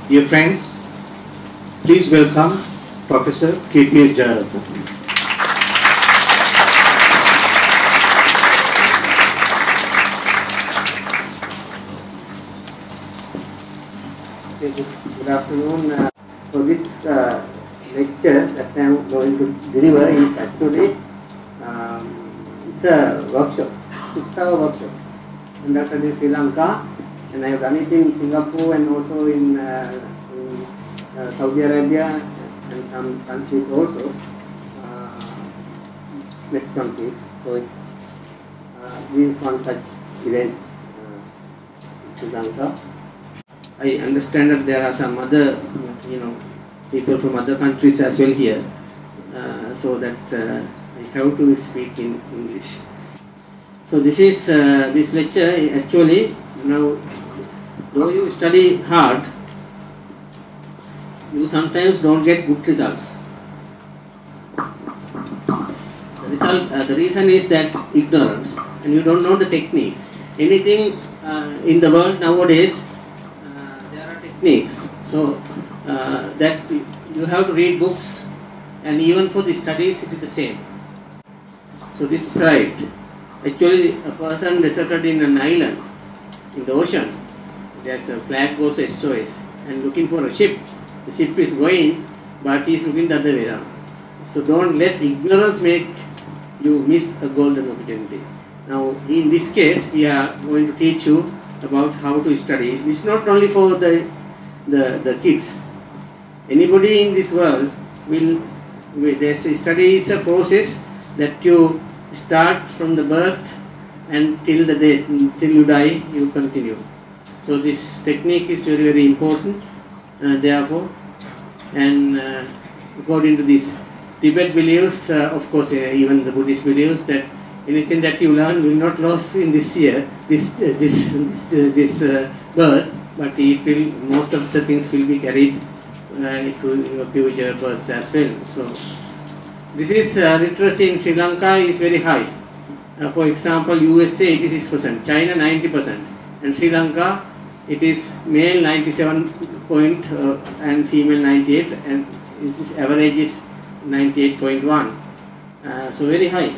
Dear friends, please welcome Professor Chandana Jayarathne. Good afternoon. So this lecture that I am going to deliver is actually it's a workshop, 6-hour workshop conducted in Sri Lanka, and I have done it in Singapore and also in Saudi Arabia and some countries also, next countries. So it's this is one such event in Sri Lanka. I understand that there are some other, people from other countries as well here, so that I have to speak in English. So this is this lecture actually. Now, though you study hard, you sometimes don't get good results. The reason is that ignorance, and you don't know the technique. Anything in the world nowadays, techniques. So that you have to read books, and even for the studies it is the same. So this slide, actually a person deserted in an island in the ocean. There's a flag goes SOS and looking for a ship. The ship is going, but he is looking the other way around. So don't let ignorance make you miss a golden opportunity. Now in this case we are going to teach you about how to study. It's not only for the kids. Anybody in this world study is a process that you start from the birth and till the day, till you die, you continue. So this technique is very, very important. Therefore, and according to this, Tibet believes, of course, even the Buddhist believes that anything that you learn will not lose in this year, this birth. But it will, most of the things will be carried to your future births as well. So this is literacy in Sri Lanka is very high. For example, USA 86%, China 90%, and Sri Lanka it is male 97 point and female 98, and its average is 98.1. So very high.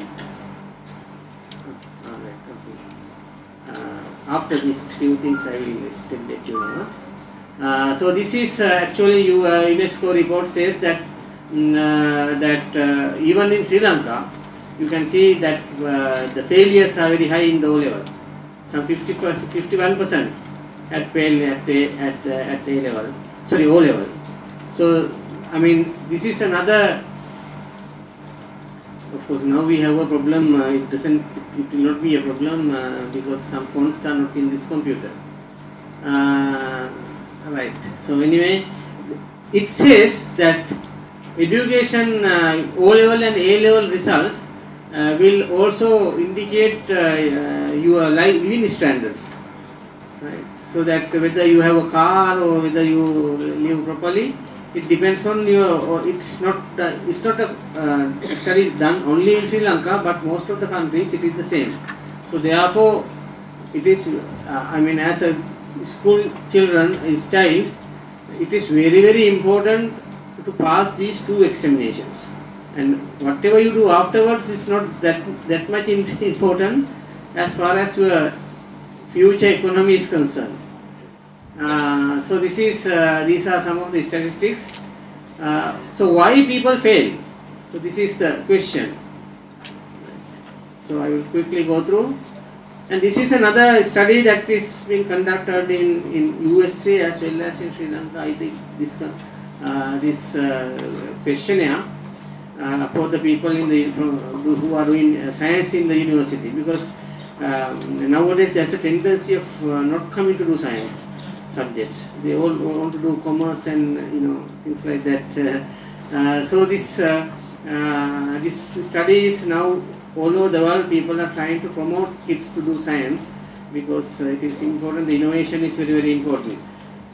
After these few things I will still let you know. So this is actually UNESCO report says that even in Sri Lanka you can see that the failures are very high in the O level. Some 51% had failed at A level. Sorry, O level. So I mean this is another. Of course, now we have a problem. It will not be a problem because some fonts are not in this computer. Right. So anyway, it says that education O level and A level results will also indicate your living standards. Right. So that whether you have a car or whether you live properly, it depends on your. It's not a study done only in Sri Lanka, but most of the countries it is the same. So therefore, it is. I mean, as a school child, it is very, very important to pass these two examinations. And whatever you do afterwards is not that much important as far as your future economy is concerned. So this is these are some of the statistics. So why people fail? So this is the question. So I will quickly go through. And this is another study that is being conducted in USA as well as in Sri Lanka. I think this questionnaire for the people who are doing science in the university, because nowadays there is a tendency of not coming to do science subjects. They all want to do commerce and things like that. So this study is now all over the world. People are trying to promote kids to do science because it is important. The innovation is very, very important.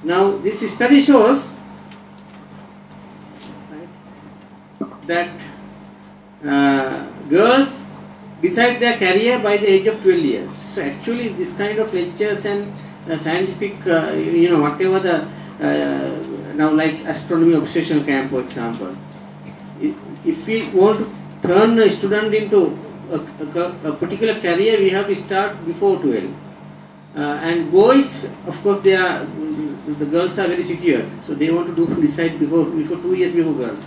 Now this study shows that girls decide their career by the age of 12 years. So actually this kind of lectures and scientific, whatever the now like astronomy obsession camp, for example. If we want to turn a student into a particular career, we have to start before 12. And boys, of course, the girls are very secure, so they want to decide before 2 years before girls.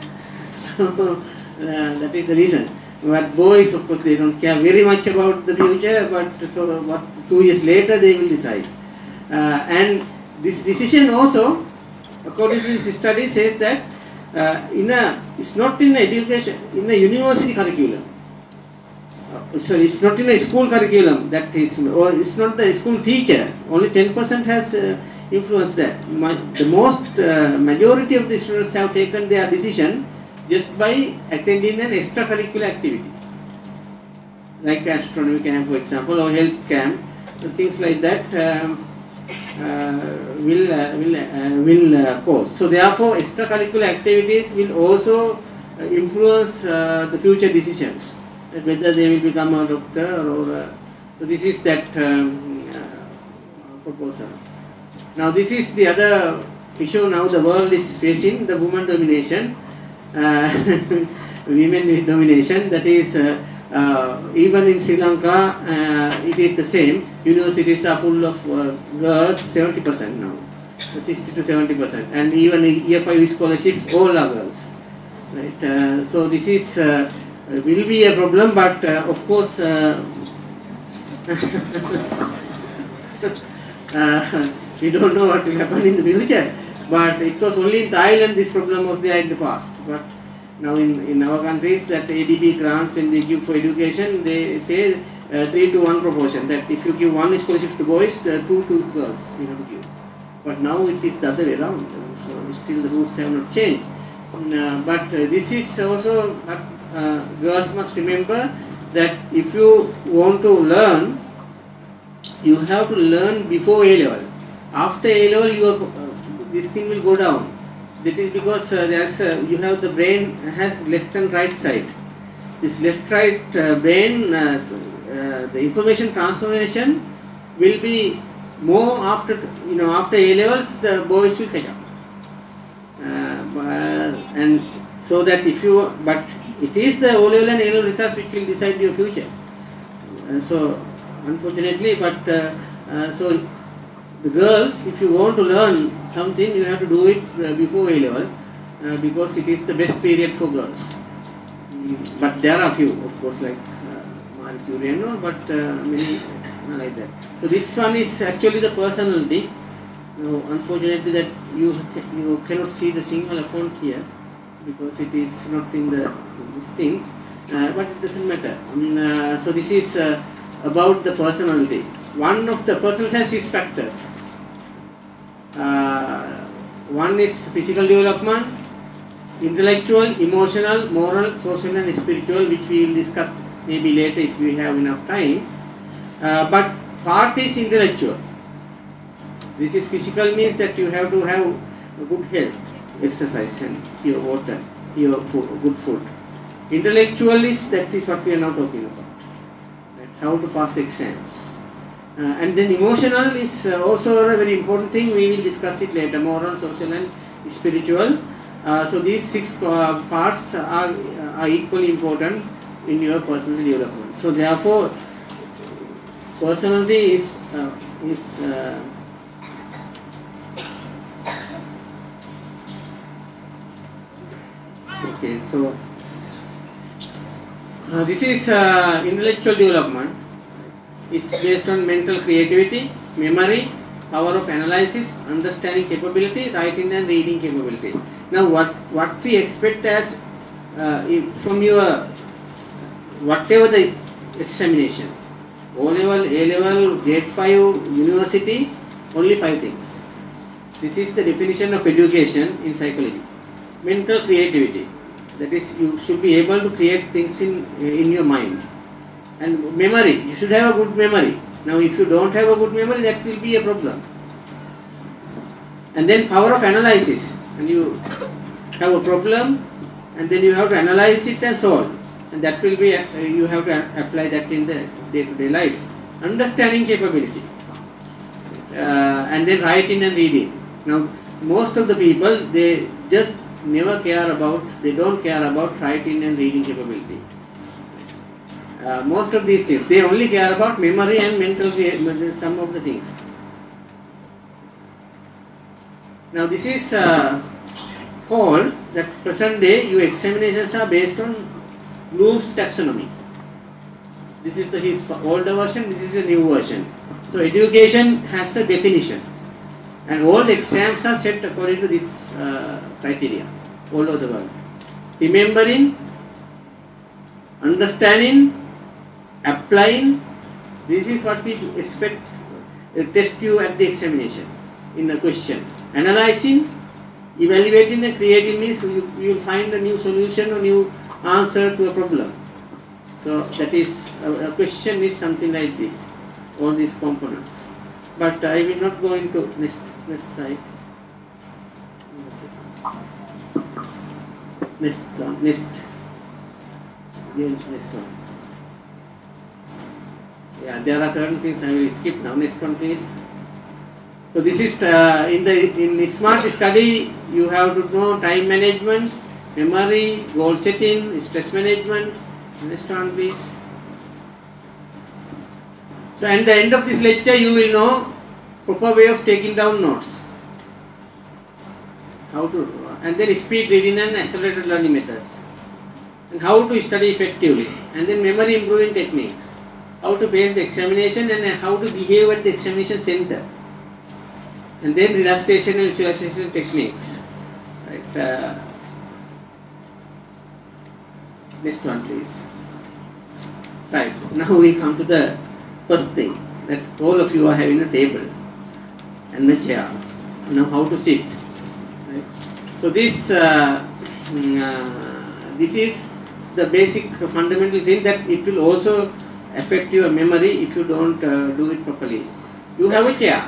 So that is the reason. But boys, of course, they don't care very much about the future, but so what 2 years later they will decide. And this decision also, according to this study, says that it's not in education, in a university curriculum. So it's not in a school curriculum, that is, or it's not the school teacher. Only 10% has influenced that. The most majority of the students have taken their decision just by attending an extracurricular activity, like astronomy camp, for example, or health camp. So things like that will cause. So therefore, extracurricular activities will also influence the future decisions, whether they will become a doctor or. So this is that proposal. Now this is the other issue. Now the world is facing the woman domination. Women domination, that is even in Sri Lanka it is the same. Universities are full of girls, 70% now, 60 to 70%, and even year 5 scholarships, all are girls, right? So this is will be a problem, but of course we don't know what will happen in the future. But it was only in Thailand this problem was there in the past. But now in our countries, that ADB grants, when they give for education, they say 3 to 1 proportion. That if you give 1 scholarship to boys, 2 to girls you have to give. But now it is the other way around. So still the rules have not changed. But this is also, girls must remember that if you want to learn, you have to learn before A level. After A level, this thing will go down. That is because you have the brain has left and right side. This left-right brain, the information transformation will be more after after A levels. The boys will catch up, and so that but it is the O level and A level results which will decide your future. So unfortunately, but so. The girls, if you want to learn something, you have to do it before A level because it is the best period for girls. But there are few, of course, like Marie Curie, but many like that. So this one is actually the personality. Now, unfortunately, that you cannot see the single font here because it is not in this thing, but it doesn't matter. So this is about the personality. One of the personality has 6 factors. One is physical development, intellectual, emotional, moral, social and spiritual, which we will discuss maybe later if we have enough time. But part is intellectual. This is physical, means that you have to have a good health, exercise and your water, your food, good food. Intellectual is, that is what we are now talking about. Right? How to pass the exams. And then emotional is also a very important thing. We will discuss it later. Moral, social and spiritual. So these 6 parts are equally important in your personal development. So therefore, personality is okay. So this is intellectual development. Is based on mental creativity, memory, power of analysis, understanding capability, writing and reading capability. Now what we expect as from your whatever the examination, O level, A level, grade 5, university, only 5 things. This is the definition of education in psychology. Mental creativity, that is, you should be able to create things in your mind. And memory, you should have a good memory. Now if you don't have a good memory, that will be a problem. And then power of analysis, and you have a problem and then you have to analyze it and solve, and that will be, you have to apply that in the day-to-day life. Understanding capability, and then writing and reading. Now most of the people, they just never care about, they don't care about writing and reading capability. Most of these things, they only care about memory and mental, some of the things. Now this is called that present day your examinations are based on Bloom's taxonomy. This is his older version, this is a new version. So education has a definition and all the exams are set according to this criteria all over the world. Remembering, understanding, applying, this is what we expect, test you at the examination in a question. Analyzing, evaluating and creating means you will find a new solution or new answer to a problem. So that is, a question is something like this, all these components. But I will not go into next slide. Next one. Yeah, there are certain things I will skip now. Next one, please. So this is in smart study. You have to know time management, memory, goal setting, stress management. Next one, please. So at the end of this lecture, you will know proper way of taking down notes. How to, and then speed reading and accelerated learning methods. And how to study effectively. And then memory improving techniques. How to pace the examination and how to behave at the examination center. And then relaxation and visualization techniques. Right. Next one, please. Right. Now we come to the first thing, that all of you are having a table and a chair. Now how to sit. Right. So this is the basic fundamental thing, that it will also affect your memory if you don't do it properly. You have a chair.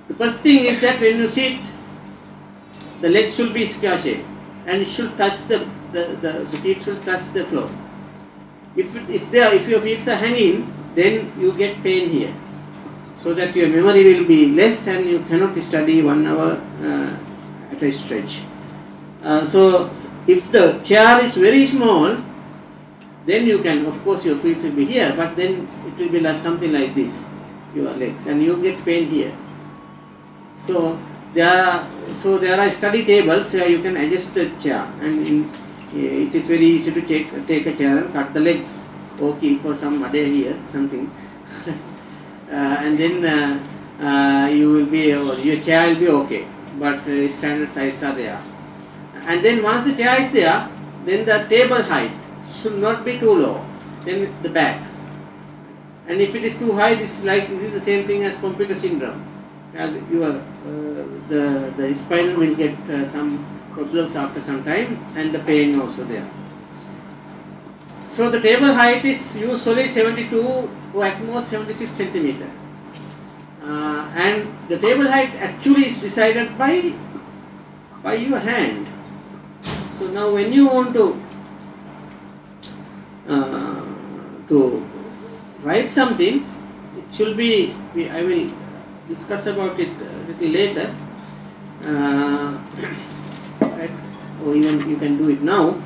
The first thing is that when you sit, the legs should be square shaped and it should touch the feet should touch the floor. If your feet are hanging, then you get pain here. So that your memory will be less and you cannot study 1 hour at a stretch. So if the chair is very small, then you can, of course your feet will be here, but then it will be like something like this, your legs, and you get pain here. So there are study tables where you can adjust the chair, and it is very easy to take a chair and cut the legs, or keep for some other here, something. And then your chair will be okay, but standard size are there. And then once the chair is there, then the table height should not be too low, then the back. And if it is too high, this is the same thing as computer syndrome. And the spine will get some problems after some time, and the pain also there. So the table height is usually 72 or at most 76 centimeter. And the table height actually is decided by your hand. So now when you want to write something, it should be, I will discuss about it a little later, right? Or even you can do it now,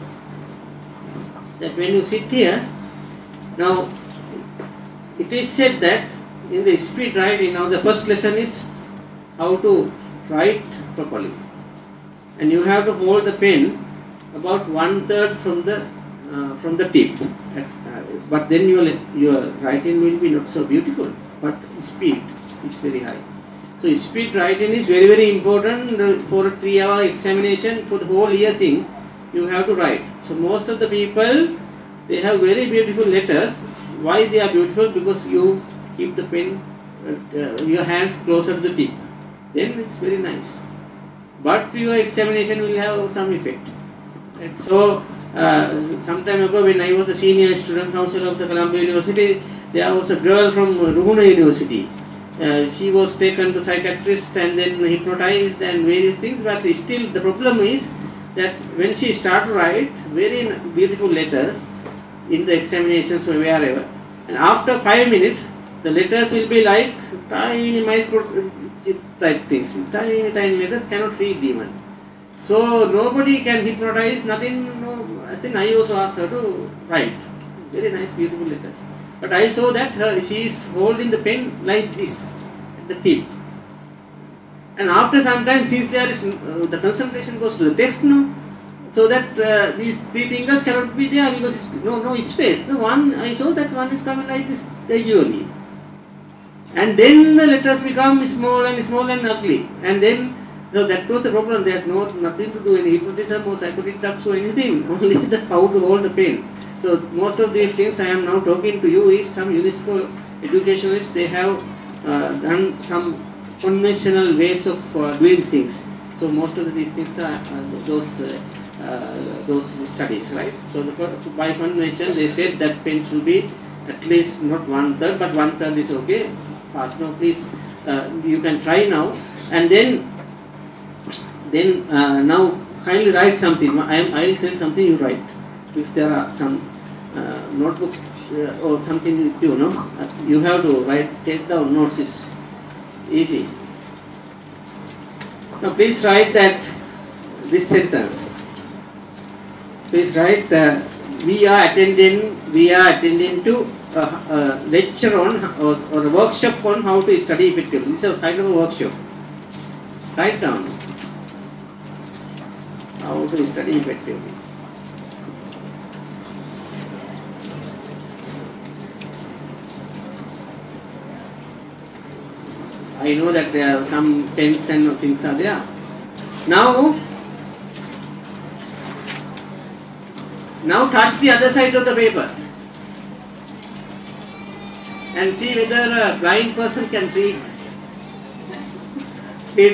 that when you sit here, now it is said that in the speed writing, now the first lesson is how to write properly, and you have to hold the pen about 1/3 from the tip, but then your writing will be not so beautiful, but speed is very high. So speed writing is very, very important for a 3-hour examination. For the whole year thing, you have to write. So most of the people, they have very beautiful letters. Why they are beautiful? Because you keep the pen, your hands closer to the tip. Then it's very nice. But your examination will have some effect. Right? So some time ago, when I was the senior student counsel of the Columbia University, there was a girl from Ruhuna University. She was taken to psychiatrist and then hypnotized and various things, but still the problem is that when she started to write very beautiful letters in the examinations or wherever, and after 5 minutes the letters will be like tiny micro type things. Tiny, tiny letters cannot read even. So nobody can hypnotize, nothing. No, I think I also asked her to write. Very nice, beautiful letters. But I saw that she is holding the pen like this at the tip. And after some time, since there is the concentration goes to the text, no, so that these three fingers cannot be there because it's no space. The one I saw that one is coming like this gradually, and then the letters become small and ugly, and then so that was the problem. There's nothing to do any hypnotism or psychotic drugs or anything. Only the how to hold the pen. So most of these things I am now talking to you is some UNESCO educationalists. They have done some conventional ways of doing things. So most of these things are those studies, right? So by convention they said that pen should be at least not 1/3, but 1/3 is okay. Fast now, please. You can try now, and then now kindly write something. I'll tell something you write. If there are some notebooks or something with you, no, you have to write, take down notes. It's easy. Now please write that this sentence. Please write we are attending to a lecture on or a workshop on how to study effectively. This is a kind of a workshop. Write down how to study effectively. I know that there are some pens and things are there. Now touch the other side of the paper and see whether a blind person can read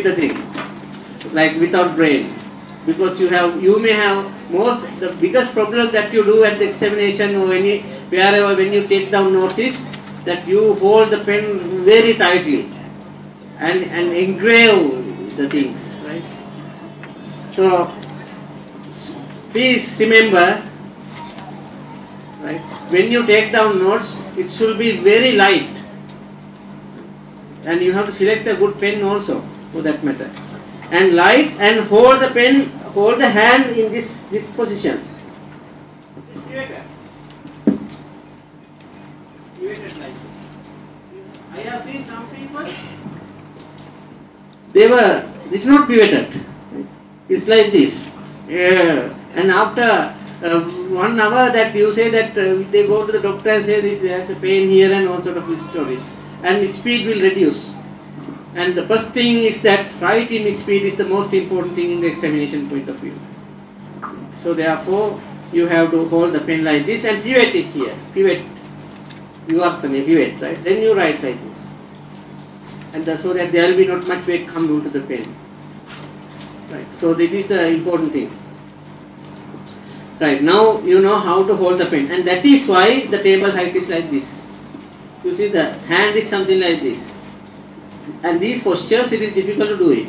the thing, like without brain. Because you may have the biggest problem that you do at the examination or wherever when you take down notes is that you hold the pen very tightly and engrave the things, right? So please remember, right, when you take down notes, it should be very light, and you have to select a good pen also for that matter, and light, and hold the pen, hold the hand in this position. Pivoted like this. I have seen some people, this is not pivoted, it's like this, and after 1 hour that you say that they go to the doctor and say there's a pain here and all sort of stories, and speed will reduce. And the first thing is that writing speed is the most important thing in the examination point of view. So therefore you have to hold the pen like this and pivot it here. Pivot. Pivot, right? Then you write like this. And so that there will be not much weight come into the pen. Right. So this is the important thing. Right. Now you know how to hold the pen, and that is why the table height is like this. You see, the hand is something like this. And these postures, it is difficult to do it.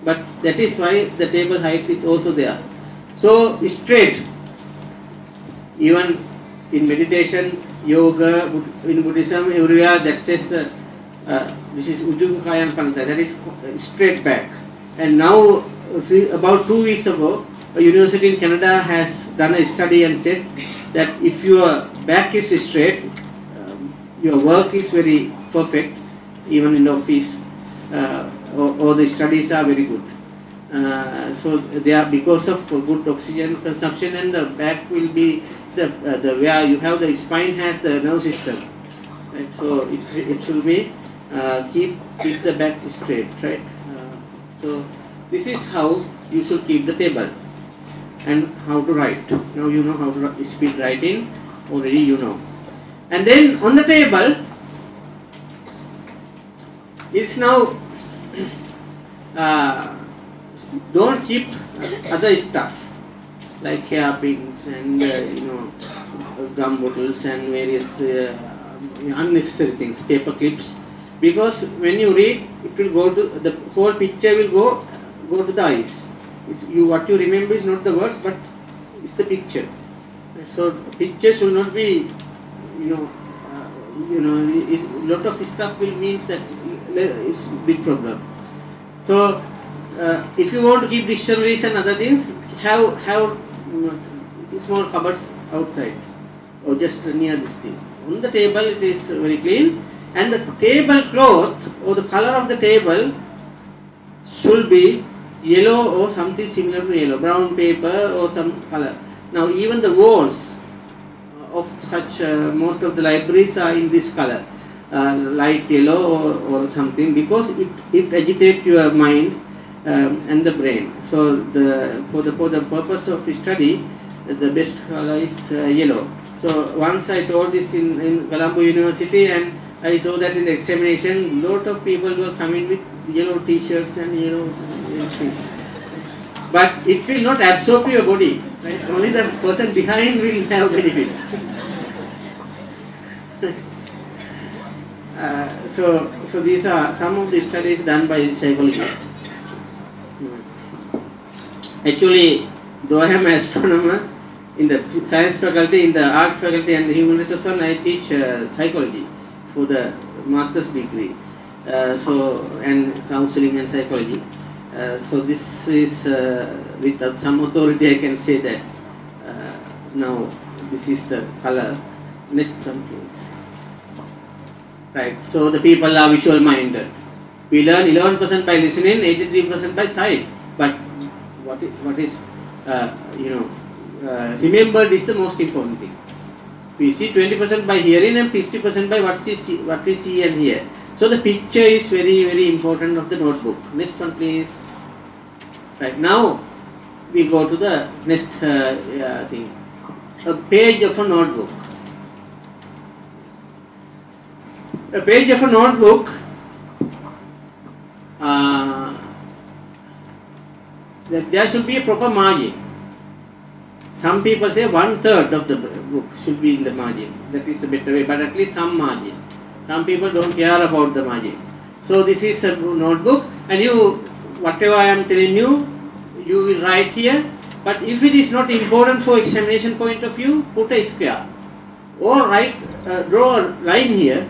But that is why the table height is also there. So straight. Even in meditation, yoga, in Buddhism, everywhere that says this is Ujjunkayan Panta, that is straight back. And now, about 2 weeks ago, a university in Canada has done a study and said that if your back is straight, your work is very perfect, even in the office, or the studies are very good. So they are because of good oxygen consumption, and the back will be the where you have the spine has the nerve system, right? So it should be keep the back straight, right? So this is how you should keep the table and how to write. Now you know how to speed writing already, you know. And then on the table is now don't keep other stuff like hairpins and gum bottles and various unnecessary things, paper clips, because when you read, it will go to the whole picture will go to the eyes. What you remember is not the words, but it's the picture. So picture should not be, lot of stuff will mean that is big problem. So if you want to keep dictionaries and other things, have small cupboards outside or just near this thing. On the table it is very clean, and the table cloth or the color of the table should be yellow or something similar to yellow, brown paper or some color. Now even the walls of such most of the libraries are in this color, light yellow or something, because it agitates your mind and the brain. So for the purpose of study, the best color is yellow. So once I told this in Colombo University, and I saw that in the examination, lot of people were coming with yellow t-shirts and yellow things. But it will not absorb your body, right? Only the person behind will have benefit. So these are some of the studies done by psychologists. Actually, though I am an astronomer, in the science faculty, in the art faculty and the human resource one, I teach psychology for the master's degree. And counseling and psychology. So this is with some authority I can say that now this is the color. Next one please. Right, so the people are visual minded. We learn 11% by listening, 83% by sight. But what is remembered is the most important thing. We see 20% by hearing and 50% by what we see and hear. So the picture is very, very important of the notebook. Next one please. Right, now we go to the next thing. A page of a notebook. A page of a notebook there should be a proper margin. Some people say 1/3 of the book should be in the margin. That is the better way, but at least some margin. Some people don't care about the margin. So this is a notebook, and whatever I am telling you, you will write here. But if it is not important for examination point of view, put a square. Or draw a line here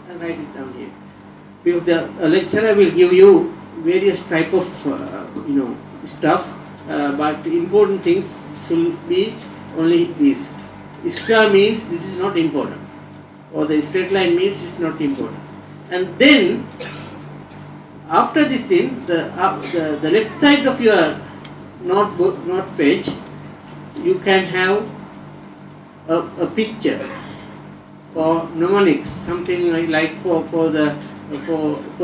and write it down here. Because the lecturer will give you various type of stuff, but important things should be only this. Square means this is not important, or the straight line means it's not important. And then after this thing, the left side of your note page, you can have a picture or mnemonics, something like for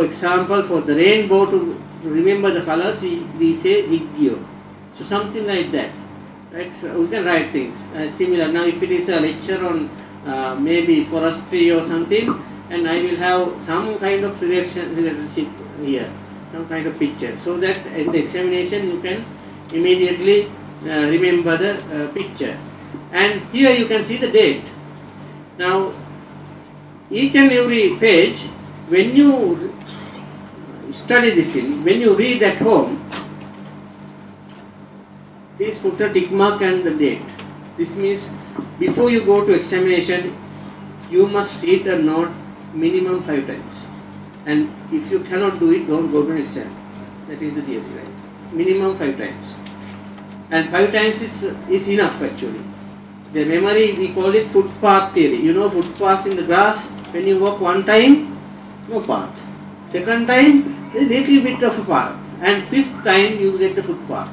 example, for the rainbow, to remember the colors, we say video. So something like that, right? So we can write things similar. Now if it is a lecture on maybe forestry or something, and I will have some kind of relationship here, some kind of picture, so that in the examination you can immediately remember the picture. And here you can see the date. Now each and every page, when you study this thing, when you read at home, please put a tick mark and the date. This means before you go to examination, you must read a note minimum 5 times. And if you cannot do it, don't go to an exam. That is the theory, right? Minimum 5 times. And 5 times is enough actually. The memory, we call it footpath theory. You know footpaths in the grass, when you walk one time, no path. Second time, a little bit of a path. And 5th time, you get the footpath.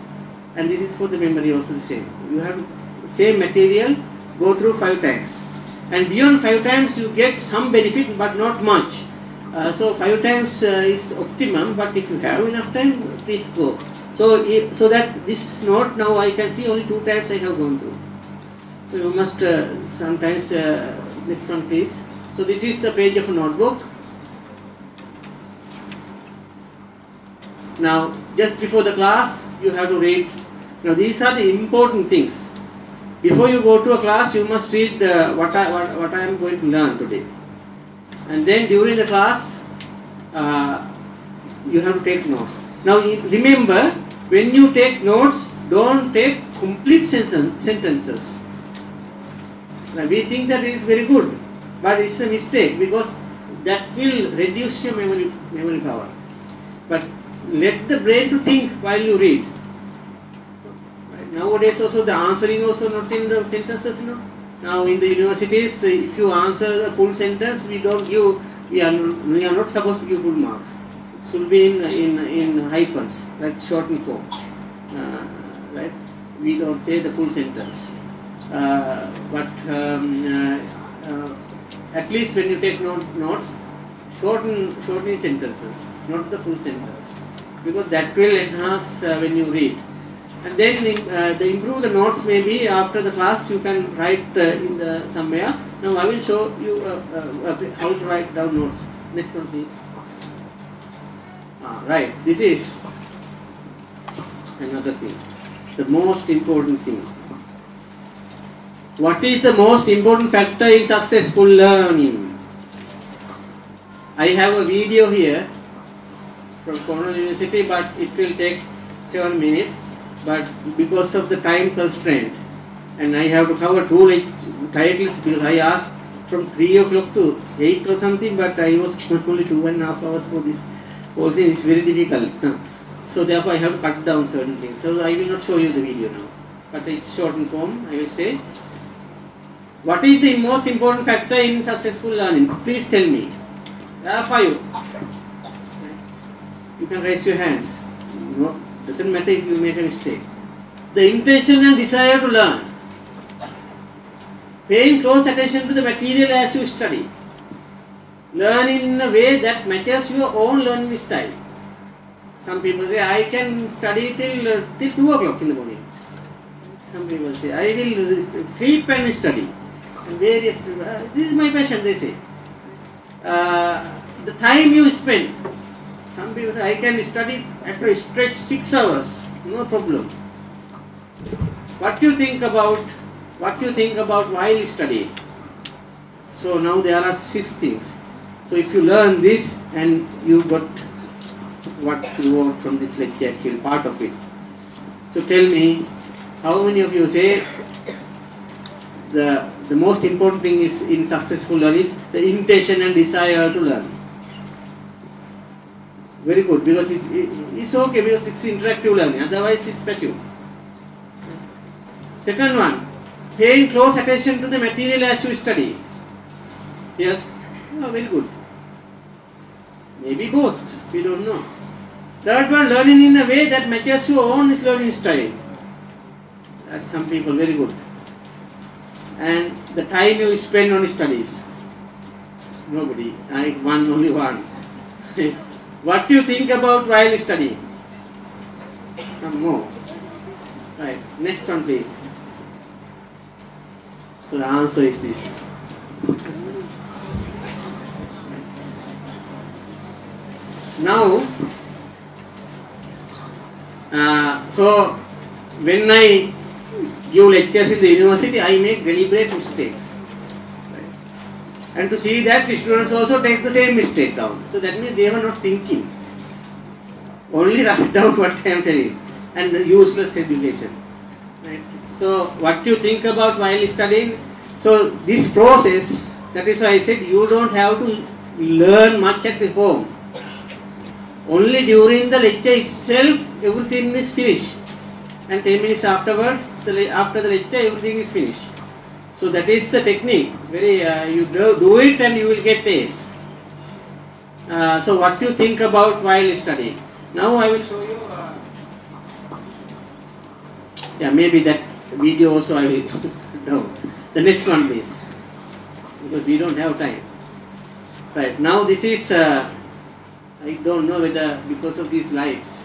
And this is for the memory also the same. You have same material, go through 5 times. And beyond 5 times, you get some benefit, but not much. So 5 times is optimum, but if you have enough time, please go. So that this note now I can see only 2 times I have gone through. So you must sometimes this one please. So this is the page of a notebook. Now just before the class you have to read. Now these are the important things. Before you go to a class, you must read what I am going to learn today. And then during the class, you have to take notes. Now remember, when you take notes, don't take complete sentences. Now we think that is very good, but it's a mistake, because that will reduce your memory power. But let the brain to think while you read. Right. Nowadays also the answering also not in the sentences, you know. Now in the universities, if you answer the full sentence, we are not supposed to give full marks. It should be in hyphens, like shortened form. Right? We don't say the full sentence. But at least when you take notes, shorten sentences, not the full sentence, because that will enhance when you read. And then the improve the notes maybe after the class you can write in the somewhere. Now I will show you how to write down notes. Next one please. Right, this is another thing, the most important thing. What is the most important factor in successful learning? I have a video here from Cornell University, but it will take 7 minutes. But because of the time constraint, and I have to cover 2 titles, because I asked from 3 o'clock to 8 or something, but I was only 2.5 hours for this whole thing. It's very difficult. So therefore I have to cut down certain things. So I will not show you the video now, but it's shortened form. I will say, what is the most important factor in successful learning? Please tell me. There are 5. You can raise your hands. No, doesn't matter if you make a mistake. The intention and desire to learn. Paying close attention to the material as you study. Learn in a way that matches your own learning style. Some people say, I can study till 2 o'clock in the morning. Some people say, I will sleep and study. And various, this is my passion, they say. The time you spend. Some people say, I can study at a stretch 6 hours, no problem. What do you think about while studying? So now there are 6 things. So if you learn this and you got what you want from this lecture, feel part of it. So tell me, how many of you say the most important thing is in successful learning is the intention and desire to learn? Very good, because it's okay, because it's interactive learning, otherwise it's passive. Second one, paying close attention to the material as you study. Yes, oh, very good. Maybe both, we don't know. Third one, learning in a way that matches your own learning style. That's some people, very good. And the time you spend on studies. Nobody, only one. What do you think about while studying? Some more. Right, next one please. So the answer is this. Now, so when I give lectures in the university, I make deliberate mistakes. Right? And to see that, the students also take the same mistake down. So that means they were not thinking. Only write down what I am telling. And useless education. Right? So what do you think about while studying? So this process, that is why I said you don't have to learn much at home. Only during the lecture itself, everything is finished. And 10 minutes afterwards, after the lecture, everything is finished. So that is the technique. You do it and you will get A's. So what do you think about while studying? Now I will show you. Maybe that video also I will do. The next one please, because we don't have time. Right, now this is, I don't know whether because of these lights,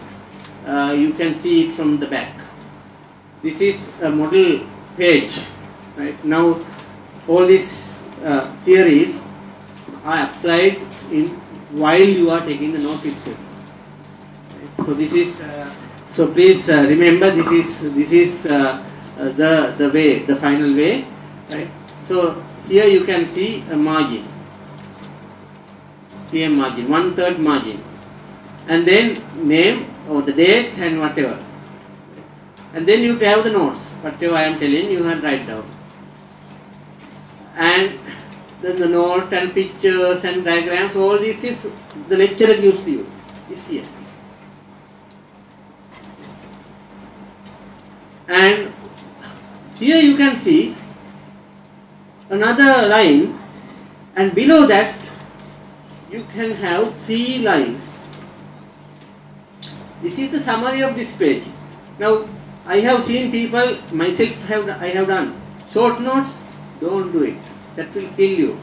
you can see it from the back. This is a model page. Right, now all these theories are applied while you are taking the note itself. Right, so this is, so please remember this is the way, the final way. Right. So here you can see a margin, PM margin, 1/3 margin, and then name or the date and whatever. And then you have the notes, whatever I am telling you can write down. And then the note and pictures and diagrams, all these things the lecturer gives to you is here. And here you can see another line, and below that you can have 3 lines. This is the summary of this page. Now I have seen people, myself I have done short notes. Don't do it, that will kill you.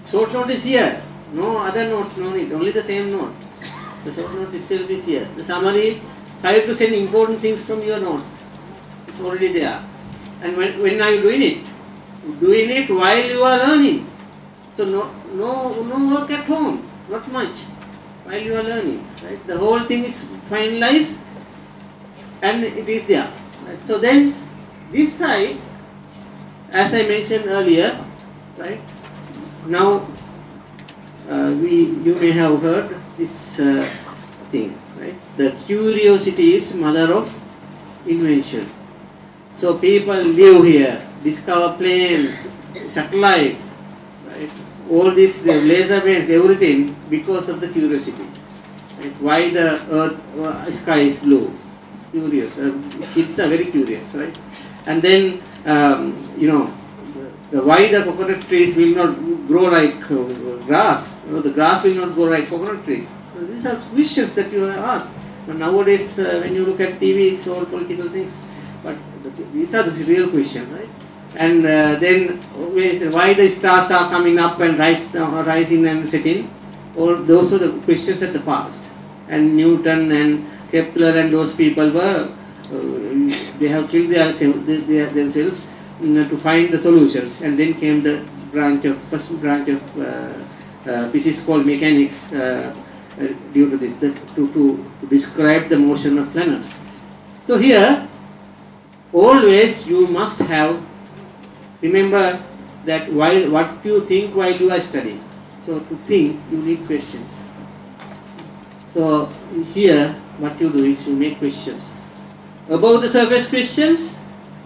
Short note is here, no other notes, no need, only the same note. The short note itself is here. The summary, try to send important things from your note, it's already there. And when are you doing it? Doing it while you are learning. So no work at home, not much, while you are learning. Right? The whole thing is finalized and it is there. Right? So then this side, as I mentioned earlier, right? Now you may have heard this thing, right? The curiosity is mother of invention. So people live here, discover planes, satellites, right? All this, the laser bands, everything because of the curiosity. Right? Why the earth sky is blue? Curious. Kids are very curious, right? And then why the coconut trees will not grow like grass? The grass will not grow like coconut trees. So these are questions that you have asked. But nowadays, when you look at TV, it's all political things. But these are the real questions, right? And then why the stars are coming up and rising and setting? All those are the questions at the past. And Newton and Kepler and those people were they have killed themselves to find the solutions. And then came the first branch of physics called mechanics due to this to describe the motion of planets. So here, always you must have remember that what you think while you are studying. So to think, you need questions. So here, what you do is you make questions. Above the surface questions,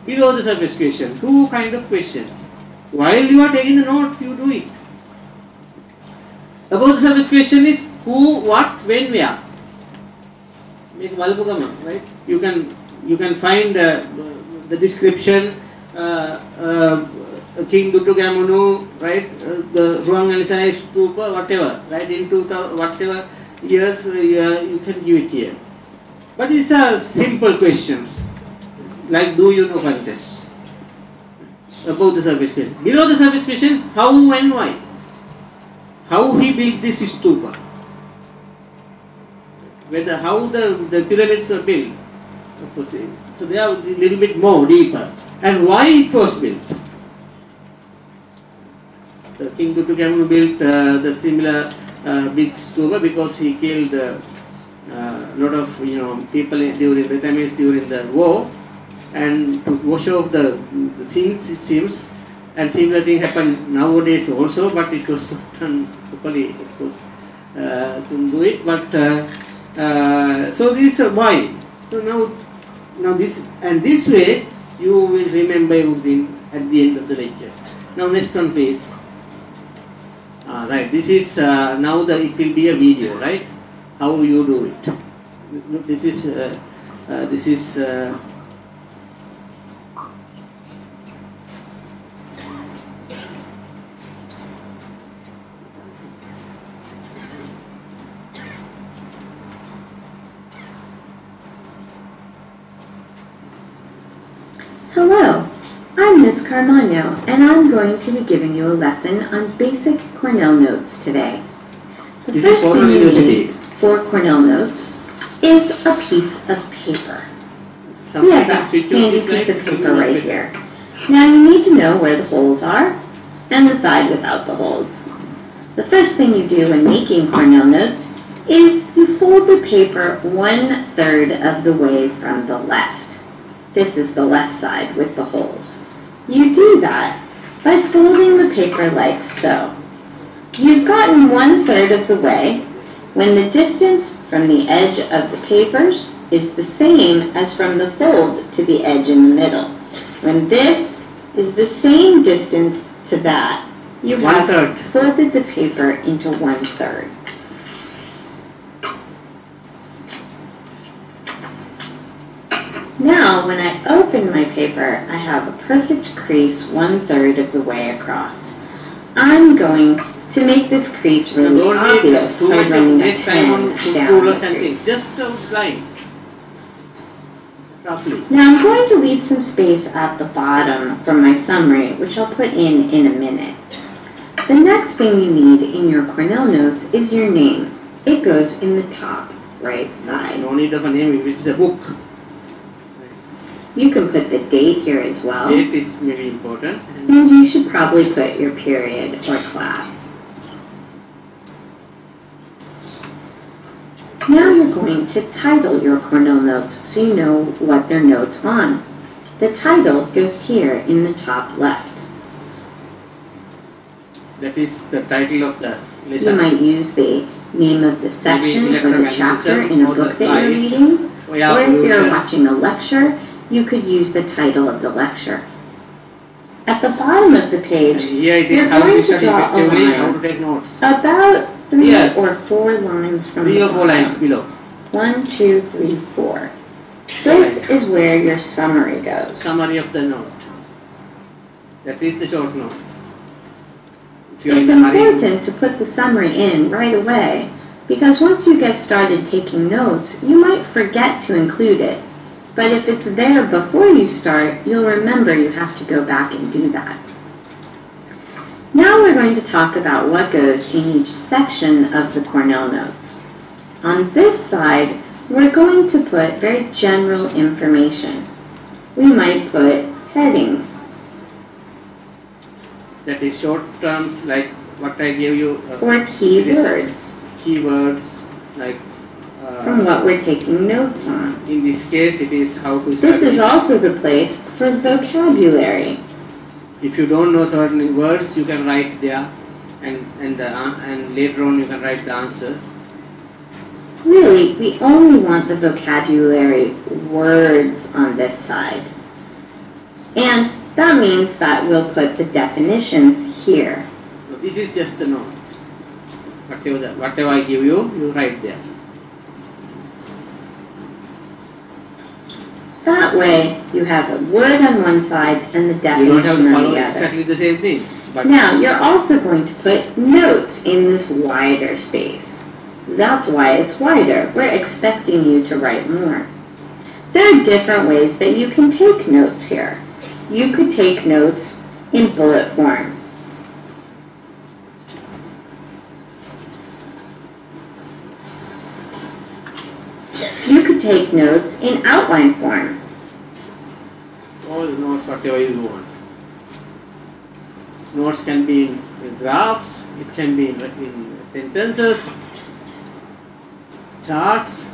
below the surface question. 2 kind of questions. While you are taking the note, you do it. Above the surface question is who, what, when, where. Make Valpugama, right? You can find the description. King Dutugamunu, right? The Ruanganisai Stupa, whatever, right? Into whatever years you can give it here. But these are simple questions, like do you know contest? Above the surface question. Below the surface question, how and why? How he built this stupa? Whether how the pyramids were built. Of course, so they are a little bit more deeper. And why it was built? King Dutugamunu built the similar big stupa because he killed a lot of people during the Tamils during the war, and to wash off the sins, it seems. And similar thing happened nowadays also, but it was not done properly, of course, couldn't do it. But so this why. So now this way you will remember everything at the end of the lecture. Now next one please. Right, this is now it will be a video, right? How you do it. This is Hello, I'm Miss Carmagno, and I'm going to be giving you a lesson on basic Cornell notes today. The first thing you need for Cornell notes is a piece of paper. We have a handy piece of paper right here. Now you need to know where the holes are and the side without the holes. The first thing you do when making Cornell notes is you fold the paper 1/3 of the way from the left. This is the left side with the holes. You do that by folding the paper like so. You've gotten 1/3 of the way when the distance from the edge of the papers is the same as from the fold to the edge in the middle. When this is the same distance to that, You One have third. folded the paper into 1/3. Now, when I open my paper, I have a perfect crease 1/3 of the way across. I'm going to make this crease You really don't need obvious too by much of running a waste time on pen down rulers the and crease. things. Just a line. Roughly. Now I'm going to leave some space at the bottom for my summary, which I'll put in a minute. The next thing you need in your Cornell notes is your name. It goes in the top right side. No need of a name, which is a book. You can put the date here as well. Date is maybe important. And you should probably put your period or class. Now you're going to title your Cornell notes so you know what they're notes on. The title goes here in the top left. That is the title of the You lesson. might use the name of the section or the electromagnetism chapter in a or the book that you're guide. reading. Oh, yeah, Or if you're evolution. watching a lecture, you could use the title of the lecture. At the bottom of the And page, here it you're is how going to to study draw a effectively, line. how to take notes. about 3 Yes. or 4 lines from 3 the or 4 lines bottom. below. 1, 2, 3, 4. This is where your summary goes. Summary of the note. That is the short note. If you are It's in a hurry, important to put the summary in right away, because once you get started taking notes, you might forget to include it. But if it's there before you start, you'll remember you have to go back and do that. Now we're going to talk about what goes in each section of the Cornell notes. On this side, we're going to put very general information. We might put headings. that is short terms like what I gave you. Or it is keywords Keywords like from what we're taking notes on. in this case it is how to study. This is also the place for vocabulary. If you don't know certain words, you can write there, and later on you can write the answer. Really, we only want the vocabulary words on this side. And that means that we'll put the definitions here. So this is just the note. Whatever I give you, you write there. That way, you have a word on one side and the You don't have definition to on follow the other. exactly the same thing. But Now, you're also going to put notes in this wider space. That's why it's wider. We're expecting you to write more. There are different ways that you can take notes here. You could take notes in bullet form. You could take notes in outline form. all the notes, whatever you want. Notes can be in graphs, it can be in sentences, charts.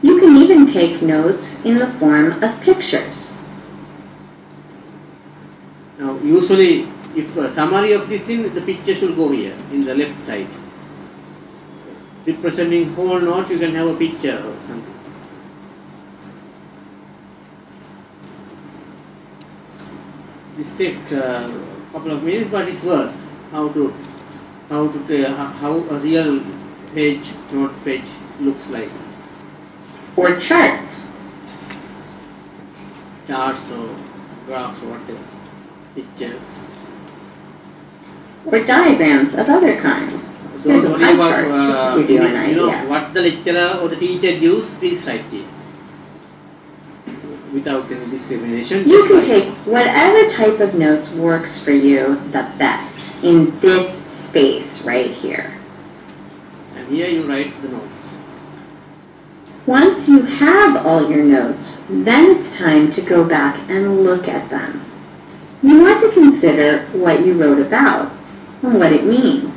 You can even take notes in the form of pictures. Now, usually, if a summary of this thing, the picture should go here in the left side. Representing whole note, you can have a picture or something. This takes a couple of minutes, but it's worth how a real page, note page looks like. Or charts. Charts or graphs or whatever, pictures. Or diagrams of other kinds. Here's a Don't pie worry chart, about just to give you an you know idea. what the lecturer or the teacher gives, please write here without any discrimination. You just can write. take whatever type of notes works for you the best in this space right here. And here you write the notes. Once you have all your notes, then it's time to go back and look at them. You want to consider what you wrote about and what it means.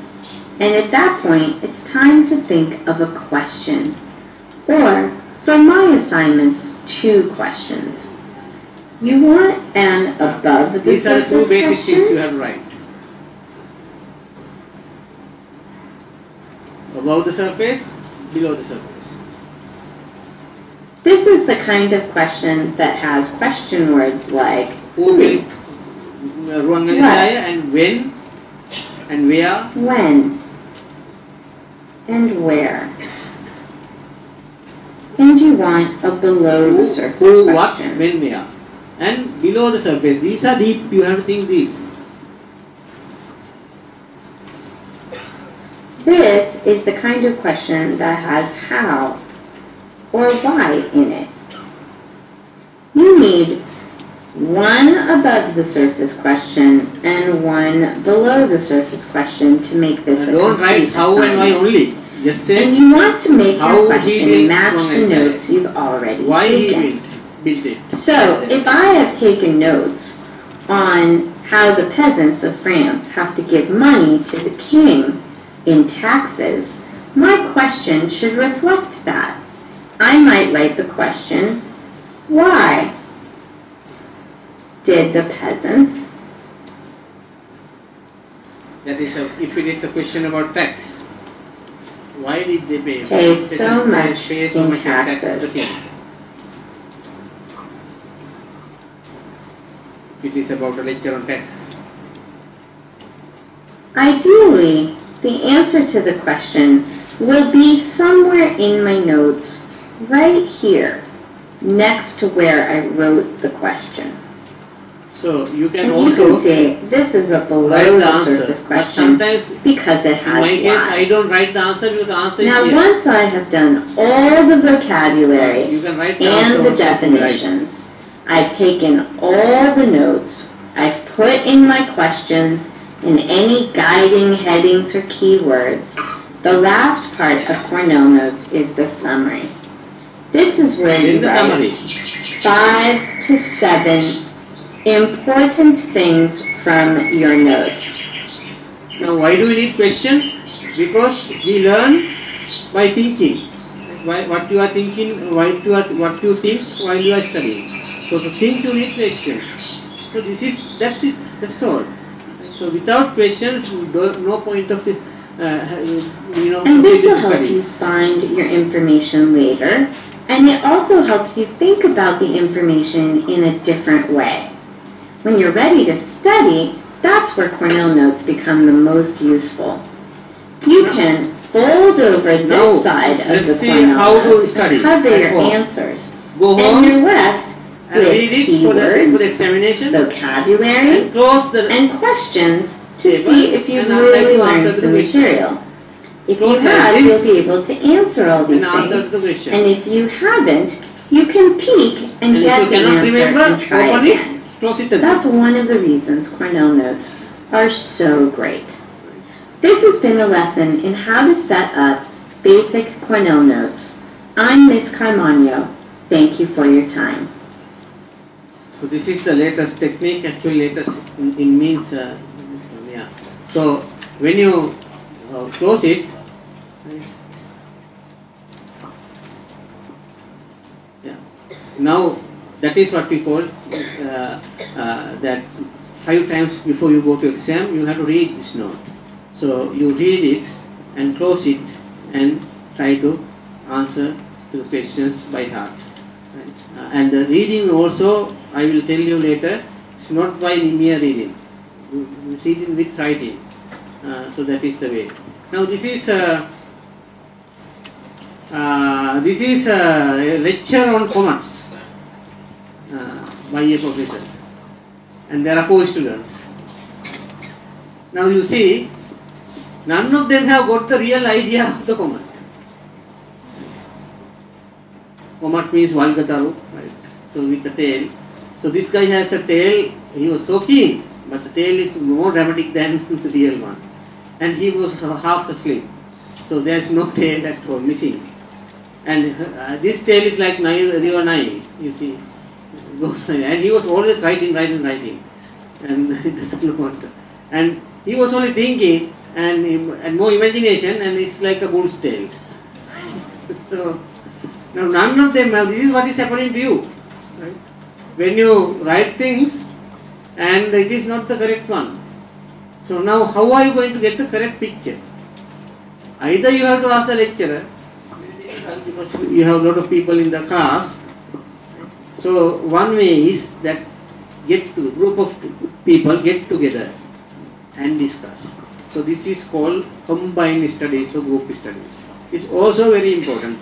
And at that point, it's time to think of a question. Or, for my assignments, 2 questions. You want an above the These are the two surface basic things you question have to write. Above the surface below the surface. This is the kind of question that has question words like Who built Ruanganisaya and when and where? When and where. And you want a below the surface who, what, question. when, where. And below the surface. These are deep, you have to think deep. This is the kind of question that has how or why in it. You need one above the surface question and one below the surface question to make this a Don't write complete how and why assignment. only. Just say And you want to make how your he question built match the Ruanganisaya. notes you've already Why taken. he built it. So, if I have taken notes on how the peasants of France have to give money to the king in taxes, my question should reflect that. I might write the question, why did the peasants? That is, if it is a question about tax, why did they pay? Pay Peasants so much pay so in much tax to the taxes. king. If it is about a lecture on tax. Ideally, the answer to the question will be somewhere in my notes right here, next to where I wrote the question. So you can And also you can say this is a below write the the answer, surface but question sometimes because it in has my case I why. don't write the answer because the answer Now is here. once I have done all the vocabulary You can write the answer and the also if you like. definitions, I've taken all the notes, I've put in my questions and any guiding headings or keywords. The last part of Cornell Notes is the summary. This is where In you the write summary, 5 to 7 important things from your notes. now why do we need questions? Because we learn by thinking. What you are thinking, what you think while you are studying. So to think you need questions. So that's it, that's all. So without questions, no point of And this will help you studies. find your information later, and it also helps you think about the information in a different way. When you're ready to study, that's where Cornell Notes become the most useful. You can fold over this Now, side of let's the see Cornell how to Notes study and cover at your home. answers. Go And home you're left and with read it for the keywords, examination vocabulary, and close the and questions to paper see if you've and I'll try really to answer learned the the questions. material. If you Close like have, this you'll be able to answer all these and answer things. the question. And if you haven't, you can peek and And if get you the cannot answer remember, and try open again. it, close it again. That's one of the reasons Cornell Notes are so great. This has been a lesson in how to set up basic Cornell Notes. I'm Miss Carmagno. Thank you for your time. So this is the latest technique, actually latest in means, this one, yeah. So when you close it, right, yeah. Now that is what we call that 5 times before you go to exam, you have to read this note. So you read it and close it and try to answer to the questions by heart. Right? And the reading also, I will tell you later, it's not by mere reading. Reading with writing. So that is the way. Now this is a lecture on comets by a professor, and there are 4 students. Now you see, none of them have got the real idea of the comet. Comet means Valgataru, right? So with the tail. So this guy has a tail, he was so keen, but the tail is more dramatic than the real one. And he was half asleep. So there is no tail at all, missing. And this tail is like river Nile, you see. Goes, and he was always writing. And it doesn't know what to. And he was only thinking and more imagination, and it's like a bull's tail. So now none of them have, this is what is happening to you. Right? When you write things and it is not the correct one. So now how are you going to get the correct picture? Either you have to ask the lecturer, because you have a lot of people in the class. So one way is that group of people get together and discuss. So this is called combined studies or group studies. It's also very important.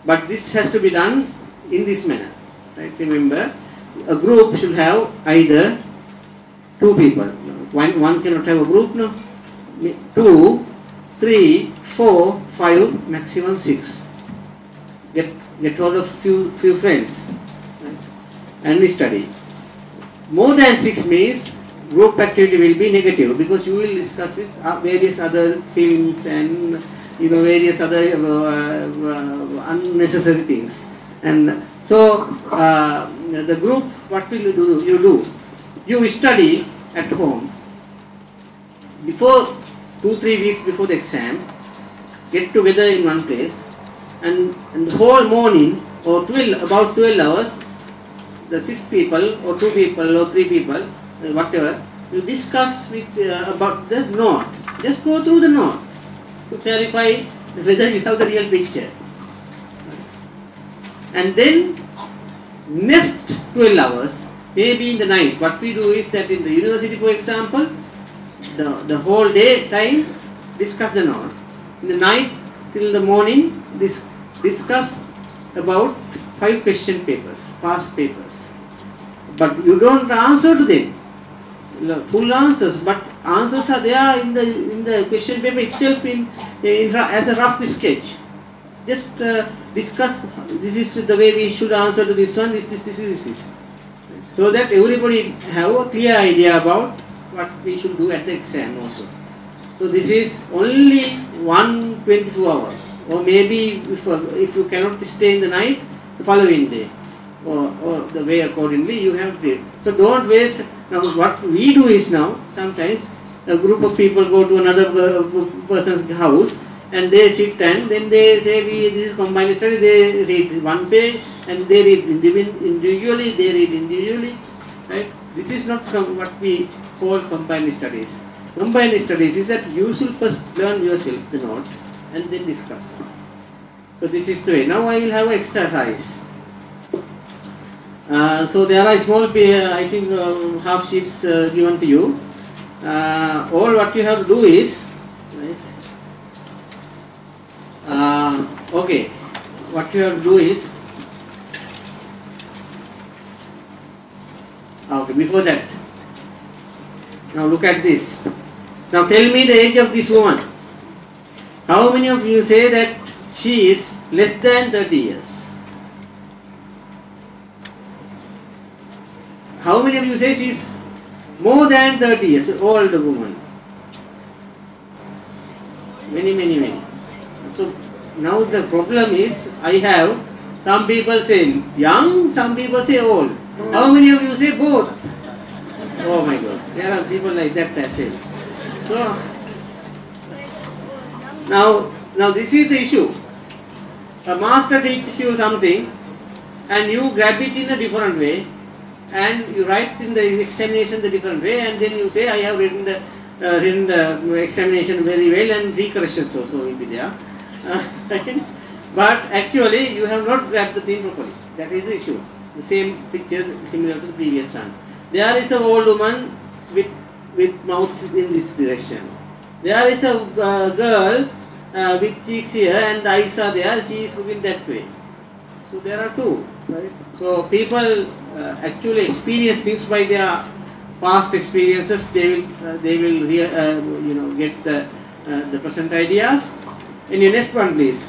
But this has to be done in this manner. Right? Remember, a group should have either 2 people. One cannot have a group, no? 2, 3, 4, 5, maximum 6. Get hold of few friends, right? And study. More than 6 means group activity will be negative, because you will discuss with various other films and various other unnecessary things. And so the group, what will you do? You study at home before 2-3 weeks before the exam. Get together in one place, and the whole morning or about 12 hours, the 6 people or 2 people or 3 people, whatever, you discuss with about the note. Just go through the note to clarify whether you have the real picture. And then next 12 hours, maybe in the night, what we do is that in the university, for example, the whole day time, discuss the note. In the night till the morning, discuss about 5 question papers, past papers. But you don't answer to them, full answers, but answers are there in the question paper itself as a rough sketch. Just discuss, this is the way we should answer to this one, this. So that everybody have a clear idea about what we should do at the exam also. So this is only 1/24 hour, or maybe if you cannot stay in the night, the following day, or the way accordingly you have to. So don't waste. Now what we do is, now sometimes a group of people go to another person's house and they sit, and then they say this is combined study. They read one page and they read individually, right? This is not what we call combined studies. Combined studies is that you should first learn yourself the note and then discuss. So this is the way. Now I will have exercise. So there are small, I think half sheets given to you. All what you have to do is, right? Okay, what you have to do is, okay, before that, now look at this. Now tell me the age of this woman. How many of you say that she is less than 30 years? How many of you say she is more than 30 years, old woman? Many. So now the problem is, I have some people say young, some people say old. How many of you say both? Oh my God, there are people like that as well. So now this is the issue. A master teaches you something and you grab it in a different way, and you write in the examination the different way, and then you say I have written the examination very well, and recorrections also will be there. But actually you have not grabbed the thing properly. That is the issue. The same picture similar to the previous one. There is a old woman with mouth in this direction. There is a girl with cheeks here and eyes are there. She is looking that way. So there are two, right? So people actually experience things by their past experiences. They will get the present ideas. In your next one, please.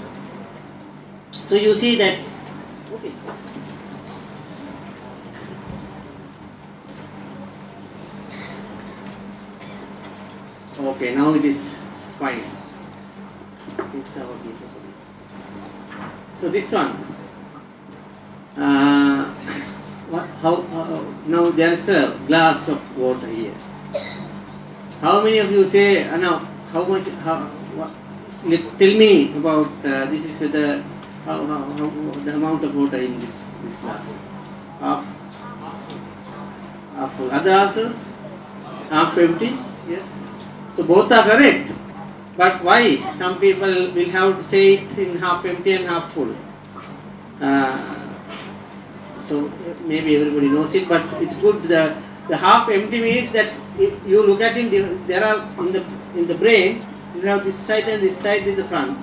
So you see that. Okay. Okay, now it is fine. So this one. Now there is a glass of water here. How many of you say now? How much? Tell me about this is the the amount of water in this glass. Half full. Other answers? Half empty. Yes. So both are correct. But why? Some people will have to say it in half empty and half full. So maybe everybody knows it, but it's good. The half empty means that if you look at it, there are in the brain you have this side and this side is the front.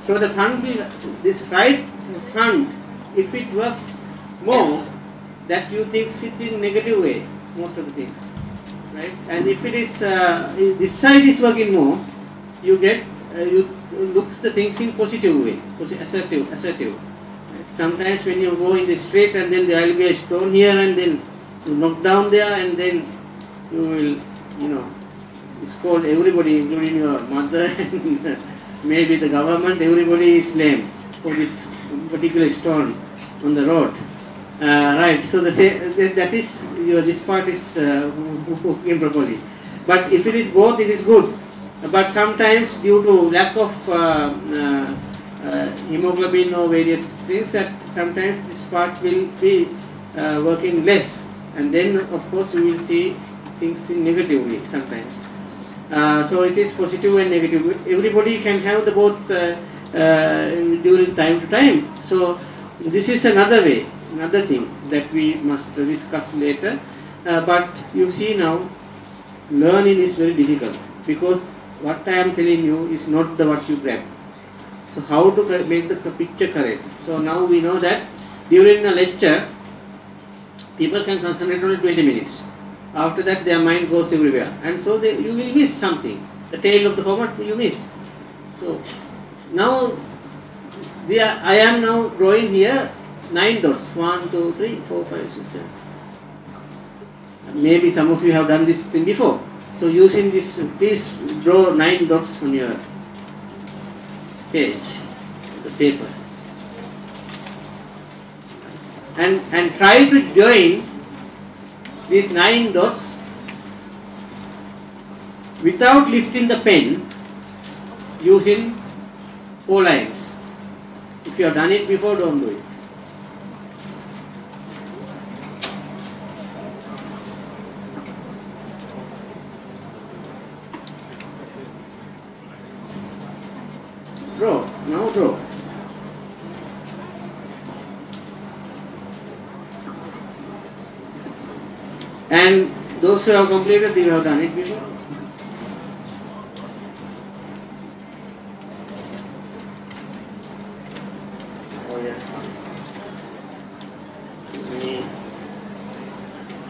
So the front will, this right front, if it works more, that you think it in negative way, most of the things, right? And if it is this side is working more, you get you look the things in positive way, assertive. Right? Sometimes when you go in the street and then there will be a stone here and then you knock down there and then you will, scold everybody, including your mother and maybe the government. Everybody is blamed for this particular stone on the road. Right, so that is this part is working properly. But if it is both, it is good. But sometimes due to lack of hemoglobin or various things, that sometimes this part will be working less, and then of course you will see things in negatively sometimes. So it is positive and negative. Everybody can have the both during time to time. So this is another way, another thing that we must discuss later. But you see now, learning is very difficult because what I am telling you is not what you grab. So how to make the picture correct? So now we know that during a lecture, people can concentrate only 20 minutes. After that, their mind goes everywhere, and so you will miss something. The tail of the comet you miss. So now I am now drawing here 9 dots. 1, 2, 3, 4, 5, 6, 7. Maybe some of you have done this thing before. So using this, please draw 9 dots on your page, the paper, and try to join these 9 dots without lifting the pen, using 4 lines. If you have done it before, don't do it. Draw, now draw. And those who have completed, you have done it before. Oh yes.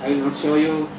I will not show you.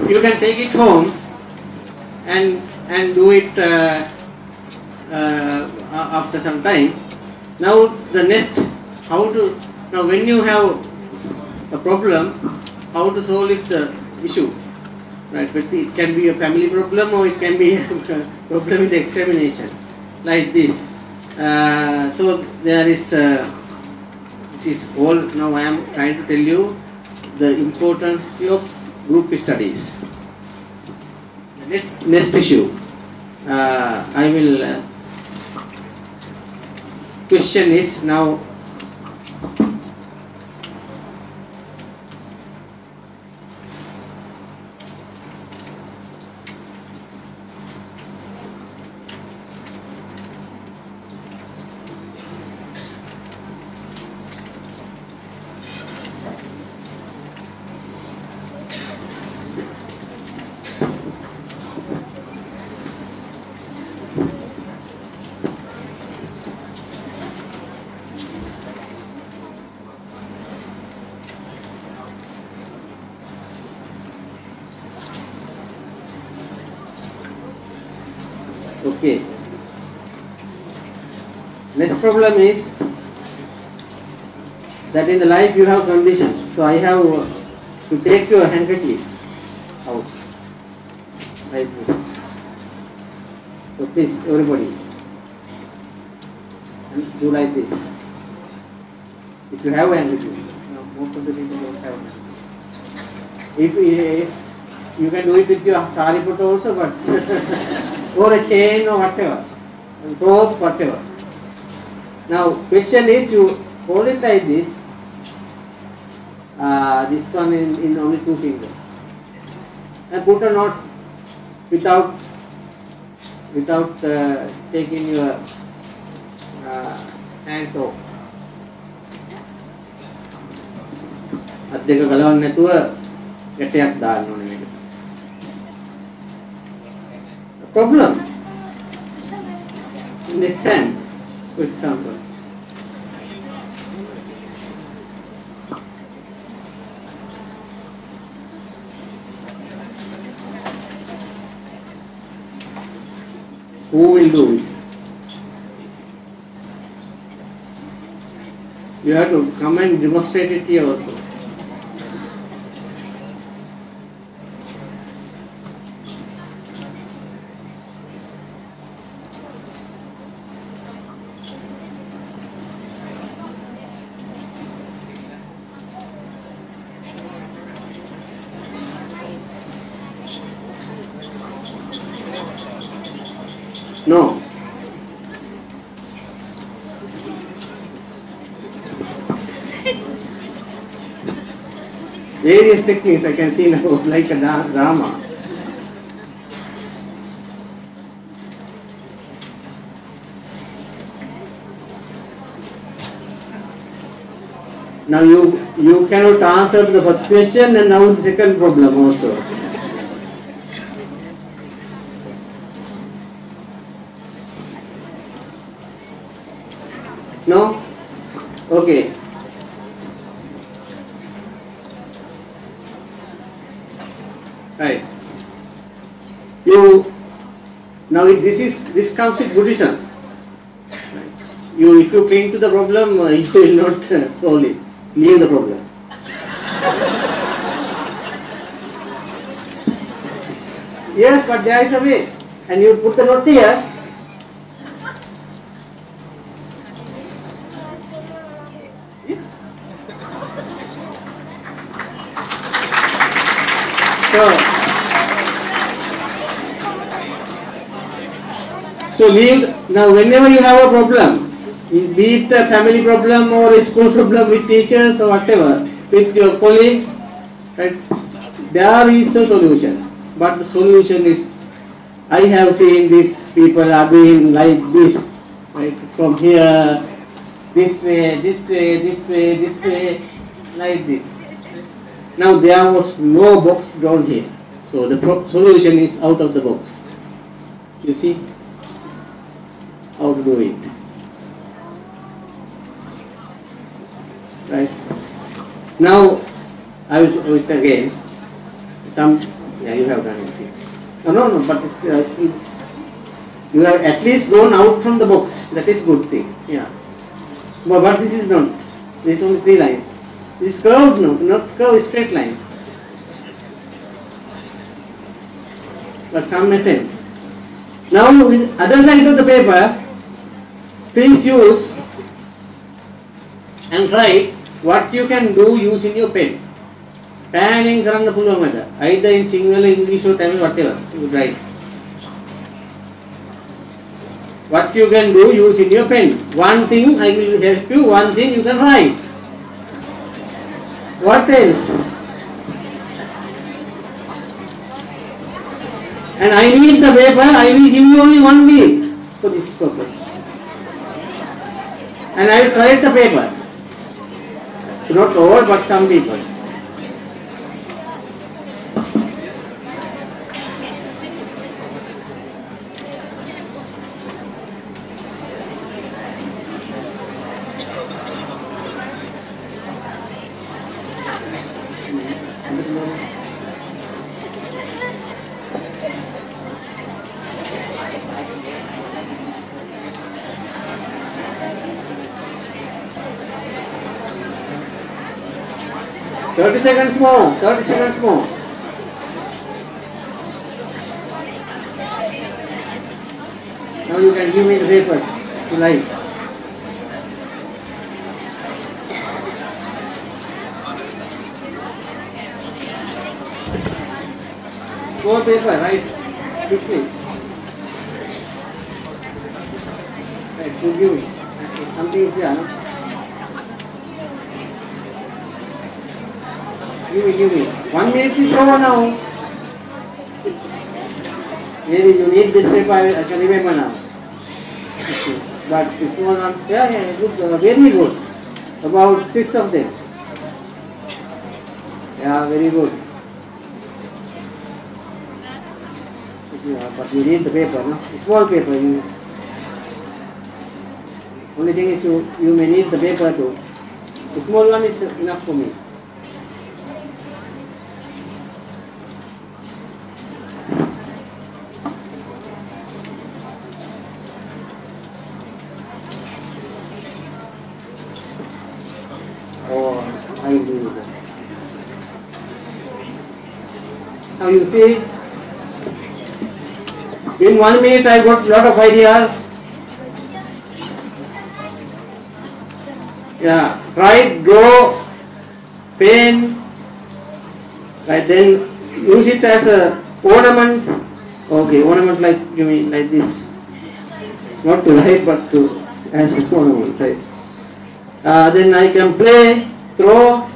You can take it home and do it after some time. Now the next, now when you have a problem, how to solve is the issue, right? But it can be a family problem or it can be a problem in the examination, like this. So there is, this is all. Now I am trying to tell you the importance of group studies. The next issue, I will question is now, Okay. Next problem is that in the life you have conditions. So I have to take your handkerchief out like this. So please, everybody, and do like this. If you have a handkerchief. Most of the people don't have one. If you can do it with your sari photo also, but or a chain or whatever, and rope, whatever. Now, question is, you hold it like this. This one in only 2 fingers, and put a knot without taking your hands off. අත් දෙක ගලවන්න නැතුව ගැටයක් දාන්න ඕනේ මේකට. Problem in the exam, for example. Who will do it? You have to come and demonstrate it here also. No. Various techniques I can see now, like a drama. Now you cannot answer the first question, and now the second problem also. No? Okay. Right. This comes with Buddhism. Right. If you cling to the problem, you will not solve it. Leave the problem. Yes, but there is a way. And you put the knot here. So leave. Now whenever you have a problem, be it a family problem or a school problem with teachers or whatever, with your colleagues, right, there is a solution. But the solution is, I have seen these people are doing like this, right, from here, this way, this way, this way, this way, like this. Now there was no box down here. So the solution is out of the box. You see how to do it. Right. Now I will show it again. You have done it. No, but you have at least gone out from the box. That is good thing. Yeah. But this is not. There is only 3 lines. This curved, no, not curved, straight lines. But some attempt. Now with other side of the paper, please use and write what you can do using your pen. Panning karanga puluwan mada. Either in Sinhala, English or Tamil, whatever you would write. What you can do using your pen. One thing I will help you, one thing you can write. What else? And I need the paper, I will give you only 1 minute for this purpose. And I will correct the paper. Not all, but some people. 30 seconds more. 30 seconds more. Now you can give me the paper to light. More paper, right? Quickly. Right, to give me. Something is there, no? Give me. 1 minute is over now. Maybe you need this paper, I can remember now. Okay. But if you want not, yeah, it looks very good. About 6 of them. Yeah, very good. Yeah, but you need the paper, no? Small paper. Only thing is you may need the paper too. The small one is enough for me. I will do that. Now you see, in 1 minute I got lot of ideas. Yeah, write, draw, paint, right, then use it as a ornament. Okay, ornament like you mean like this. Not to write but to as an ornament, right? Then I can play, throw,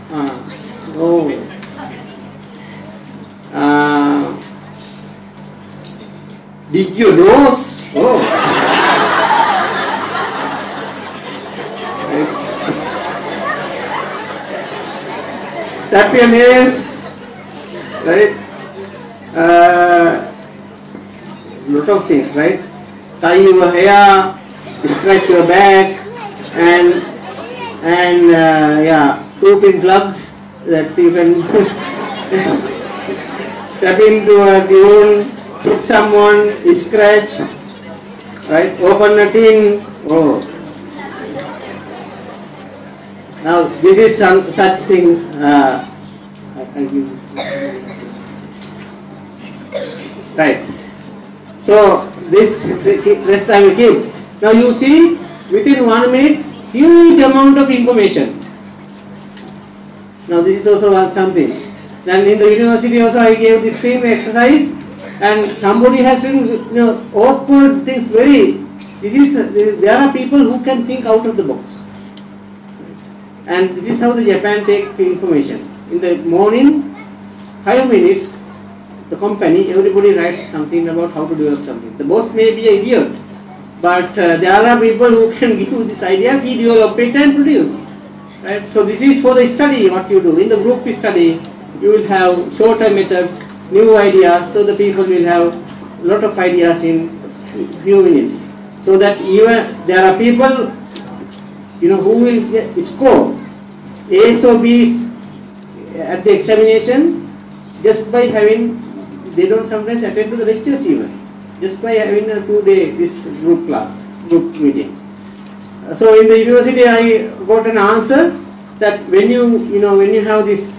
dig your nose. Oh. Right. Tap your nails. Right. Lot of things, right? Tie your hair, stretch your back, and yeah, 2 pin plugs that you can tap into a tune, hit someone, scratch, right? Open a tin. Oh. Now this is some such thing. I give this. Right. So this rest I will keep. Now you see, within 1 minute, huge amount of information. Now this is also something. Then in the university also I gave this thing exercise, and somebody has written, awkward things. There are people who can think out of the box. And this is how the Japan take information. In the morning, 5 minutes, the company, everybody writes something about how to develop something. The boss may be an idiot, but there are people who can give you these ideas, he develop it and produce. Right? So this is for the study, what you do. In the group study, you will have shorter methods, new ideas, so the people will have a lot of ideas in few minutes. So that even there are people, who will score A's or B's at the examination just by having, they don't sometimes attend to the lectures even, just by having a 2-day this group meeting. So in the university I got an answer that when you have this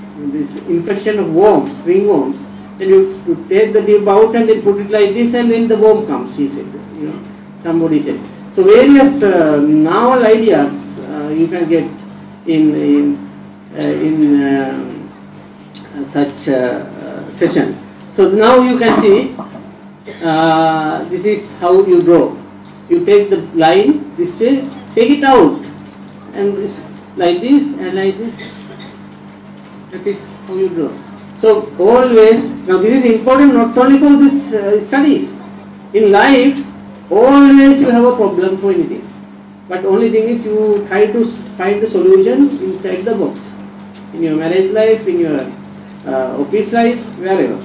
infection of worms, ringworms, then you take the tube out and then put it like this and then the worm comes, he said, somebody said. So various novel ideas you can get in such session. So now you can see this is how you draw. You take the line this way, take it out, and this, like this and like this. That is how you draw. So always, now this is important not only for this studies. In life, always you have a problem for anything. But only thing is you try to find the solution inside the box. In your marriage life, in your office life, wherever.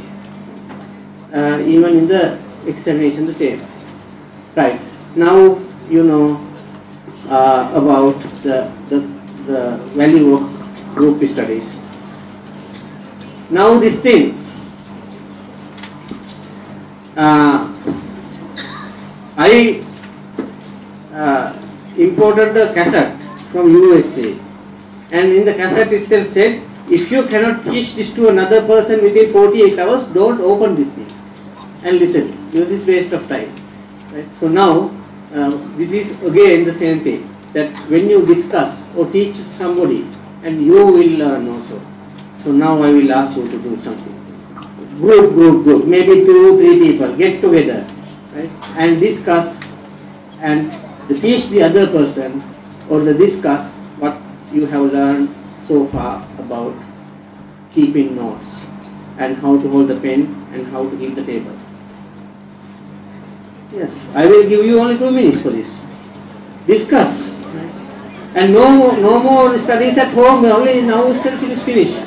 Even in the examination the same. Right. Now you know about the value of group studies. Now this thing, I imported a cassette from USA, and in the cassette itself said if you cannot teach this to another person within 48 hours, don't open this thing and listen. This is waste of time. Right? So now, this is again the same thing, that when you discuss or teach somebody, and you will learn also. So now I will ask you to do something. Group, maybe 2-3 people get together, right, and discuss and teach the other person or discuss what you have learned so far about keeping notes and how to hold the pen and how to keep the table. Yes, I will give you only 2 minutes for this. Discuss. Right? And no more studies at home, only now itself it is finished.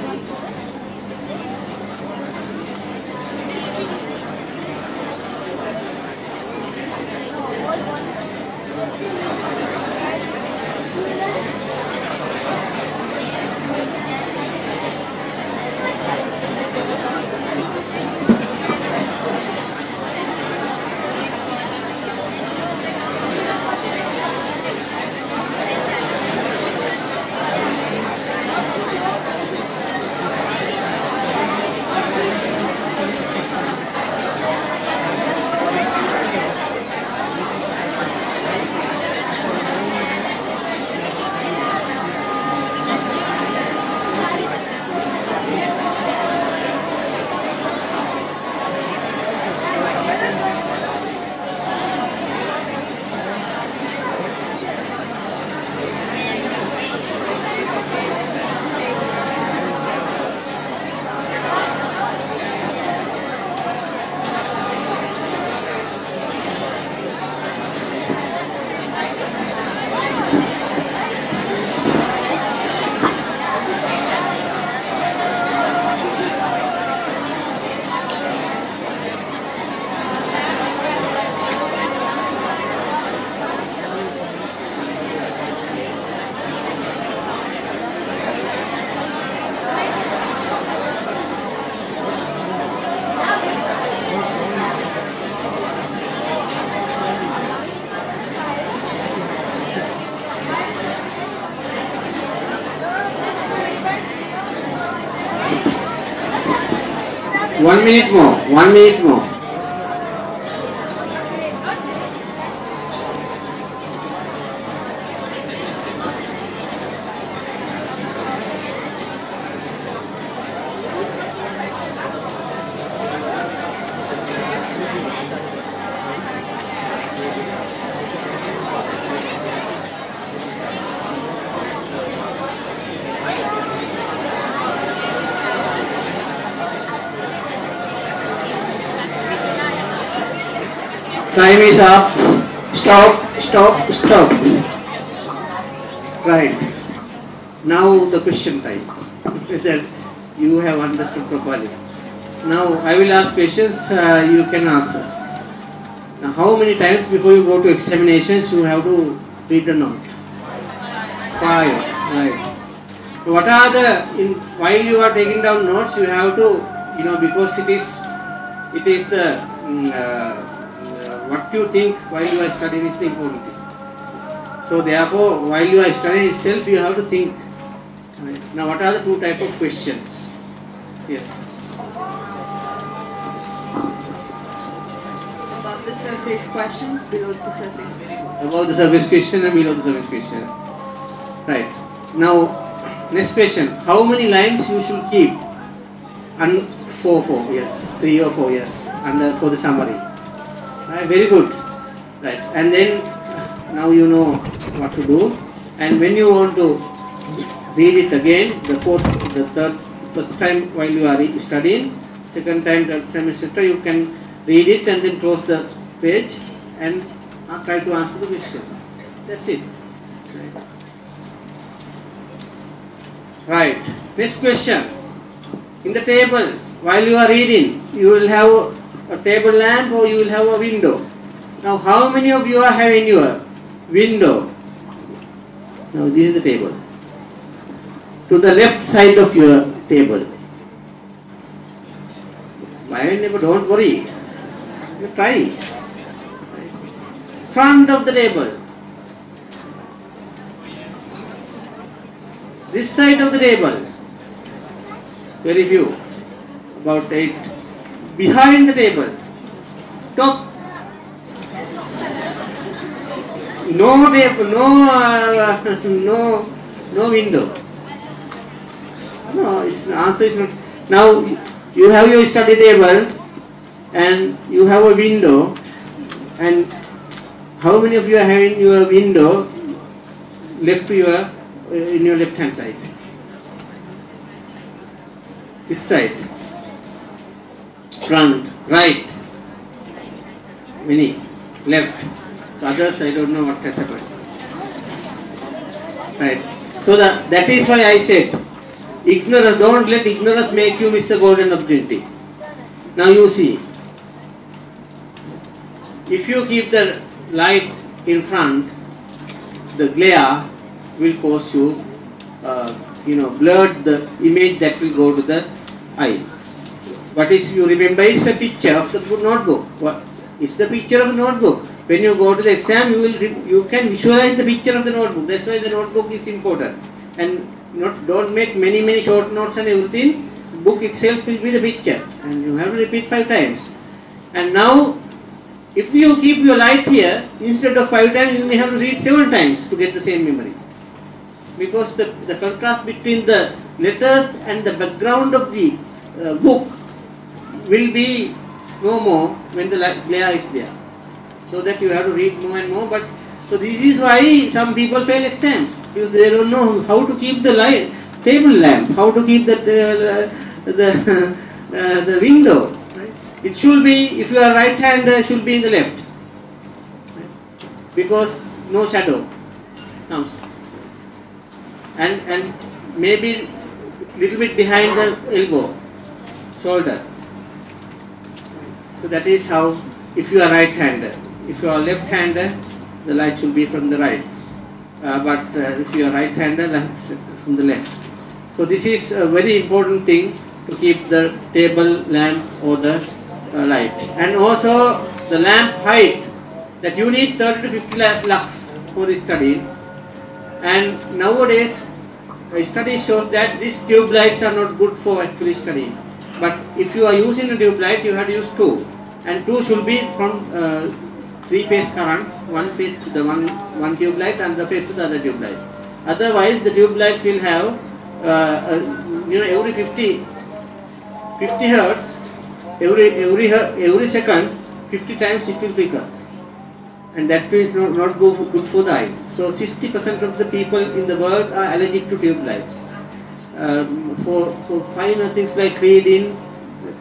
One minute more. Time is up. Stop. Right. Now the question time. Whether you have understood properly. Now I will ask questions, you can answer. Now how many times before you go to examinations you have to read the note? 5. Right. What are while you are taking down notes, you have to, because it is the what you think while you are studying is the important thing. So therefore, while you are studying itself, you have to think. Right. Now, what are the 2 types of questions? Yes. Above the surface questions, below the surface. Above the surface question and below the surface question. Right. Now, next question. How many lines you should keep? And 4, yes. 3 or 4, yes. And for the summary. Right, very good. Right, and then now you know what to do. And when you want to read it again, first time while you are studying, second time, third time, etc., you can read it and then close the page and try to answer the questions. That's it. Right. Next question. In the table, while you are reading, you will have a table lamp or you will have a window. Now how many of you are having your window? Now this is the table. To the left side of your table. My neighbor, don't worry. You try. Front of the table. This side of the table. Very few. About 8. Behind the table. Top. No table, no window. No, the answer is not. Now you have your study table and you have a window, and how many of you are having your window left to your in your left hand side? This side, front, right, many, left. So others, I don't know what has happened. Right. So that is why I said, ignorance. Don't let ignorance make you miss a golden opportunity. Now you see, if you keep the light in front, the glare will cause you, blurred the image that will go to the eye. What is, you remember, is the picture of the notebook. What is the picture of the notebook? When you go to the exam, you can visualize the picture of the notebook. That's why the notebook is important. And don't make many short notes and everything. Book itself will be the picture, and you have to repeat 5 times. And now, if you keep your light here, instead of 5 times, you may have to read 7 times to get the same memory. Because the contrast between the letters and the background of the book will be no more when the glare is there. So that you have to read more and more. But so this is why some people fail exams, because they don't know how to keep the light, table lamp, how to keep the window. Right? It should be, if you are right hander, should be in the left, right? Because no shadow comes, and maybe little bit behind the elbow, shoulder. So that is how, if you are right hander. If you are left hander, the light should be from the right, but if you are right hander, then from the left. So this is a very important thing, to keep the table lamp or the light. And also the lamp height, that you need 30 to 50 lux for this study. And nowadays a study shows that these tube lights are not good for actually studying. But if you are using a tube light, you have to use 2, and 2 should be from 3-phase current, one phase to the one tube light and the phase to the other tube light. Otherwise, the tube lights will have every 50 hertz, every second, 50 times it will flicker, and that will not go good for the eye. So 60% of the people in the world are allergic to tube lights. For finer things like reading,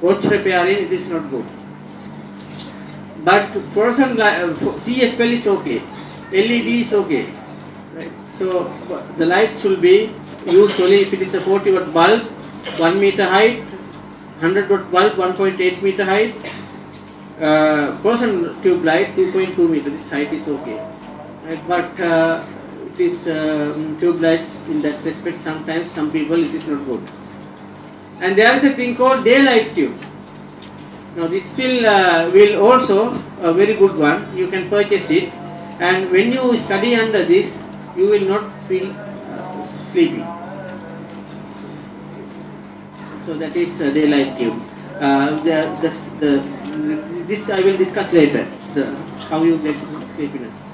watch repairing, it is not good. But for some CFL is okay, LED is okay, right? So the light should be used only if it is a 40 watt bulb, 1 meter height, 100 watt bulb, 1.8 meter height, person tube light 2.2 meter. This height is okay, right? But it is tube lights in that respect. Sometimes some people it is not good. And there is a thing called daylight tube. Now this will also a very good one. You can purchase it, and when you study under this, you will not feel sleepy. So that is daylight tube. This I will discuss later. How you get sleepiness.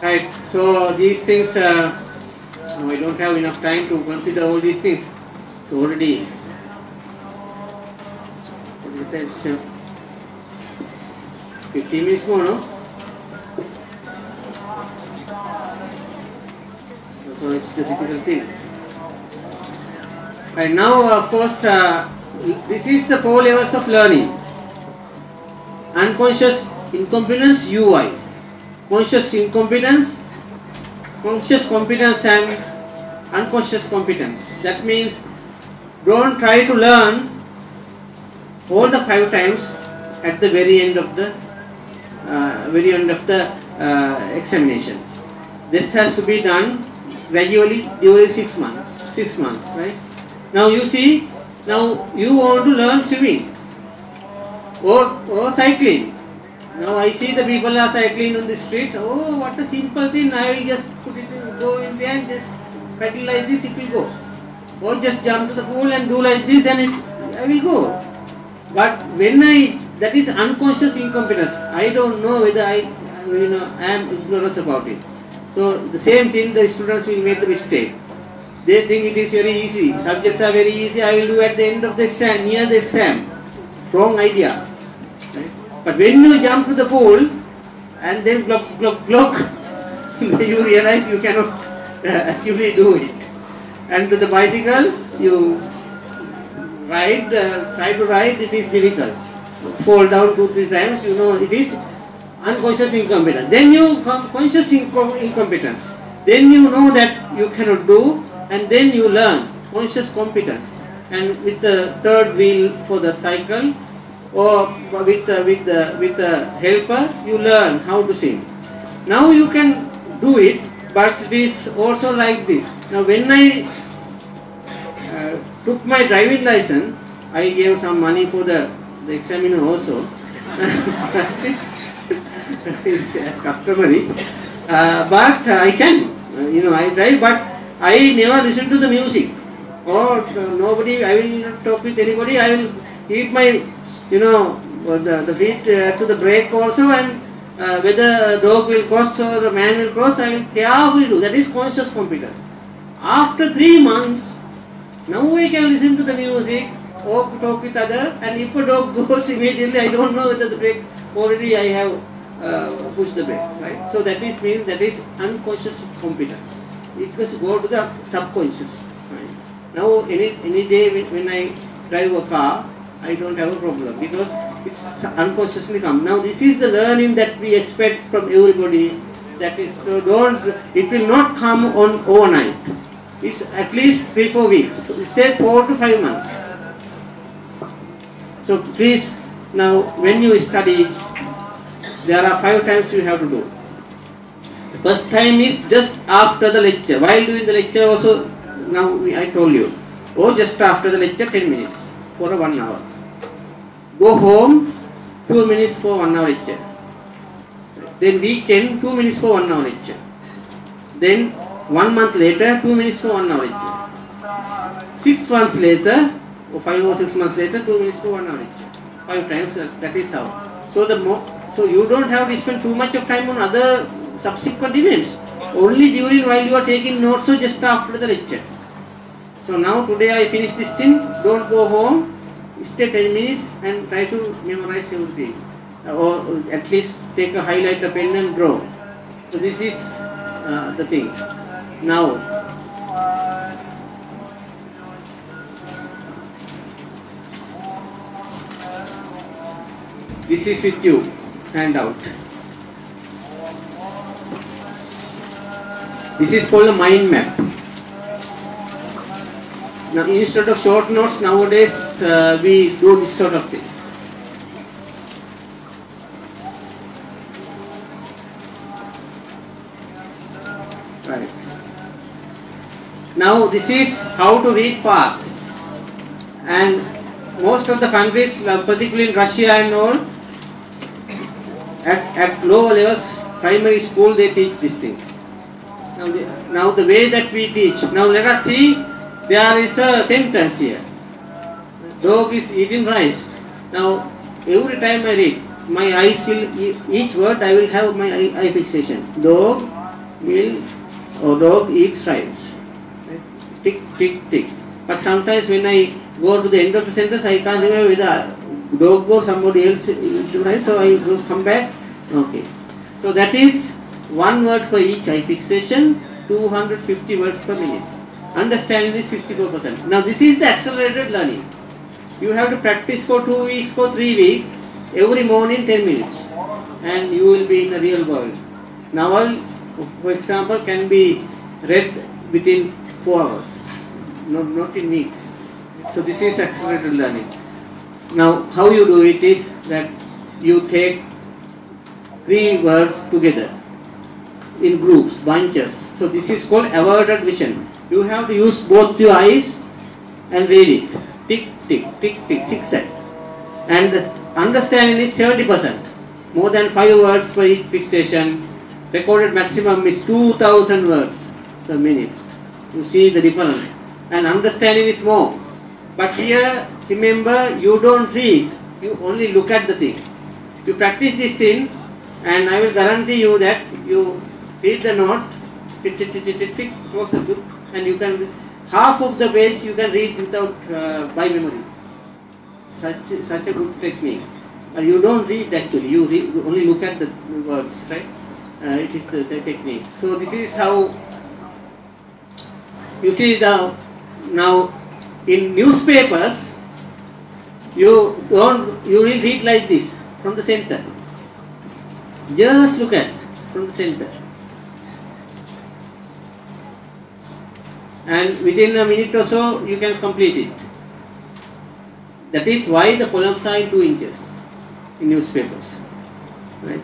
Right. So these things. I don't have enough time to consider all these things. So already. 15 minutes more, no? So it's a difficult thing. And now, of course, this is the 4 levels of learning. Unconscious incompetence, UI. Conscious incompetence, conscious competence, and unconscious competence. That means don't try to learn all the 5 times at the very end of the examination. This has to be done gradually during 6 months. 6 months, right? Now you see, now you want to learn swimming or cycling. Now I see the people are cycling on the streets. Oh, what a simple thing! I will just put it in, go in there and just pedal like this, it will go. or just jump to the pool and do like this and I will go. But when that is unconscious incompetence. I don't know whether I am ignorant about it. So the same thing, the students will make the mistake. They think it is very easy. Subjects are very easy. I will do at the end of the exam, near the exam. Wrong idea. Right? But when you jump to the pool and then block, you realize you cannot actually do it. And to the bicycle, you try to ride, it is difficult. Fall down 2-3 times, it is unconscious incompetence. Then you conscious incompetence. Then you know that you cannot do, and then you learn conscious competence. And with the third wheel for the cycle, or with the helper, you learn how to swim. Now you can do it, but it is also like this. Now when I took my driving license, I gave some money for the examiner also. It's as customary. But I can, I drive, but I never listen to the music. Or nobody, I will not talk with anybody. I will keep my, the feet to the brake also, and whether a dog will cross or the man will cross, I will carefully do. That is conscious competence. After 3 months, now I can listen to the music or talk with other, and if a dog goes immediately, I don't know whether the brake, already I have pushed the brakes, right? So that means that is unconscious competence. It goes go to the subconscious. Right? Now any day when I drive a car, I don't have a problem because it's unconsciously come. Now this is the learning that we expect from everybody. That is, so it will not come on overnight. It's at least 3-4 weeks. So say 4 to 5 months. So please, now when you study, there are 5 times you have to do. The first time is just after the lecture. While doing the lecture also, now I told you, or just after the lecture 10 minutes for 1 hour. Go home, 2 minutes for 1 hour lecture. Then weekend, 2 minutes for 1 hour lecture. Then 1 month later, 2 minutes for 1 hour lecture. 6 months later, or 5 or 6 months later, 2 minutes for 1 hour lecture. 5 times, that is how. So you don't have to spend too much of time on other subsequent events. Only during while you are taking notes or just after the lecture. So now today I finished this thing. Don't go home. Stay 10 minutes and try to memorize everything. Or at least take a highlighter pen and draw. So this is the thing. Now, this is with you, handout. This is called a mind map. Now instead of short notes, nowadays we do this sort of things. Right. Now this is how to read fast. And most of the countries, particularly in Russia and all, at lower levels, primary school, they teach this thing. Now the way that we teach. Now let us see, there is a sentence here. Dog is eating rice. Now every time I read, my eyes will, each word I will have my eye fixation. Dog will, or dog eats rice. Tick, tick, tick. But sometimes when I go to the end of the sentence, I can't remember whether dog or somebody else eats rice, so I go come back. Okay. So that is 1 word for each eye fixation, 250 words per minute. Understanding is 64%. Now this is the accelerated learning. You have to practice for 2 weeks, for 3 weeks, every morning 10 minutes. And you will be in the real world. Novel, for example, can be read within 4 hours, not in weeks. So this is accelerated learning. Now how you do it is that you take 3 words together in groups, bunches. So this is called averted vision. You have to use both your eyes and read it. Tick, tick, tick, tick, zigzag. And the understanding is 70%. More than 5 words per each fixation. Recorded maximum is 2000 words per minute. You see the difference. and understanding is more. But here, remember, you don't read, you only look at the thing. You practice this thing, and I will guarantee you that you read the note, tick, tick, tick, tick, tick, tick, close the book, and you can, half of the page you can read without, by memory. Such a good technique. But you don't read actually, you only look at the words, right? It is the technique. So this is how, you see now in newspapers, you will read like this, from the center. Just look at, from the center. And within a minute or so, you can complete it. That is why the columns are in 2 inches in newspapers, right?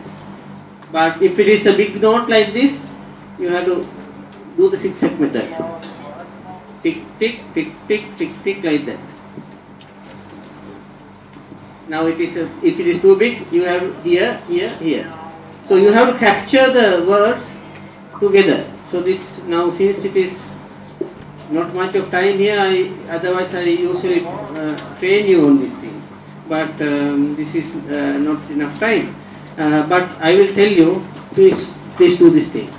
But if it is a big note like this, you have to do the zigzag method. Tick, tick, tick, tick, tick, tick, like that. Now it is if it is too big, you have here, here, here. So you have to capture the words together. So this now, since it is not much of time here, otherwise I usually train you on this thing. But this is not enough time. But I will tell you, please do this thing.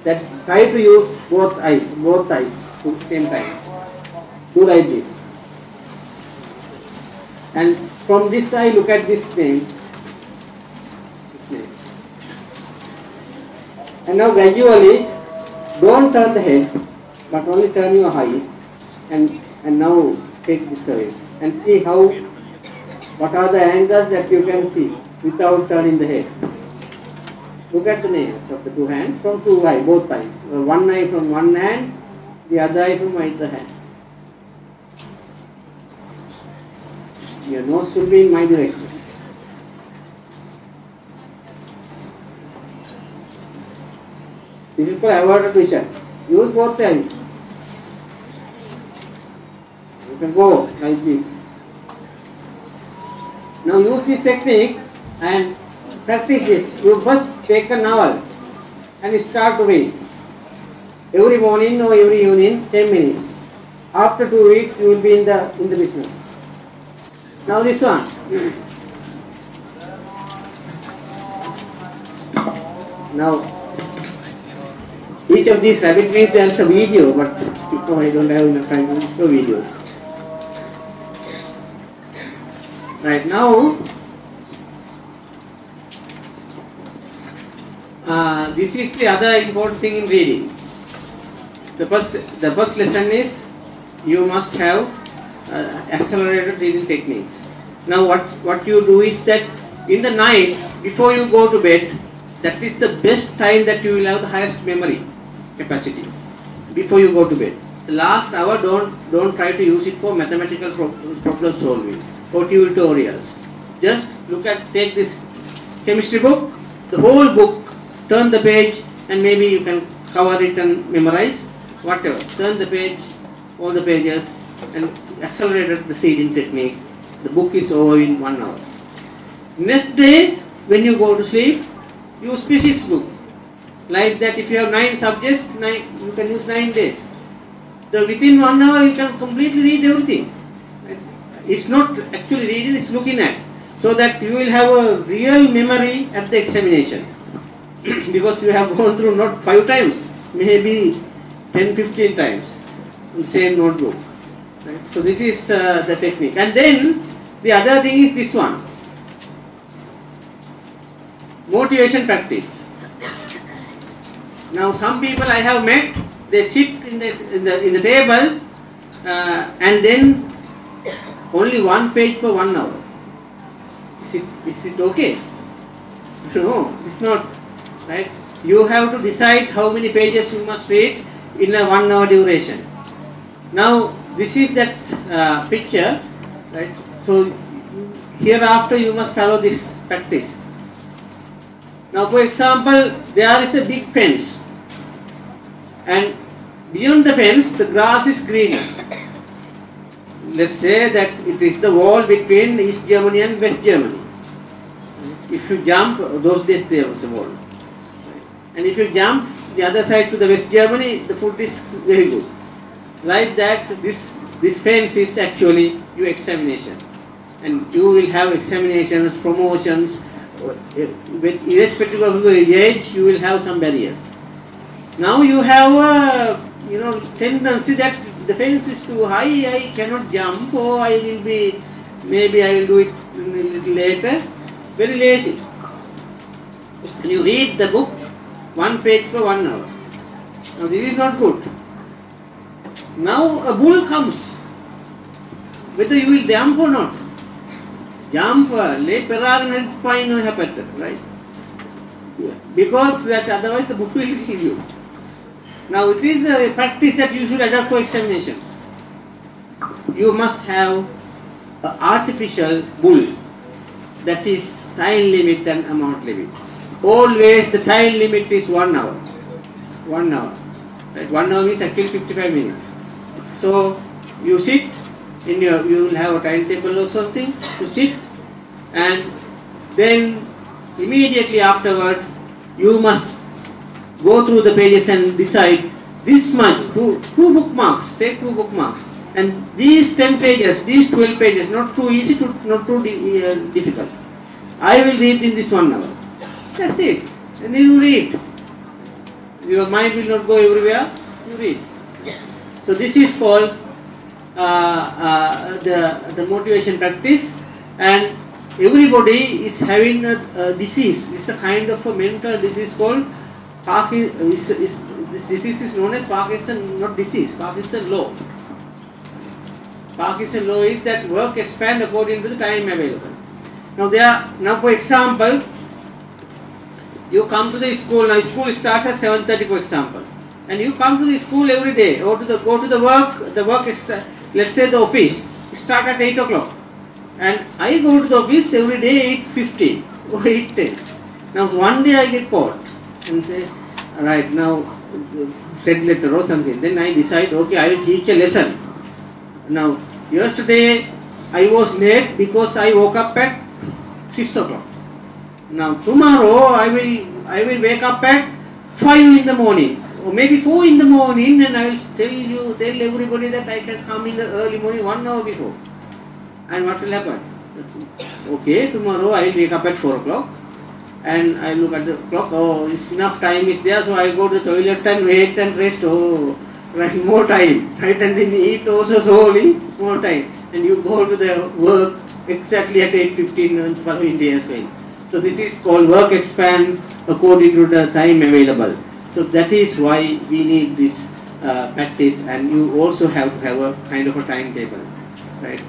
That try to use both eyes at the same time. Do like this. And from this side, look at this name. And now gradually, don't turn the head, but only turn your eyes, and now take this away and see what are the angles that you can see without turning the head. Look at the nails of the 2 hands from 2 eyes, both eyes. One eye from one hand, the other eye from either hand. Your nose should be in my direction. This is for averted vision. Use both eyes. You can go like this. Now use this technique and practice this. You first take a novel and start to read. Every morning or every evening, 10 minutes. After 2 weeks, you will be in the business. Now this one. Now each of these rabbit means there is a video, but I don't have enough time to show videos. Right now, this is the other important thing in reading. The first lesson is you must have accelerated reading techniques. Now what you do is that in the night before you go to bed, that is the best time that you will have the highest memory capacity before you go to bed. The last hour don't try to use it for mathematical problem solving or tutorials. Just take this chemistry book, the whole book, turn the page, and maybe you can cover it and memorize, whatever. Turn the page, all the pages, and accelerated the reading technique. The book is over in 1 hour. Next day, when you go to sleep, use physics books. Like that, if you have 9 subjects, you can use 9 days. Within 1 hour, you can completely read everything. It's not actually reading, it's looking at. So that you will have a real memory at the examination. Because you have gone through not 5 times, maybe 10-15 times in the same notebook. Right? So this is the technique. And then the other thing is this one. Motivation practice. Now some people I have met, they sit in the table and then only 1 page per 1 hour. Is it okay? No, it's not. Right? You have to decide how many pages you must read in a 1 hour duration. Now this is that picture, right? So hereafter you must follow this practice. Now for example, there is a big fence, and beyond the fence the grass is greener. Let's say that it is the wall between East Germany and West Germany. If you jump, those days there was a wall. And if you jump the other side to the West Germany, the food is very good. Like that, this fence is actually your examination. And you will have examinations, promotions, irrespective of your age, you will have some barriers. Now you have a tendency that the fence is too high, I cannot jump, or I will be, maybe I will do it a little later. Very lazy. And you read the book, 1 page per 1 hour. Now this is not good. Now a bull comes, whether you will jump or not. Jump, lay peragana pine right? Because that otherwise the book will kill you. Now it is a practice that you should adopt for examinations. You must have an artificial bull, that is time limit and amount limit. Always the time limit is 1 hour. 1 hour. Right? 1 hour is actually 55 minutes. So you sit in your, you will have a timetable or something to sit, and then immediately afterward you must go through the pages and decide this much, two bookmarks, take 2 bookmarks, and these 10 pages, these 12 pages, not too easy, not too difficult. I will read in this 1 hour. That's it. And then you read. Your mind will not go everywhere, you read. So this is called the motivation practice, and everybody is having a disease. It's a kind of a mental disease called this disease is known as Parkinson, not disease, Parkinson law. Parkinson law is that work expand according to the time available. Now for example, you come to the school. Now school starts at 7:30, for example, and you come to the school every day, or go to the work. The work is, let's say the office start at 8 o'clock, and I go to the office every day 8:15 or 8:10. Now one day I get caught and say, right now, red letter or something. Then I decide, okay, I will teach a lesson. Now yesterday I was late because I woke up at 6 o'clock. Now tomorrow I will wake up at 5 in the morning, or maybe 4 in the morning, and I will tell everybody that I can come in the early morning 1 hour before. And what will happen? Okay, tomorrow I will wake up at 4 o'clock, and I look at the clock. Oh, it's enough time is there, so I go to the toilet and wait and rest. Oh, right, more time, right? And then eat also slowly, more time. And you go to the work exactly at 8:15 on the following day as well. So this is called work expand according to the time available. So that is why we need this practice, and you also have to have a kind of a timetable, right?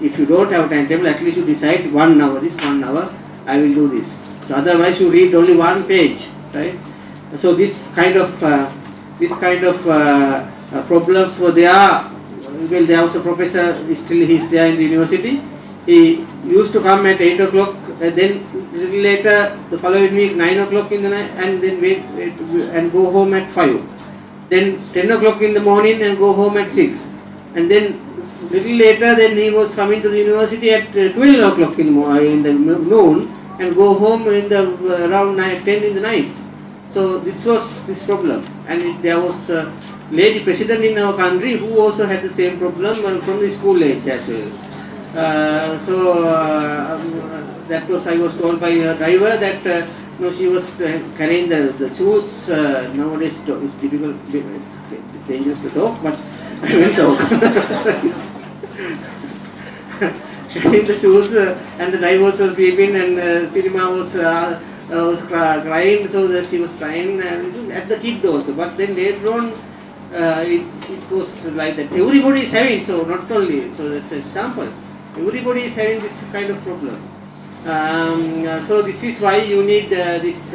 If you don't have a timetable, at least you decide 1 hour, this 1 hour I will do this. So otherwise you read only 1 page, right? So this kind of problems were there. Well, there was a professor, still he is there in the university. He used to come at 8 o'clock, then little later the following week 9 o'clock in the night, and then wait and go home at 5. Then 10 o'clock in the morning and go home at 6. And then little later, then he was coming to the university at 12 o'clock in the noon and go home in the around 10 in the night. So this was this problem, and there was a lady president in our country who also had the same problem from the school age as well. That was, I was told by her driver that she was carrying the shoes. Nowadays it's difficult, it's dangerous to talk, but I will talk. Carrying the shoes, and the driver was sleeping, and Cinema was crying, so that she was crying at the kid also. But then later on, it was like that. Everybody is having, so not only, so that's a sample. Everybody is having this kind of problem. So this is why you need this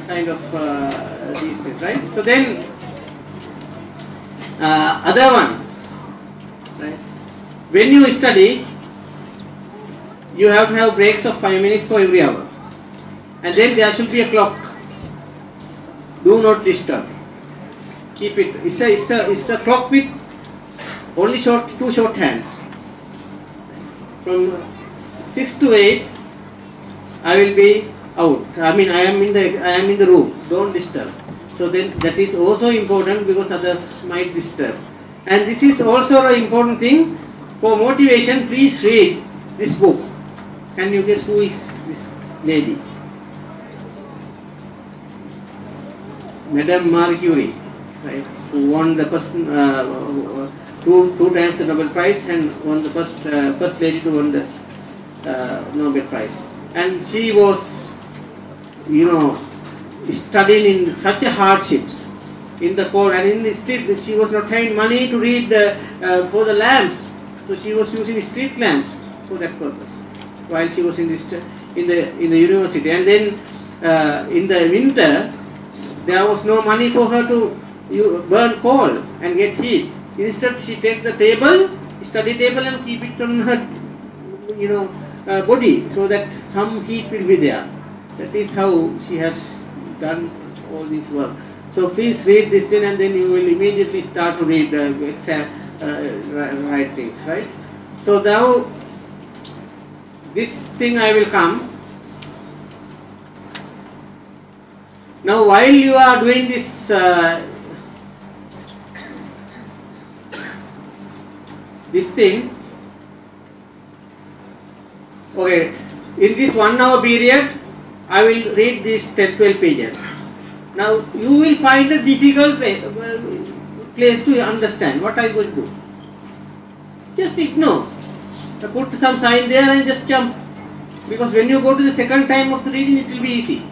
kind of these things, right? So then other one, right? When you study, you have to have breaks of 5 minutes for every hour, and then there should be a clock. Do not disturb. Keep it. It's a clock with only two short hands. From 6 to 8, I will be out. I mean, I am in the room. Don't disturb. So then that is also important because others might disturb. And this is also an important thing for motivation. Please read this book. Can you guess who is this lady? Madame Marie Curie, right? Who won the first two times the Nobel Prize and won the first lady to win the Nobel Prize. And she was, studying in such hardships in the cold, and in the street she was not having money to read for the lamps, so she was using street lamps for that purpose while she was in the university. And then in the winter there was no money for her to burn coal and get heat. Instead she takes the study table and keep it on her body so that some heat will be there. That is how she has done all this work. So please read this thing, and then you will immediately start to read write things, right? So now this thing I will come. Now while you are doing this this thing, okay, in this 1 hour period I will read these 10-12 pages. Now you will find a difficult place to understand. What are you going to do? Just ignore. Put some sign there and just jump. Because when you go to the second time of the reading, it will be easy.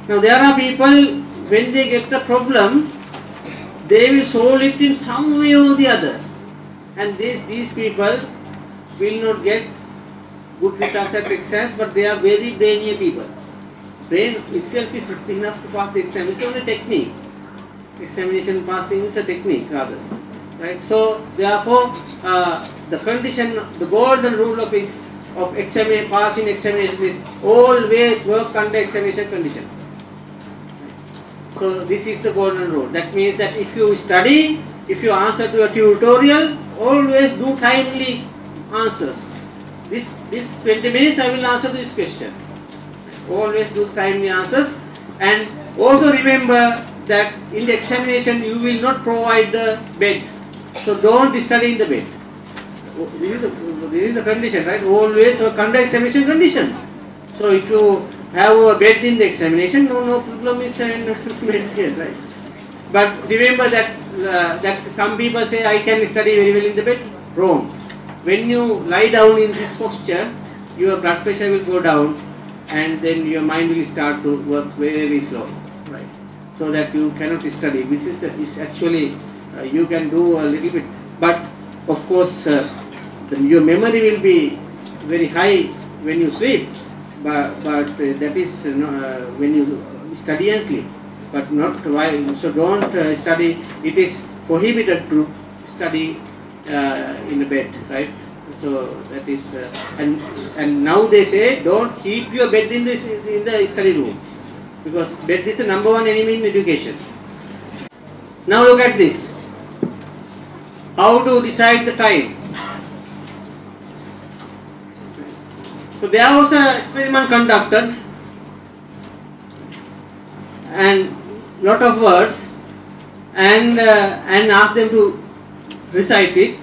Now there are people, when they get the problem, they will solve it in some way or the other. And these people will not get good results at exams, but they are very brainy people. Brain itself is not enough to pass the exam. It's only a technique. Examination passing is a technique rather. Right? So therefore, the condition, the golden rule of passing examination is always work under examination condition. So this is the golden rule. That means that if you study, if you answer to a tutorial, always do timely answers. This 20 minutes I will answer this question. Always do timely answers, and also remember that in the examination you will not provide the bed. So don't study in the bed. This is the condition, right? Always work under examination condition. So if you have a bed in the examination, no problem is in bed here, right? But remember that some people say I can study very well in the bed. Wrong. When you lie down in this posture, your blood pressure will go down, and then your mind will start to work very slow, right? So that you cannot study, which is actually you can do a little bit, but of course your memory will be very high when you sleep, but that is when you study and sleep, but not while. So don't study. It is prohibited to study in a bed, right? So that is and now they say don't keep your bed in the study room, because bed is the number one enemy in education. Now look at this. How to decide the time? So there was an experiment conducted, and lot of words, and asked them to recite it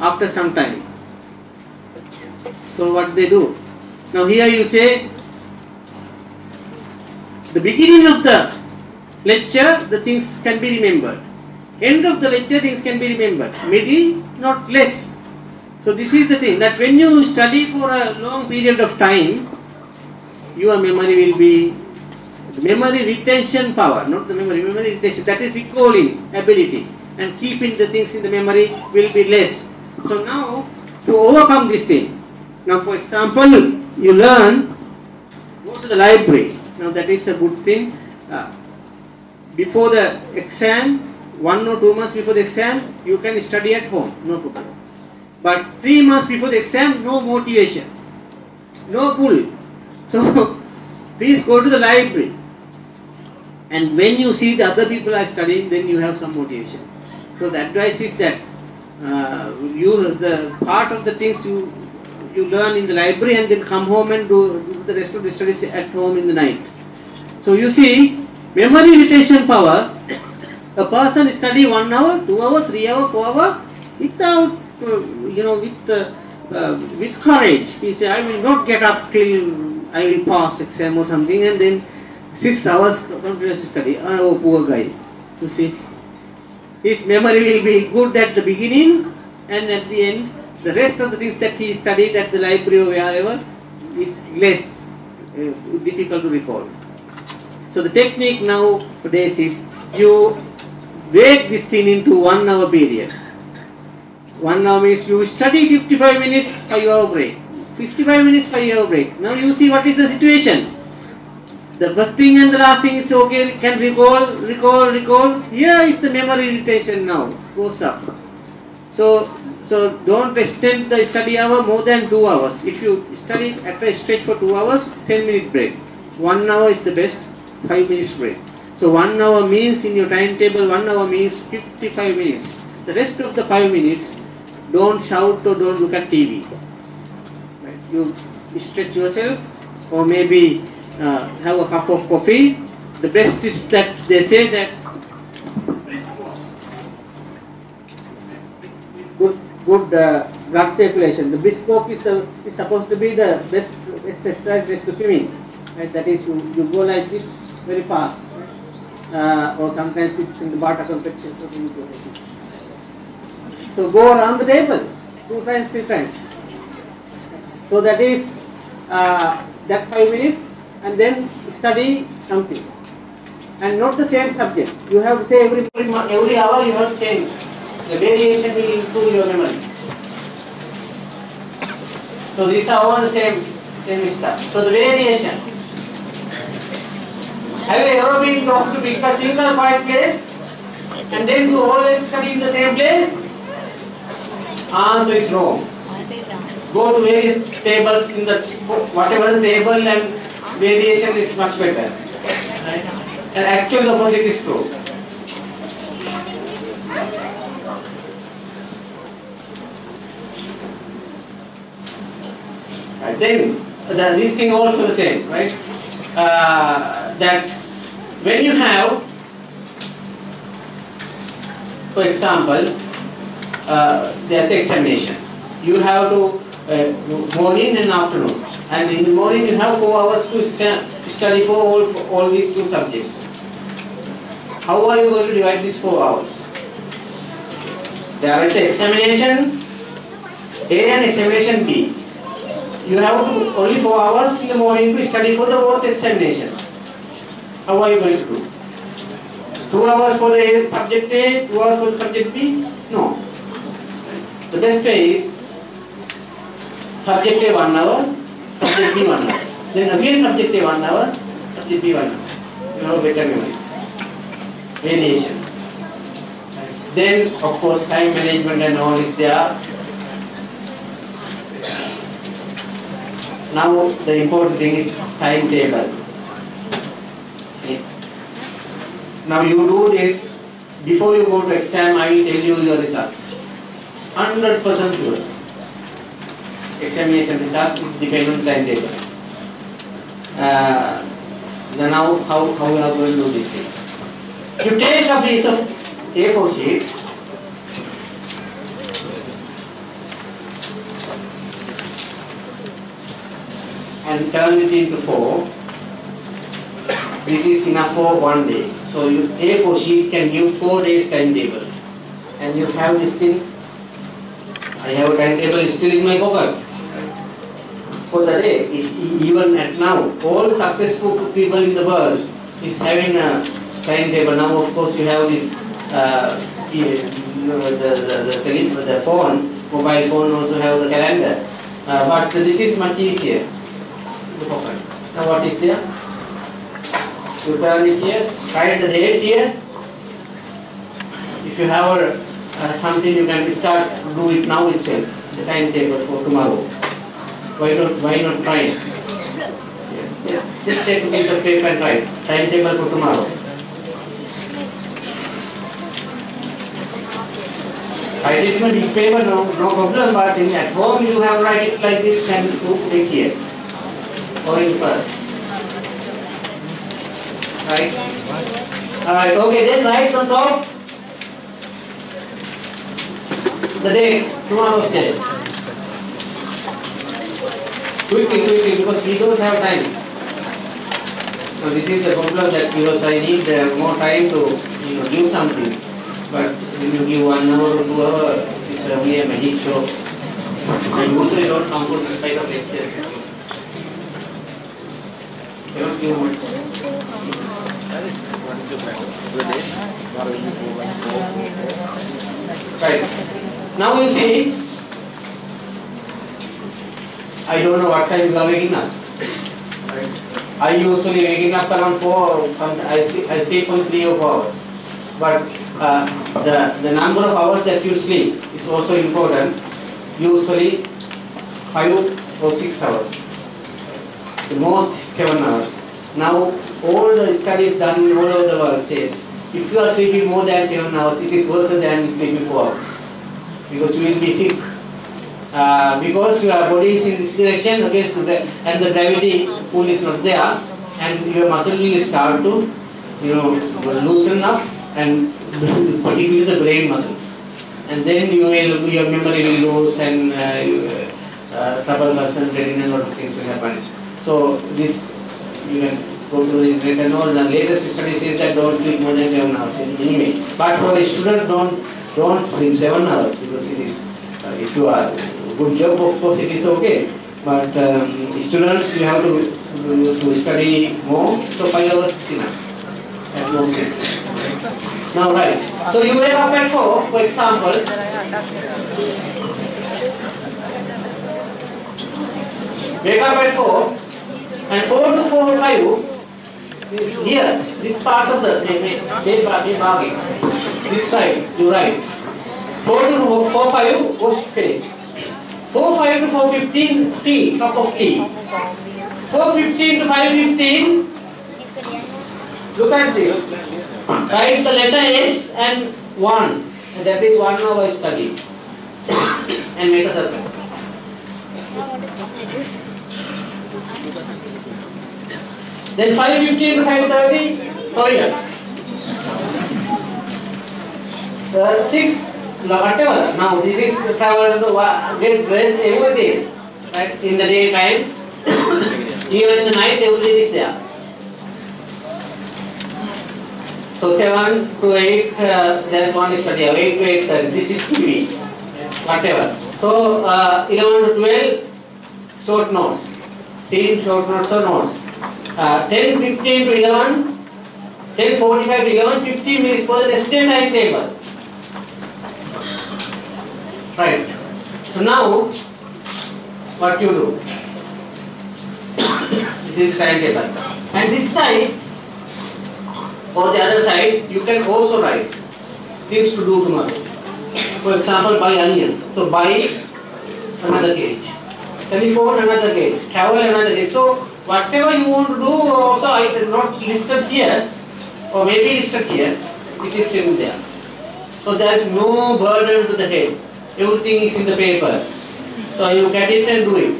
after some time. So what they do? Now here you say, the beginning of the lecture, the things can be remembered. End of the lecture, things can be remembered. Middle, not less. So this is the thing, that when you study for a long period of time, your memory will be, memory retention power, not the memory retention, that is recalling ability, and keeping the things in the memory will be less. So now, to overcome this thing, now for example, you learn, go to the library. Now that is a good thing. Before the exam, 1 or 2 months before the exam, you can study at home, no problem. But 3 months before the exam, no motivation, no pull. So please go to the library. And when you see the other people are studying, then you have some motivation. So the advice is that the part of the things you learn in the library and then come home and do the rest of the studies at home in the night. So you see, memory retention power, a person study 1 hour, 2 hours, 3 hours, 4 hours without, with courage. He say, I will not get up till I will pass exam or something, and then 6 hours continuous study. Oh, poor guy. You see, his memory will be good at the beginning, and at the end, the rest of the things that he studied at the library or wherever is less difficult to recall. So the technique nowadays is you break this thing into 1 hour periods. 1 hour means you study 55 minutes, 5 hour break. 55 minutes, 5 hour break. Now you see what is the situation. The first thing and the last thing is okay, can recall. Here is the memory retention now, goes up. So don't extend the study hour more than 2 hours. If you study at a stretch for 2 hours, 10-minute break. 1 hour is the best, 5 minutes break. So 1 hour means in your timetable, 1 hour means 55 minutes. The rest of the 5 minutes, don't shout or don't look at TV. Right? You stretch yourself, or maybe have a cup of coffee. The best is that they say that good blood circulation. The brisk walk is supposed to be the best exercise next to swimming. Right? That is, you go like this very fast, or sometimes it's in the Bata competition. So go around the table 2 times, 3 times. So that is that 5 minutes, and then study something, and not the same subject. You have to say every hour you have to change. The variation will improve your memory. So these are all the same stuff. So the variation. Have you ever been taught to pick a single quiet place and then you always study in the same place? Answer is no. Go to various tables in the whatever the table, and variation is much better. Right? And actually the opposite is true. Right. Then this thing also the same, right? That when you have, for example, there's examination. You have to morning and afternoon, and in the morning you have 4 hours to study for all these 2 subjects. How are you going to divide these 4 hours? There is the examination A and examination B. You have to only 4 hours in the morning to study for the both examinations. How are you going to do? 2 hours for the subject A, 2 hours for the subject B? No. The best way is subject A 1 hour, subject B 1 hour. Then again subject A 1 hour, subject B 1 hour. You have better memory. Variation. Then of course time management and all is there. Now the important thing is timetable. Okay. Now you do this before you go to exam. I will tell you your results. 100% sure. Examination results is dependent on timetable. Then now how we are going to do this thing? You take a piece of A4 sheet. And turn it into 4. This is enough for 1 day. So you A4 sheet can give 4 days timetables. And you have this thing. I have a timetable still in my pocket. For the day, even at now, all the successful people in the world is having a timetable. Now of course you have this, the phone, mobile phone also have the calendar. But this is much easier. Now what is there? You turn it here, write the date here. If you have something, you can start do it now itself. The timetable for tomorrow. Why not try it? Yeah. Just take a piece of paper and write timetable for tomorrow. Write it in a big paper, no problem, but at home you have to write it like this and put it here. Or in first. Right? Alright, okay, then write on top the day, tomorrow's day. Quickly, because we don't have time. So this is the problem that because I need more time to give something. But when you give 1 hour or 2 hours, it's only a magic show. I usually don't come to this kind of lectures. You don't give much. Right. Now you see, I don't know what time you are waking up. I usually waking up around 4, I sleep for 3 or 4 hours. But the number of hours that you sleep is also important. Usually 5 or 6 hours. The most 7 hours. Now all the studies done all over the world says if you are sleeping more than 7 hours, it is worse than sleeping 4 hours. Because you will be sick. Because your body is in this direction against the and the gravity pull is not there, and your muscle will start to loosen up, and particularly the brain muscles, and then your memory will lose and trouble muscle and a lot of things will happen. So this you can go to the internet and all. The latest study says that don't sleep more than 7 hours anyway. But for a student, don't sleep 7 hours because it is if you are good job, of course it is okay. But students, you have to study more. So 5 hours is enough. At most 6. Now right. So you wake up at 4, for example. Wake up at 4, and 4 to 4 5. Here, this part of the this side, you write 4 to 4 5 wash face. 4 5 to 4:15 tea, cup of tea. 4:15 to 5:15. Look at this. Write the letter S and 1. And that is 1 hour study. And make a circle. Then 5:15 to 5:30, toilet. 6, whatever. Now this is travel to get dressed, everything. Right? In the daytime, even in the night, everything is there. So 7 to 8, there's one study. 8 to 8:30, this is TV. Whatever. So 11 to 12, short notes. 10 short notes or notes. 10:15 to 11, 10:45 to 11, 15 minutes for the next day timetable. Right. So now, what you do? This is the timetable. And this side, or the other side, you can also write things to do tomorrow. For example, buy onions. So buy another cage. Telephone another cage. Travel another cage. So whatever you want to do, also I did not listed here, or maybe listed here, it is still there. So there is no burden to the head. Everything is in the paper. So you get it and do it.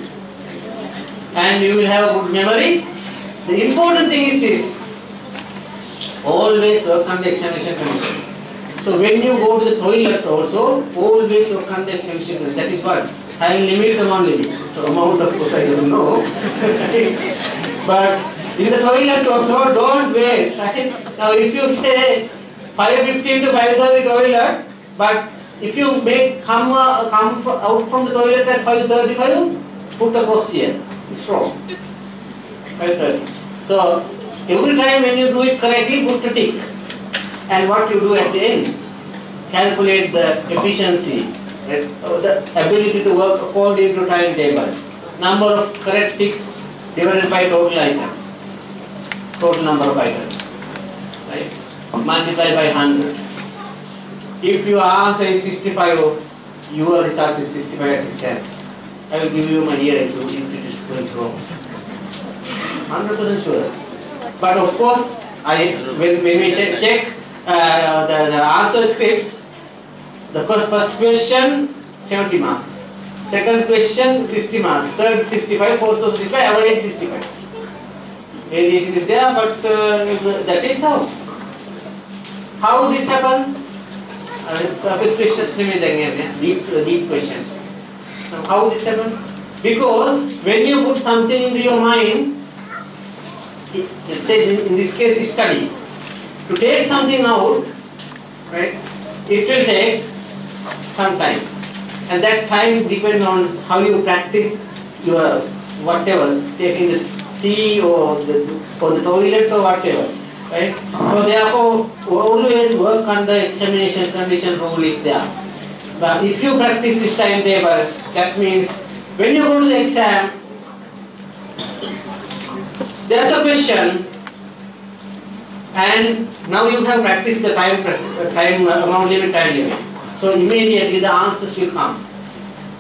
And you will have good memory. The important thing is this. Always work on the examination condition. So when you go to the toilet also, always work on the examination condition. That is what? I will limit the non-limit. So amount of course I don't know. But in the toilet also, don't wait. Right? Now if you say 5:15 to 5:30 toilet, but if you come out from the toilet at 5:35, put a cross here. It's wrong. 5:30. So every time when you do it correctly, put a tick. And what you do at the end, calculate the efficiency, the ability to work according to timetable. Number of correct ticks divided by total item. Total number of items. Right? Multiply by 100. If your answer is 65, your result is 65 at exam. I will give you my year if it is going wrong. 100% sure. But of course, when we check the answer scripts, The first question 70 marks, second question 60 marks, third 65, fourth 65, average 65. Variation is there, but that is how. How this happened? Deep questions. How this happened? Because when you put something into your mind, let's say in this case study, to take something out, right, it will take some time, and that time depends on how you practice your whatever, taking the tea or the toilet or whatever, right? So therefore always work under examination condition rule is there. But if you practice this timetable, that means when you go to the exam, there's a question, and now you have practiced the amount limit, time limit. So immediately the answers will come.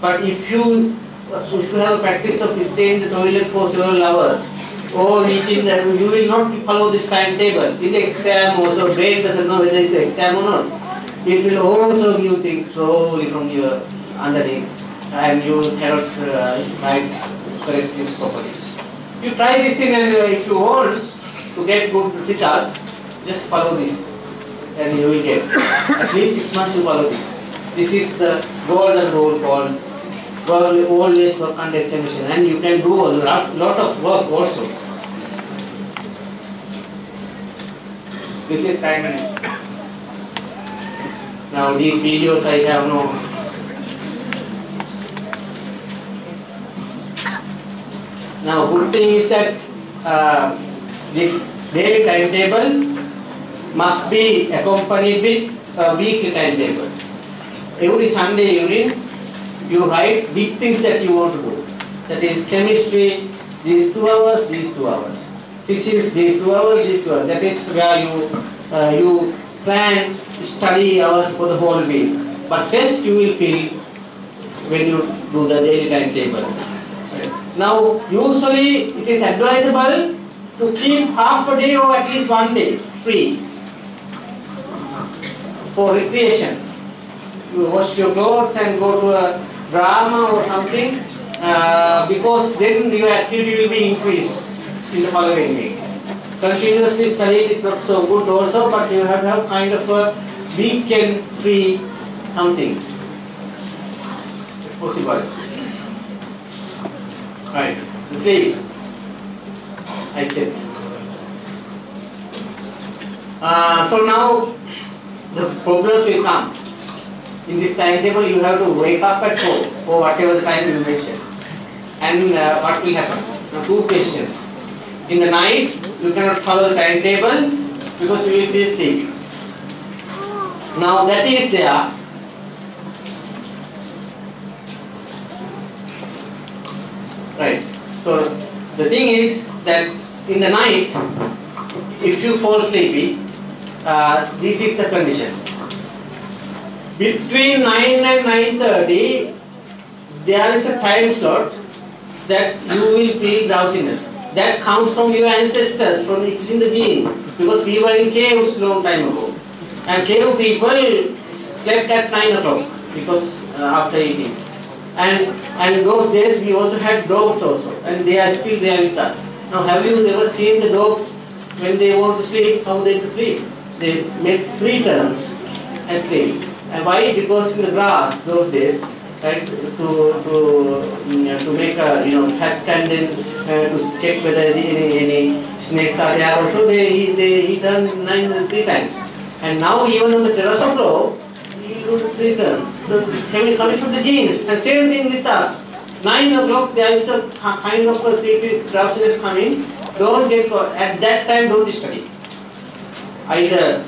But if you have a practice of staying in the toilet for several hours, or eating that, you will not follow this timetable. In the exam also, brain doesn't know whether it's an exam or not. It will also give things slowly from your underneath, and you cannot write correctly properly. You try this thing, and if you want to get good results, just follow this, and you will get at least 6 months. You follow this. This is the golden rule called always work under examination, and you can do a lot of work also. This is time management. Now these videos I have no. Now good thing is that this daily timetable must be accompanied with a weekly timetable. Every Sunday evening you write big things that you want to do. That is chemistry, these 2 hours, these 2 hours. Physics, these 2 hours, these 2 hours. That is where you plan study hours for the whole week. But test you will feel when you do the daily timetable. Now usually it is advisable to keep half a day or at least 1 day free for recreation. You wash your clothes and go to a drama or something, because then your activity will be increased in the following week. Continuously studying is not so good also, but you have to have kind of a weekend free something if possible. Right, sleep, I said. So now the problems will come. In this timetable, you have to wake up at 4 or whatever the time you mentioned. And what will happen? Now 2 questions. In the night, you cannot follow the timetable because you will be sleeping. Now that is there. Right. So the thing is that in the night, if you fall sleepy, this is the condition. Between 9 and 9:30, there is a time slot that you will feel drowsiness. That comes from your ancestors, from it's in the gene. Because we were in caves long time ago, and cave people slept at 9 o'clock because after eating. And in those days we also had dogs also, and they are still there with us. Now have you ever seen the dogs when they want to sleep, how they sleep? They make 3 turns and sleep. And why? Because in the grass those days, right, to make a fat tendon to check whether any snakes are there also, they turn 3 times. And now even on the terrace of law, you do 3 turns. So coming from the genes. And same thing with us. 9 o'clock there is a kind of a sleepy drowsiness coming. Don't get at that time. Don't study. Either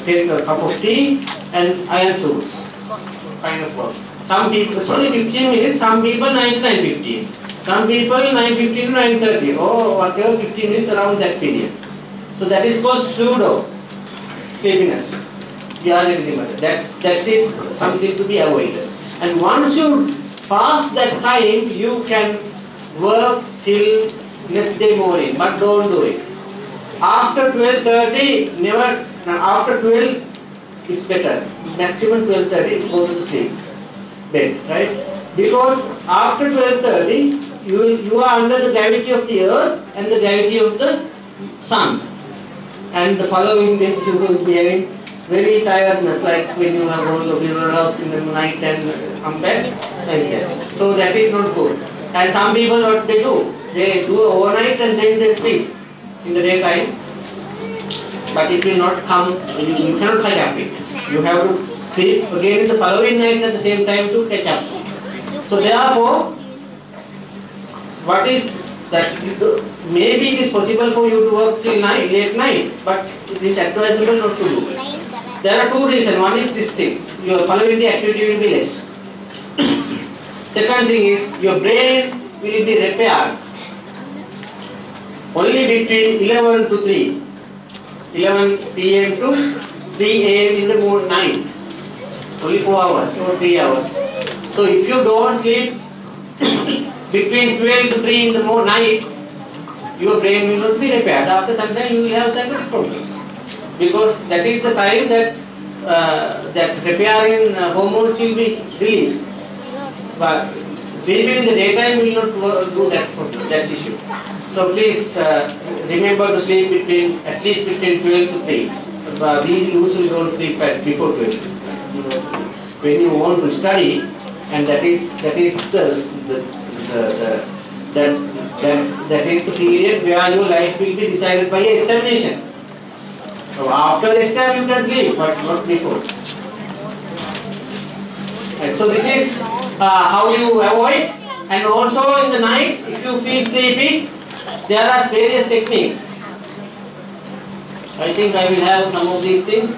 take a cup of tea and iron suits. Kind of work. Some people it's only 15 minutes. Some people 9 to 9:15. Some people 9:15 to 9:30. Or whatever 15 minutes around that period. So that is called pseudo sleepiness. That is something to be avoided. And once you pass that time, you can work till next day morning, but don't do it. After 12:30, never. After 12, is better. Maximum 12:30 go to sleep bed, right? Because after 12:30 you are under the gravity of the earth and the gravity of the sun, and the following day you will be having very tiredness, like when you have rolled the house in the night and come back like that. So that is not good. And some people, what they do overnight and then they sleep in the daytime, but it will not come. You cannot catch up it. You have to sleep again in the following night at the same time to catch up. So therefore, what is that? Maybe it is possible for you to work till late night, but it is advisable not to do. There are two reasons. One is this thing: your following day activity will be less. Second thing is your brain will be repaired only between 11 to 3, 11 p.m. to 3 a.m. in the night. Only 4 hours or 3 hours. So if you don't sleep between 12 to 3 in the night, your brain will not be repaired. After some time you will have psychotic problems, because that is the time that that repairing hormones will be released. But sleeping in the daytime will not do that problem, that issue. So please remember to sleep at least between 12 to 3. We usually don't sleep before 12. When you want to study, and that is the period where your life will be decided by examination. So after the exam you can sleep, but not before. And so this is how you avoid. And also in the night, if you feel sleepy, there are various techniques. I think I will have some of these things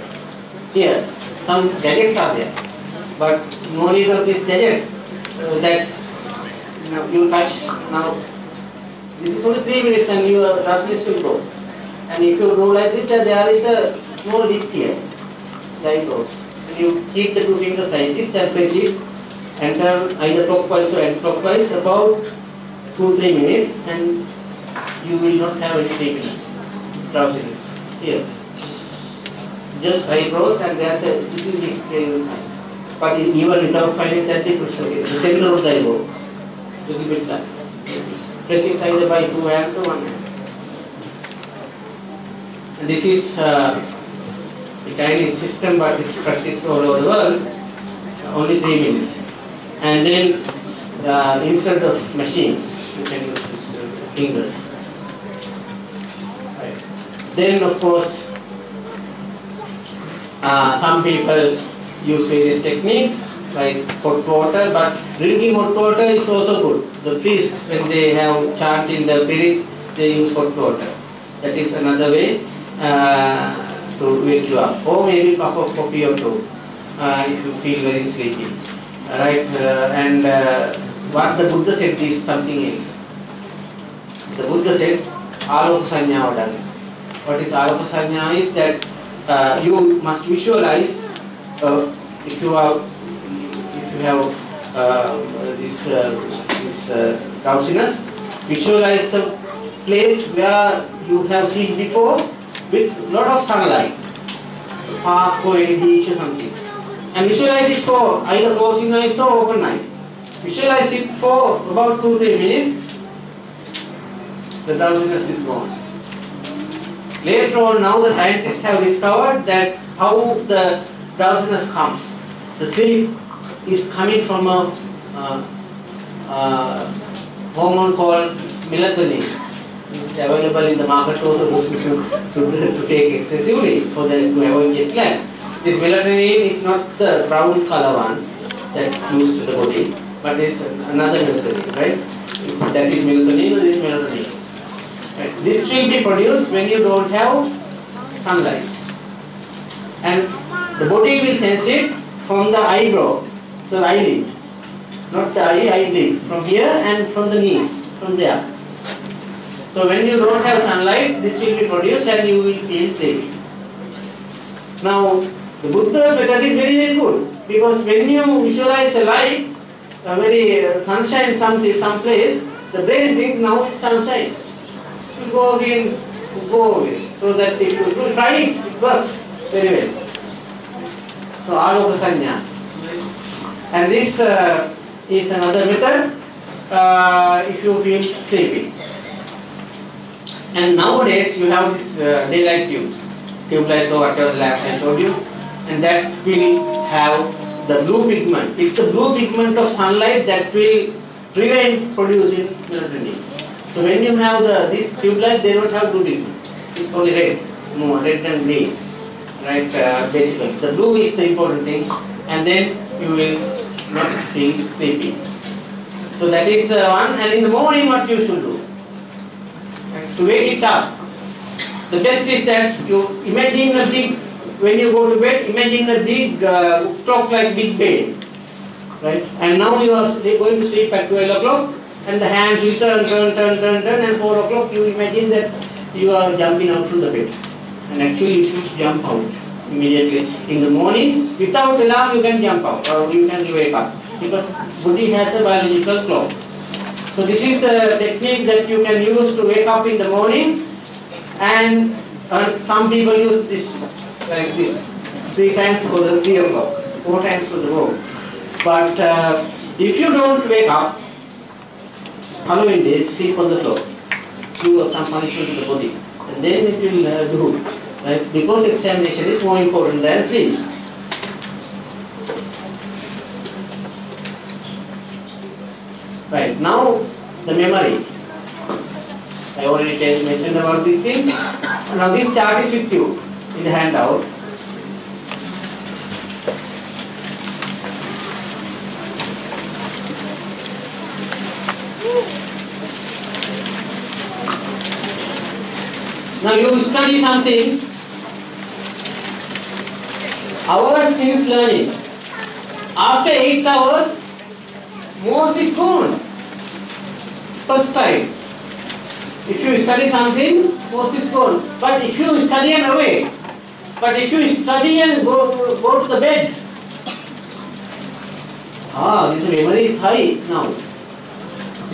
here. Some gadgets are there, but no need of these gadgets. That you touch now. This is only 3 minutes, and your darkness will go. And if you go like this, there is a small dip here. There it goes. And you keep the 2 fingers like this and press it, and turn either clockwise or anti-clockwise about 2-3 minutes, and you will not have any sleepiness, drowsiness. Here. Just eyebrows, and there is a little dip. But even without finding that dip, the center of the eyebrow, little bit flat. Press it either by 2 hands or 1 hand. And this is a Chinese system, but it's practiced all over the world. Only 3 minutes. And then instead of machines, you can use this fingers. Right. Then of course, some people use various techniques like hot water, but drinking hot water is also good. The priest, when they have chant in the spirit, they use hot water. That is another way to wake you up. Or maybe a cup of coffee or two if you feel very sleepy. Right? And what the Buddha said is something else. The Buddha said, Aloka Sanya Vadana. What is Aloka Sanya is that you must visualize if you have this drowsiness, visualize a place where you have seen before with lot of sunlight, a park or a beach or something, and visualize this for either closing eyes or open eyes. Visualize it for about 2-3 minutes. The drowsiness is gone. Later on, now the scientists have discovered that how the drowsiness comes. The sleep is coming from a hormone called melatonin. It's available in the market also to take excessively for them to avoid jet lag. This melatonin is not the brown color one that used to the body, but it's another melatonin, right? That is melatonin or this melatonin. Right. This will be produced when you don't have sunlight, and the body will sense it from the eyebrow, so the eyelid, not the eyelid, from here and from the knee, from there. So when you don't have sunlight, this will be produced and you will feel sleepy. Now, the Buddha's method is very, very good, because when you visualize a light, a very sunshine some place, the brain thinks now it's sunshine. You go again, so that if you try it, it works very well. So aloka sanya. And this is another method if you feel sleepy. And nowadays you have this daylight tube lights or whatever the lamps I showed you, and that will have the blue pigment. It's the blue pigment of sunlight that will prevent producing melatonin. So when you have these tube lights, they don't have blue pigment. It's only red, more red and green, right? Basically, the blue is the important thing, and then you will not feel sleepy. So that is the one. And in the morning, what you should do to wake it up? The best is that you imagine a big, when you go to bed, imagine a big clock like big bed, right? And now you are going to sleep at 12 o'clock, and the hands will turn, and 4 o'clock you imagine that you are jumping out from the bed. And actually you should jump out immediately. In the morning, without alarm you can jump out, or you can wake up, because body has a biological clock. So this is the technique that you can use to wake up in the mornings. And some people use this like this 3 times for the 3 o'clock, 4 times for the 4. But if you don't wake up, following days, sleep on the floor, do some punishment to the body, and then it will do, right? Because examination is more important than sleep. Right, now the memory. I already mentioned about this thing. Now this chart is with you in the handout. Now you study something. Hours since learning. After 8 hours, most is gone. First time. If you study something, most is gone. But if you study and away, but if you study and go to the bed, this memory is high now.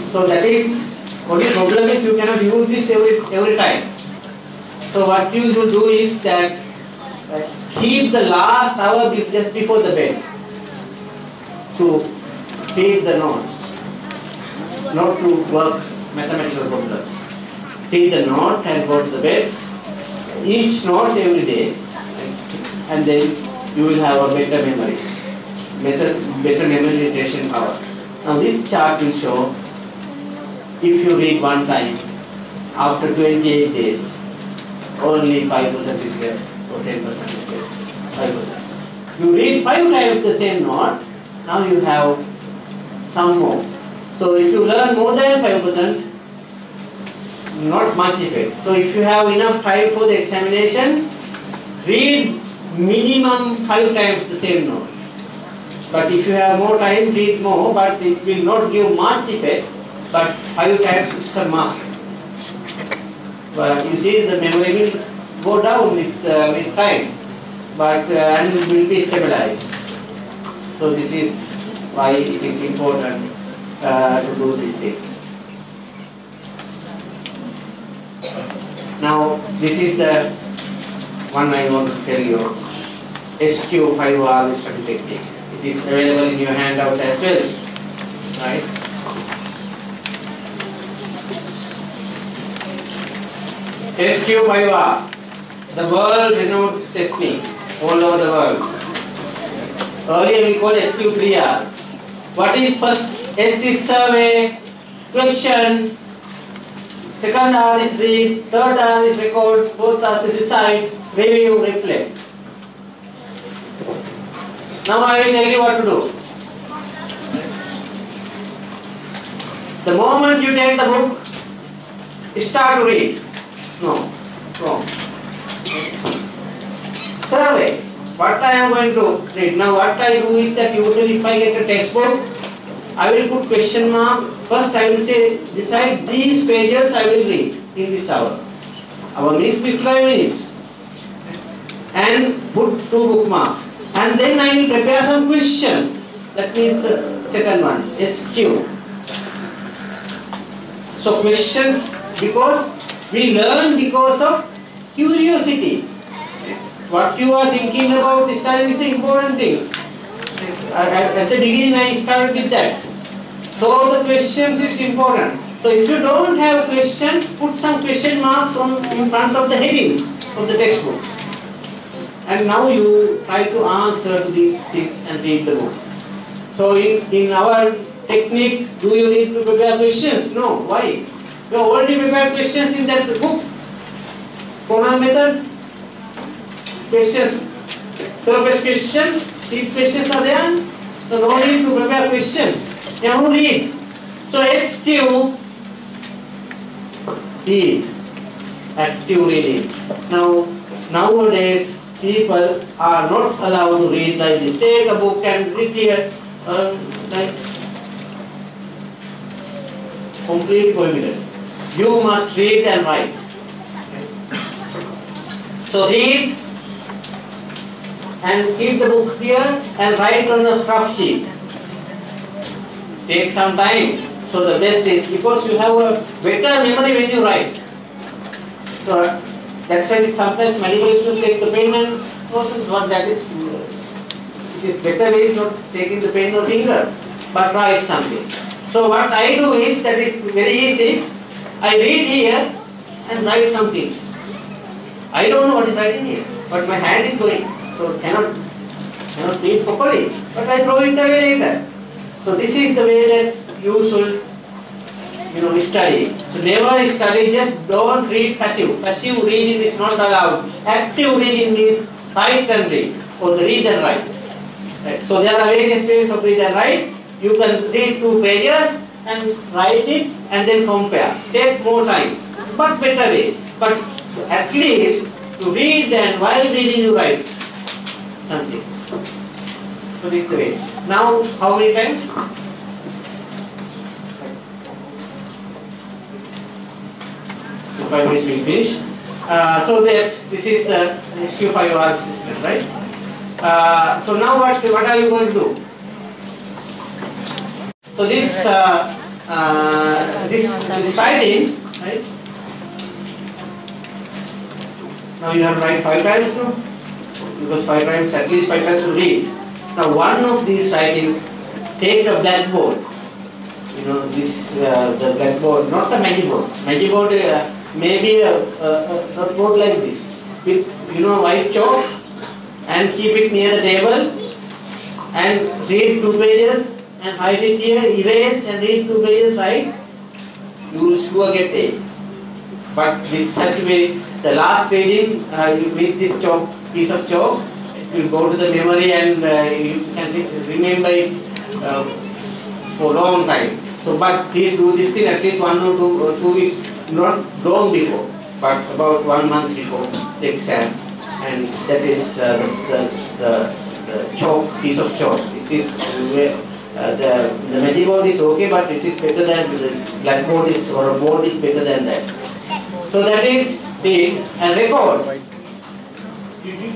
So that is, only problem is you cannot use this every time. So what you should do is that keep the last hour just before the bed to take the notes, not to work mathematical problems. Take the note and go to the bed, each note every day, and then you will have a better memory, better memorization power. Now this chart will show, if you read one time, after 28 days, only 5% is left, or 10% is left, 5%. You read 5 times the same note, now you have some more. So if you learn more than 5%, not much effect. So if you have enough time for the examination, read minimum 5 times the same note. But if you have more time, read more, but it will not give much effect, but 5 times is a must. But you see, the memory will go down with time, but and will be stabilized. So this is why it is important to do this thing. Now this is the one I want to tell you, SQ5R study technique. It is available in your handout as well, right? SQ5R, the world renowned technique all over the world. Earlier we called SQ3R. What is first? S is survey, question, second R is read, third R is record, fourth R is decide, review, reflect. Now I will tell you what to do. The moment you take the book, start to read. No, wrong. Survey. What I am going to read. Now what I do is that usually if I get a textbook, I will put question mark. First I will say, decide these pages I will read in this hour. Our means 55 minutes. And put 2 bookmarks. And then I will prepare some questions. That means second one, SQ. So questions, because we learn because of curiosity. what you are thinking about studying is the important thing. At the beginning I started with that. So the questions is important. So if you don't have questions, put some question marks in front of the headings of the textbooks. And now you try to answer these things and read the book. So in our technique, do you need to prepare questions? No. Why? You already prepared questions in that book. Corner method, questions, surface questions, deep questions are there. So no need to prepare questions. Now read. So SQ, read, active reading. Now nowadays people are not allowed to read like this. Take a book and read here like complete prohibited. You must read and write. So read and keep the book here and write on a scrap sheet. Take some time. So the best is because you have a better memory when you write. So that's why sometimes medical students take the pen and process what that is. It is better way is not taking the pen or finger, but write something. So what I do is, that is very easy. I read here and write something. I don't know what is writing here, but my hand is going, so cannot read properly. But I throw it away later. So this is the way that you should, study. So never study, just don't read passive. Passive reading is not allowed. Active reading means write and read, or read and write. Right. So there are various ways of read and write. You can read 2 pages and write it and then compare. Take more time, but better way. But at least to read and while reading you write something. So this is the way. Now how many times? So 5 minutes we finish. So that this is the SQ5R system, right? So now what are you going to do? So this writing, right? Now you have to write 5 times now, because 5 times, at least 5 times to read. Now one of these writings, take the blackboard. This the blackboard, not the magiboard. Magiboard maybe a board like this, with white chalk, and keep it near the table, and read 2 pages, and write it here, erase and read 2 pages, right? You will sure get A. But this has to be the last reading with this chalk, piece of chalk. It will go to the memory and you can remember it for a long time. So, but please do this thing at least 1 or 2 weeks, not long before, but about 1 month before the exam. And that is the chalk, piece of chalk. It is the magiboard is okay, but it is better than the blackboard is, or a board is better than that. So that is read and record.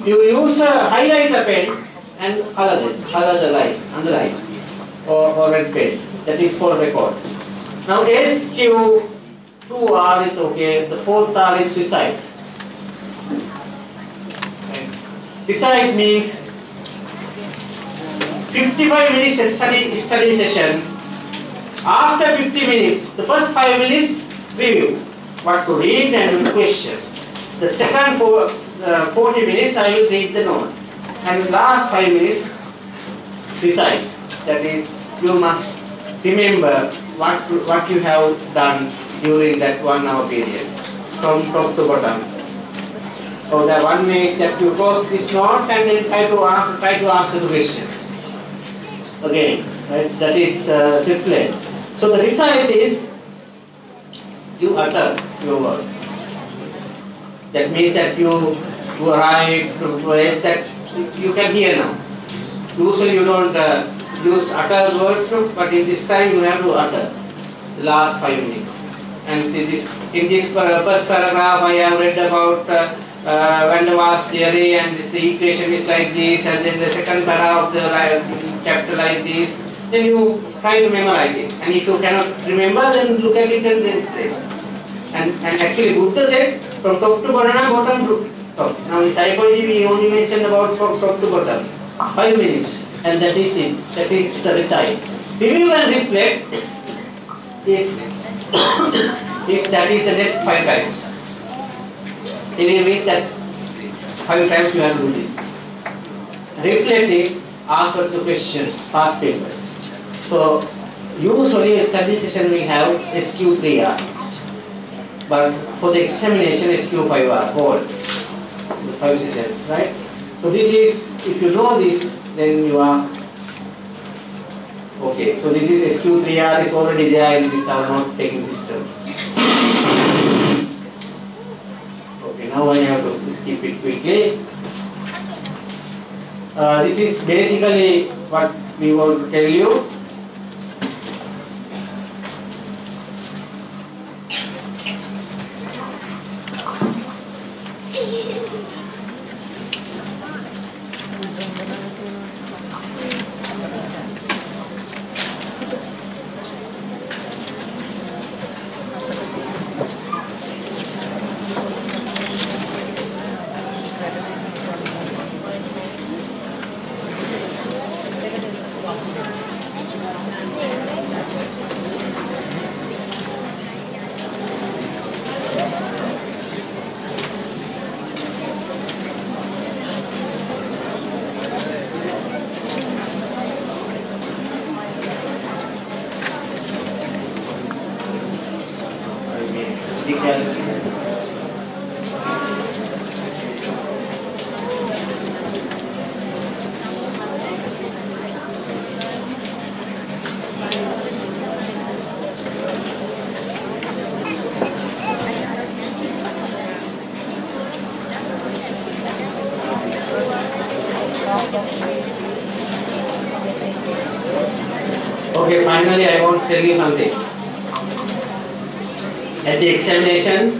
You use a highlighter pen and color the lines, underline, or red pen. That is for record. Now SQ2R is okay. The 4th R is recite. Recite means 55 minutes study session. After 50 minutes, the first 5 minutes review, what to read and questions. The second 40 minutes I will read the note, and last 5 minutes recite. That is, you must remember what you have done during that 1 hour period, from top to bottom. So the one way is that you close this note and then try to answer the questions. Again, right? That is reflect. So the recite is you utter your word. That means that you arrive to a place that you can hear now. Usually you don't use utter words, but in this time you have to utter the last 5 minutes. And see this, in this first paragraph I have read about Van der Waals theory, and the equation is like this, and then the second paragraph of the chapter like this. Then you try to memorize it, and if you cannot remember, then look at it and then play. And actually Buddha said from top to bottom Okay. Now in psychology we only mentioned about from top to bottom, 5 minutes, and that is it. That is the result. Review and reflect is that is the next 5 times. Review means that 5 times you have to do this. Reflect is answer to questions, past papers. So usually a study session will have SQ3R, but for the examination SQ5R, whole 5 sessions, right? So this is, if you know this, then you are okay. So this is SQ3R is already there in this our note taking system. Okay, now I have to skip it quickly. This is basically what we want to tell you. Okay, finally I want to tell you something. At the examination,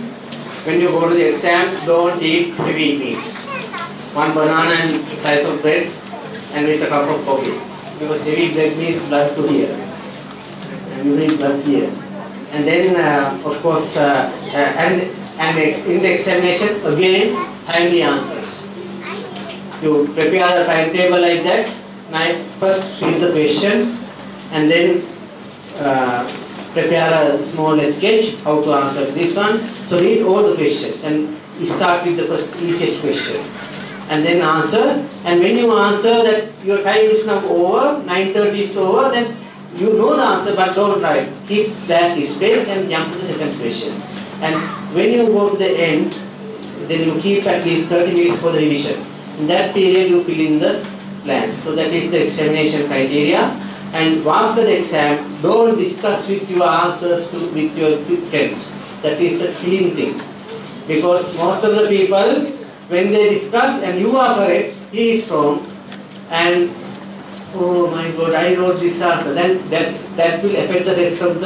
when you go to the exam, don't eat heavy meals. 1 banana and slice of bread and with a cup of coffee. Because heavy bread means blood to here. And you need blood here. And then, of course, and in the examination, again, timely answers. You prepare the timetable like that. Now, first read the question and then prepare a small sketch how to answer this one. So read all the questions and start with the first easiest question and then answer. And when you answer that your time is now over, 9:30 is over, then you know the answer but don't try. Keep that space and jump to the second question. And when you go to the end, then you keep at least 30 minutes for the revision. In that period you fill in the blanks. So that is the examination criteria. And after the exam, don't discuss with your answers with your friends. That is a killing thing. Because most of the people, when they discuss and you are correct, he is wrong, and oh my God, I wrote this answer, then that will affect the rest of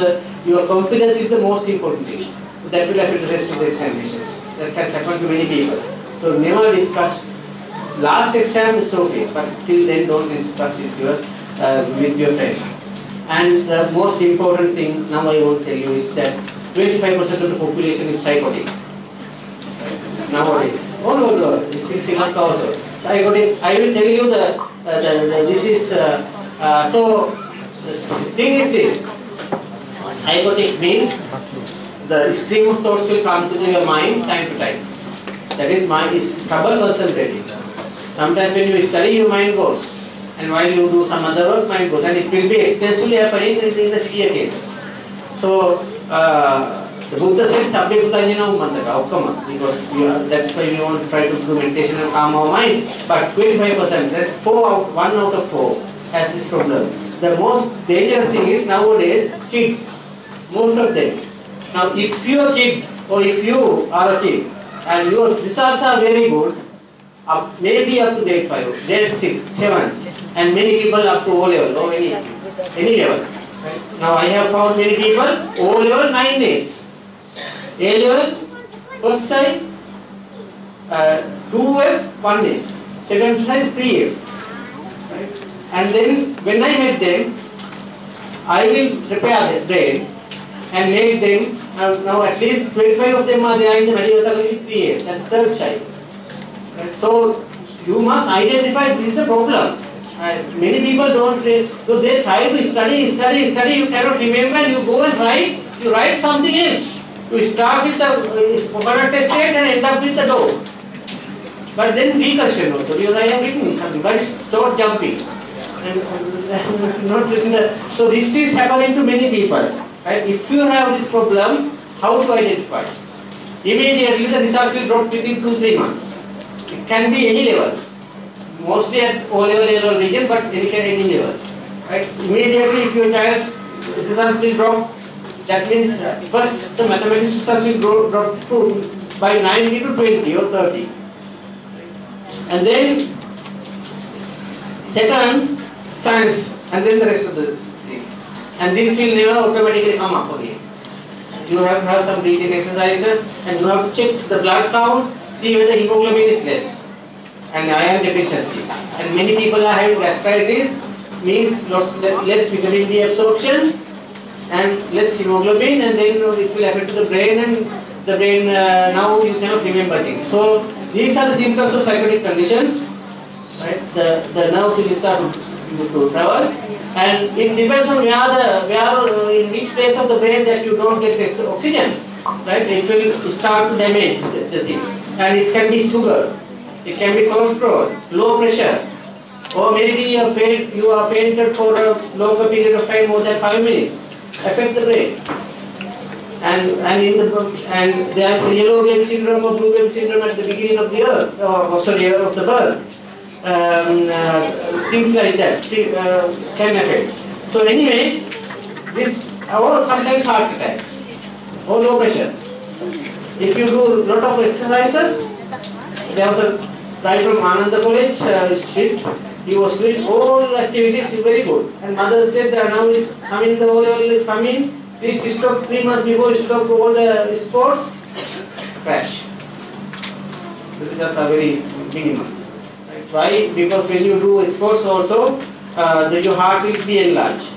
your confidence is the most important thing. That will affect the rest of the examinations. That has happened to many people. So never discuss. Last exam is okay, but till then don't discuss with your friends. And the most important thing now I want to tell you is that 25% of the population is psychotic nowadays. All over the world, in Sri Lanka also. Psychotic. I will tell you this is so. The thing is this: psychotic means the stream of thoughts will come to your mind time to time. That is trouble concentrating. Sometimes when you study, your mind goes. And while you do some other work, mind goes. And it will be extensively happening in the severe cases. So, the Buddha said, Sabbe Buddhajana Umantaka, outcome. Because that's why we want to try to do meditation and calm our minds. But 25%, that's 1 out of 4 has this problem. The most dangerous thing is nowadays, kids. Most of them. Now, if you are a kid, or if you are a kid, and your results are very good, maybe up to grade 5, grade 6, 7, and many people up to O level or any level. Right? Now I have found many people O level 9 days, A level first side 2F 1 days, second side 3F. Right? And then when I met them, I will prepare the brain and make them now at least 25 of them are there in the medical with 3 A's, that's third side. So you must identify this is a problem. Many people don't say, so they try to study, you cannot remember, and you go and write something else. You start with the coconut state and end up with the dough. But then recursion also, because I have written something, but it's not jumping. And not written the, so this is happening to many people. Right? If you have this problem, how to identify? Immediately the results will drop within 2-3 months. It can be any level. Mostly at O-level, A-level region, but any level. Right? Immediately if your child's results will drop, that means first the mathematics results will drop to by 90 to 20 or 30. And then second, science, and then the rest of the things. And this will never automatically come up again. You have to have some breathing exercises, and you have to check the blood count, see whether hemoglobin is less and iron deficiency. And many people are having gastritis, means less vitamin D absorption and less hemoglobin, and then it will affect the brain, and the brain now you cannot remember things. So these are the symptoms of psychotic conditions. Right? The nerves will start to travel, and it depends on in which place of the brain that you don't get oxygen. Right? It will start to damage the things, and it can be sugar. It can be cholesterol, low pressure, or maybe you are fainted for a longer period of time, more than 5 minutes. Affect the brain. And there is yellow baby syndrome or blue baby syndrome at the beginning of the of the birth. Things like that can affect. So anyway, this or sometimes heart attacks or low pressure. If you do a lot of exercises, there was a guy from Nalanda College, he was doing all activities very good. And mother said that now is coming, the O-level is coming, please stop 3 months before stop all the sports, crash. So these are very minimum. Right? Why? Because when you do sports also, your heart will be enlarged.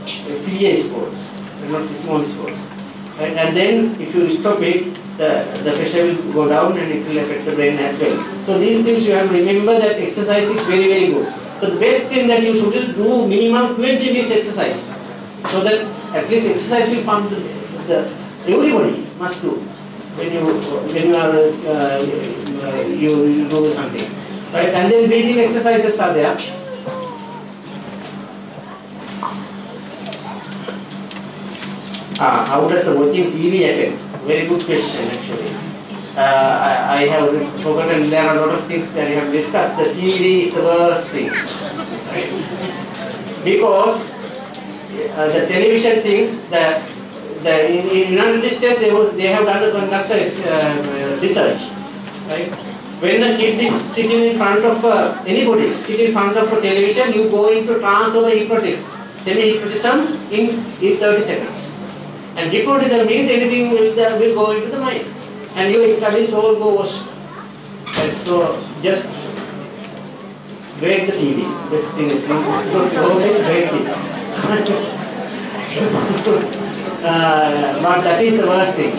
Severe sports, not small sports. Right? And then if you stop it, the pressure will go down and it will affect the brain as well. So these things you have to remember that exercise is very, very good. So the best thing that you should do minimum 20 minutes exercise. So that at least exercise will pump everybody must do when you are you do something. Right? And then breathing exercises are there. How does the watching TV affect? Very good question actually. I have forgotten, there are a lot of things that I have discussed. The TV is the worst thing. Right? Because the television things, in United States they have done the conductor research. Right? When a kid is sitting in front of anybody, sitting in front of a television, you go into trance or semi-hypnotism in 30 seconds. And hypnotism means anything will go into the mind. And your studies all go wash. Right? So just break the TV. This thing is break it. But that is the worst thing.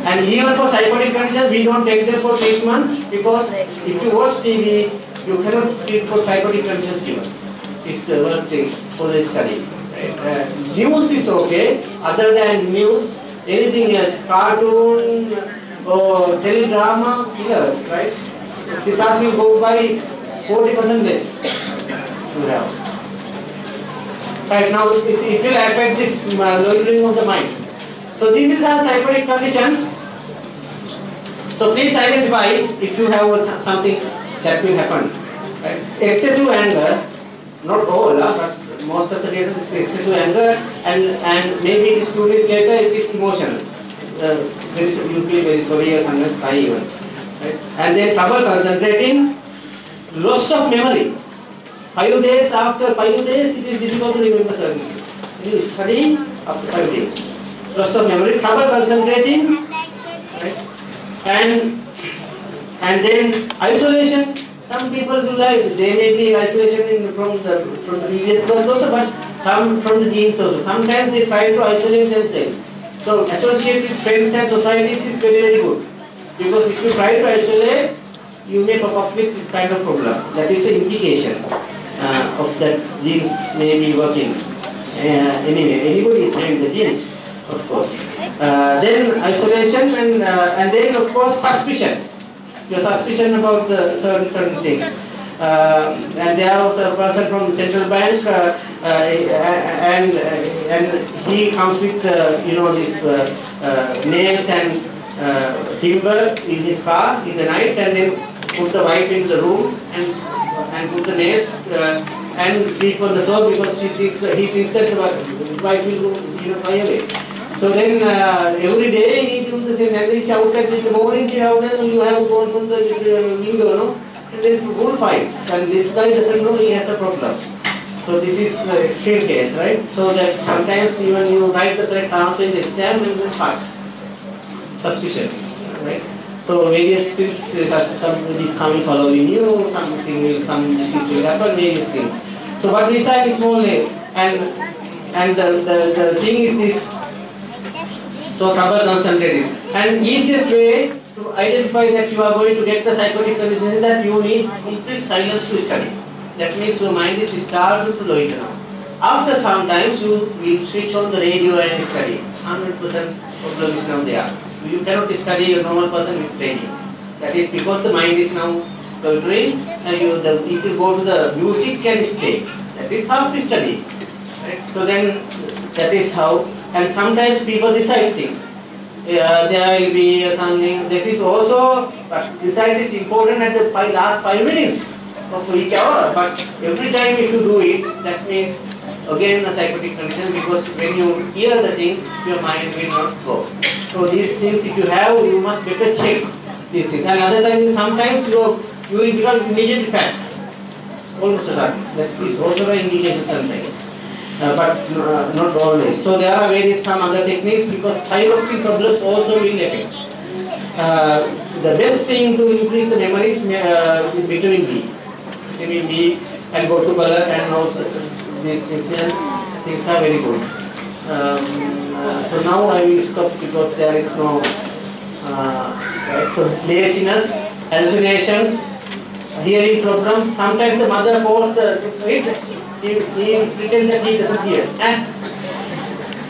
And even for psychotic conditions, we don't take them for treatments, because if you watch TV, you cannot treat for psychotic conditions even. It's the worst thing for the studies. News is okay. Other than news, anything else, cartoon or teledrama, killers, right? Results will go by 40% less. Right now, it will affect this lowering of the mind. So these are psychotic conditions. So please identify if you have something that will happen. Right? Excessive anger, not all, but most of the cases is excessive anger, and maybe it is 2 days later it is emotional. You feel very sorry or sometimes cry even. Right? And then trouble concentrating, loss of memory. 5 days, after 5 days it is difficult to remember certain things. You studying after 5 days. Loss of memory, trouble concentrating, right? And then isolation. Some people do like, they may be isolation from the previous birth also, but some from the genes also. Sometimes they try to isolate themselves. So associate with friends and societies is very, very good. Because if you try to isolate, you may pop up with this kind of problem. That is an indication of that genes may be working. Anyway, anybody is having the genes, of course. Then isolation and then of course suspicion. Your suspicion about the certain things. And there was a person from central bank, and he comes with these nails and timber in his car in the night, and then put the wife into the room and put the nails and sleep on the floor because he thinks that the wife will fly away. So then every day he do the thing, and they shouted in the morning, you have gone from the window, no? And then full fights, and this guy doesn't know he has a problem. So this is the extreme case, right? So that sometimes even you write the correct answer in the exam and then fight. Suspicion, right? So various things, somebody is coming following you, some disease will happen, various things. So but this side is small name, and the thing is this. So trouble concentrated. And easiest way to identify that you are going to get the psychotic condition is that you need complete silence to study. That means your mind is started to loiter now. After some times you will switch on the radio and study. 100% problem is now there. You cannot study a normal person with training. That is because the mind is now loitering, and if you go to the music and play. That is how to study. Right? So then that is how. And sometimes people recite things. There will be something. This is also, but recite is important at the last 5 minutes of each hour. But every time if you do it, that means again a psychotic condition, because when you hear the thing, your mind will not go. So these things, if you have, you must better check these things. And other times, sometimes you will become immediately fat. Almost a lot. That is also an indication sometimes. But not always. So there are some other techniques, because thyroxine problems also will affect. The best thing to increase the memory is vitamin B. Vitamin B and go to color, and also things are very good. So now I will stop because there is no right. So laziness, hallucinations, hearing problems. Sometimes the mother calls he pretends that he doesn't hear.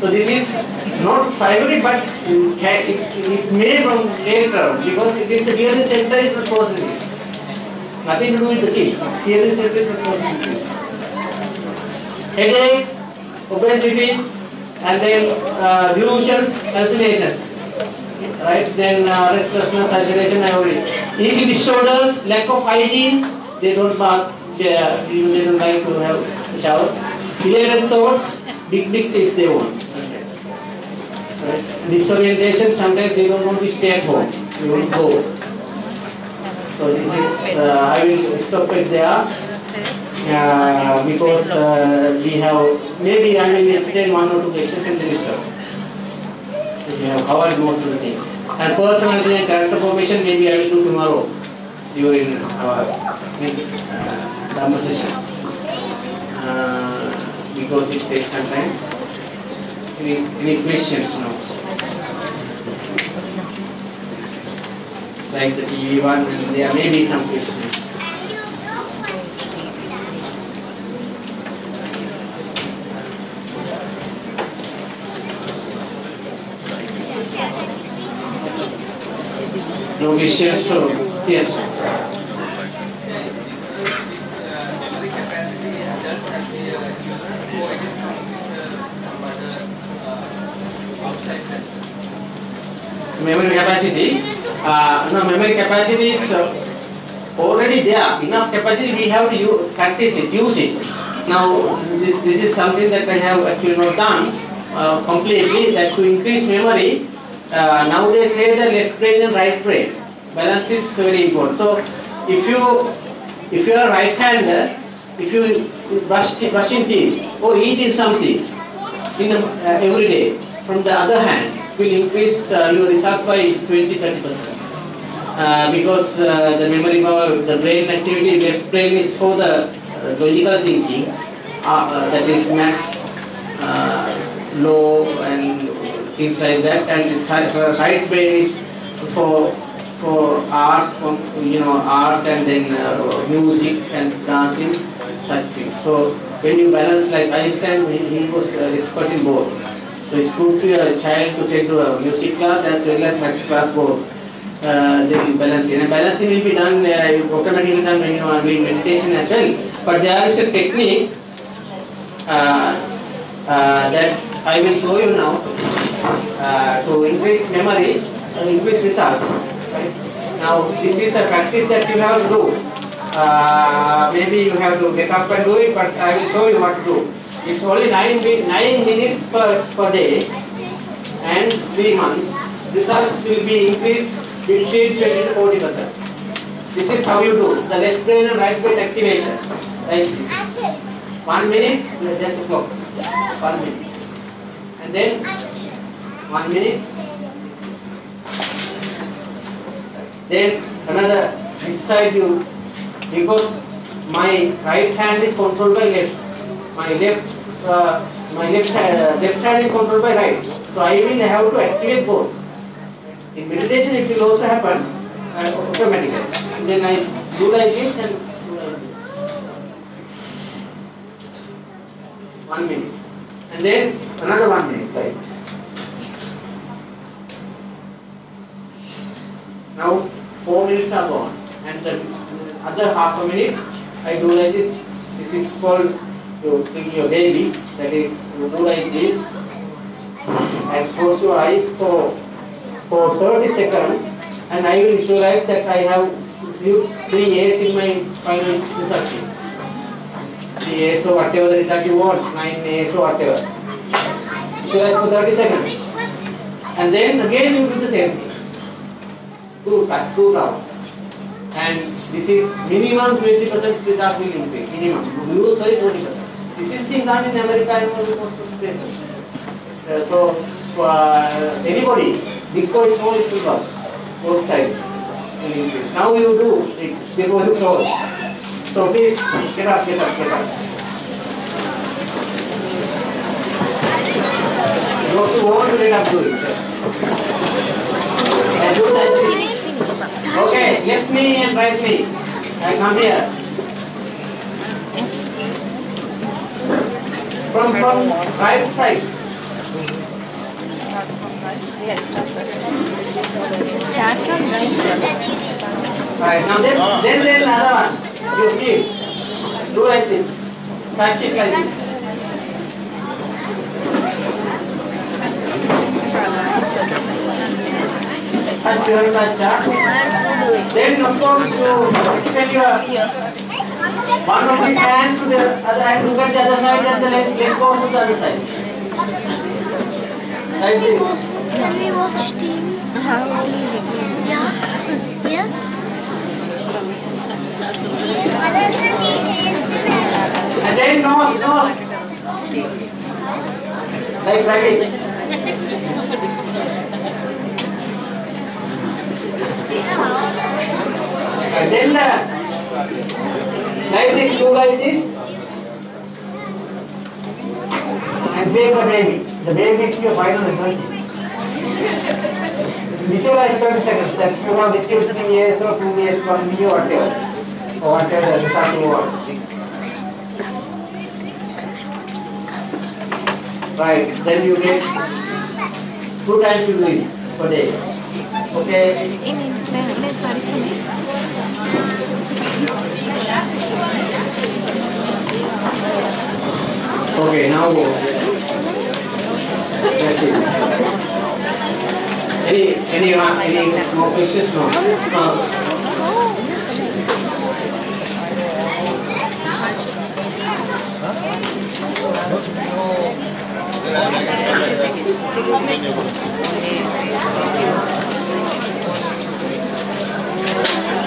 So this is not psychotic, but it may from later, because it is the hearing center is not processing. Nothing to do with the thing. Hearing center is not processing. Headaches, obesity, and then delusions, hallucinations. Right? Then restlessness, isolation, I already. Eating disorders, lack of hygiene, they don't bath. They don't like to have a shower. Related thoughts, big things they want sometimes. Right? Disorientation, sometimes they don't want to stay at home. They want to go. So this is, I will stop it there. Because we have, maybe I will entertain 1 or 2 questions and then stop. We have covered most of the things. And personality and character formation, maybe I will do tomorrow during our Dhamma session. Because it takes some time. Any questions now? Like the TV one, there may be some questions. No questions, so yes. Memory capacity. No, memory capacity is already there. Enough capacity, we have to practice it, use it. Now, this is something that I have actually not done completely. That to increase memory, now they say the left brain and right brain balance is very important. So, if you are right-hander, if you brushing teeth or eating something every day from the other hand, will increase your results by 20-30%. Because the memory power, the brain activity, left brain is for the logical thinking, that is maths, law and things like that, and this right brain is for for arts, arts and then music and dancing, such things. So when you balance, like Einstein, he was expert in both. So it's good to a child to send to a music class as well as maths class both. They will balance it. And balancing will be done automatically done when you are doing meditation as well. But there is a technique that I will show you now to increase memory and increase results. Right? Now this is a practice that you have to do. Maybe you have to get up and do it, but I will show you what to do. It's only 9 minutes per day and 3 months. Results will be increased between 20 to 40%. This is how you do the left brain and right brain activation. Like this. 1 minute, there's a clock. 1 minute. And then 1 minute. Then another, this side you, because my right hand is controlled by left. My left hand is controlled by right. So I will have to activate both. In meditation it will also happen automatically. Then I do like this and do like this. 1 minute. And then another 1 minute, right? Now 4 minutes are gone. And the other half a minute I do like this. This is called, you take your baby, that is, you do like this and close your eyes for 30 seconds, and I will visualize that I have 3 A's in my final result sheet. 3 A's or whatever the result you want, 9 A's or whatever. Visualize for 30 seconds. And then again you do the same thing. 2 rounds. And this is minimum 20% result will increase. Minimum. Sorry, 20%. This is being done in America and most of the places. So anybody, big or small, it will work. Both sides will increase. Now you do it before you close. So please get up. Those who want to get up, do it. And do that. Okay, left knee and right knee. I come here. From right side. Start from right. Right, now then another one. You keep. Do like this. Touch it like this. Touch your touch. Then of course you extend your one of these hands to the other hand, look at the other side and the leg goes to the other side. Like this. Can we watch TV? Yeah. Yes. And then nose. Like it. And then like this, do like this. And take the baby. The baby is your final result. Visualize 30 seconds that you have received 3 years or 2 years from me or whatever the result you want. Right, then you get 2 times you do it per day. Okay? Okay, now that's it. Any more questions? No.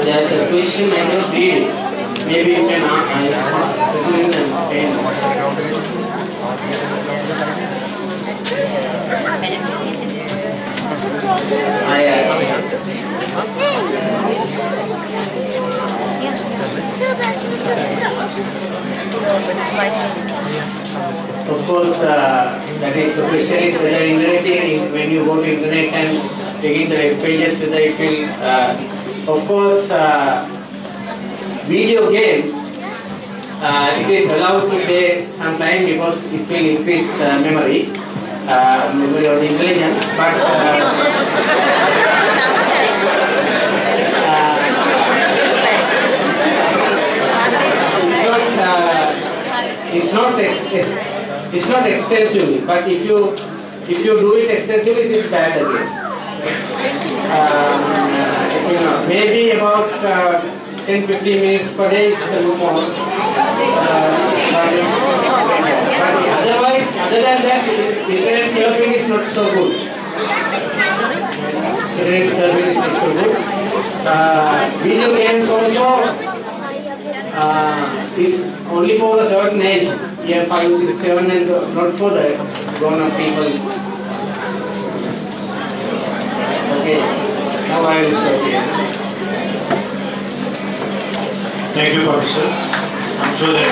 There's a question I can read. Maybe you can answer. Of course, that is the question is whether internet, when you go to internet and checking the web pages whether it will, of course, video games, it is allowed to play some time because it will increase memory of the intelligence, but it's not extensively, but if you do it extensively, it is bad again. Maybe about 10-15 minutes per day is the most. Otherwise, other than that, internet surfing is not so good. Internet surfing is not so good. Video games also is only for a certain age, year 5, 6, 7, and not for the grown-up people. Okay, now I will stop here. Thank you, Professor. I'm sure that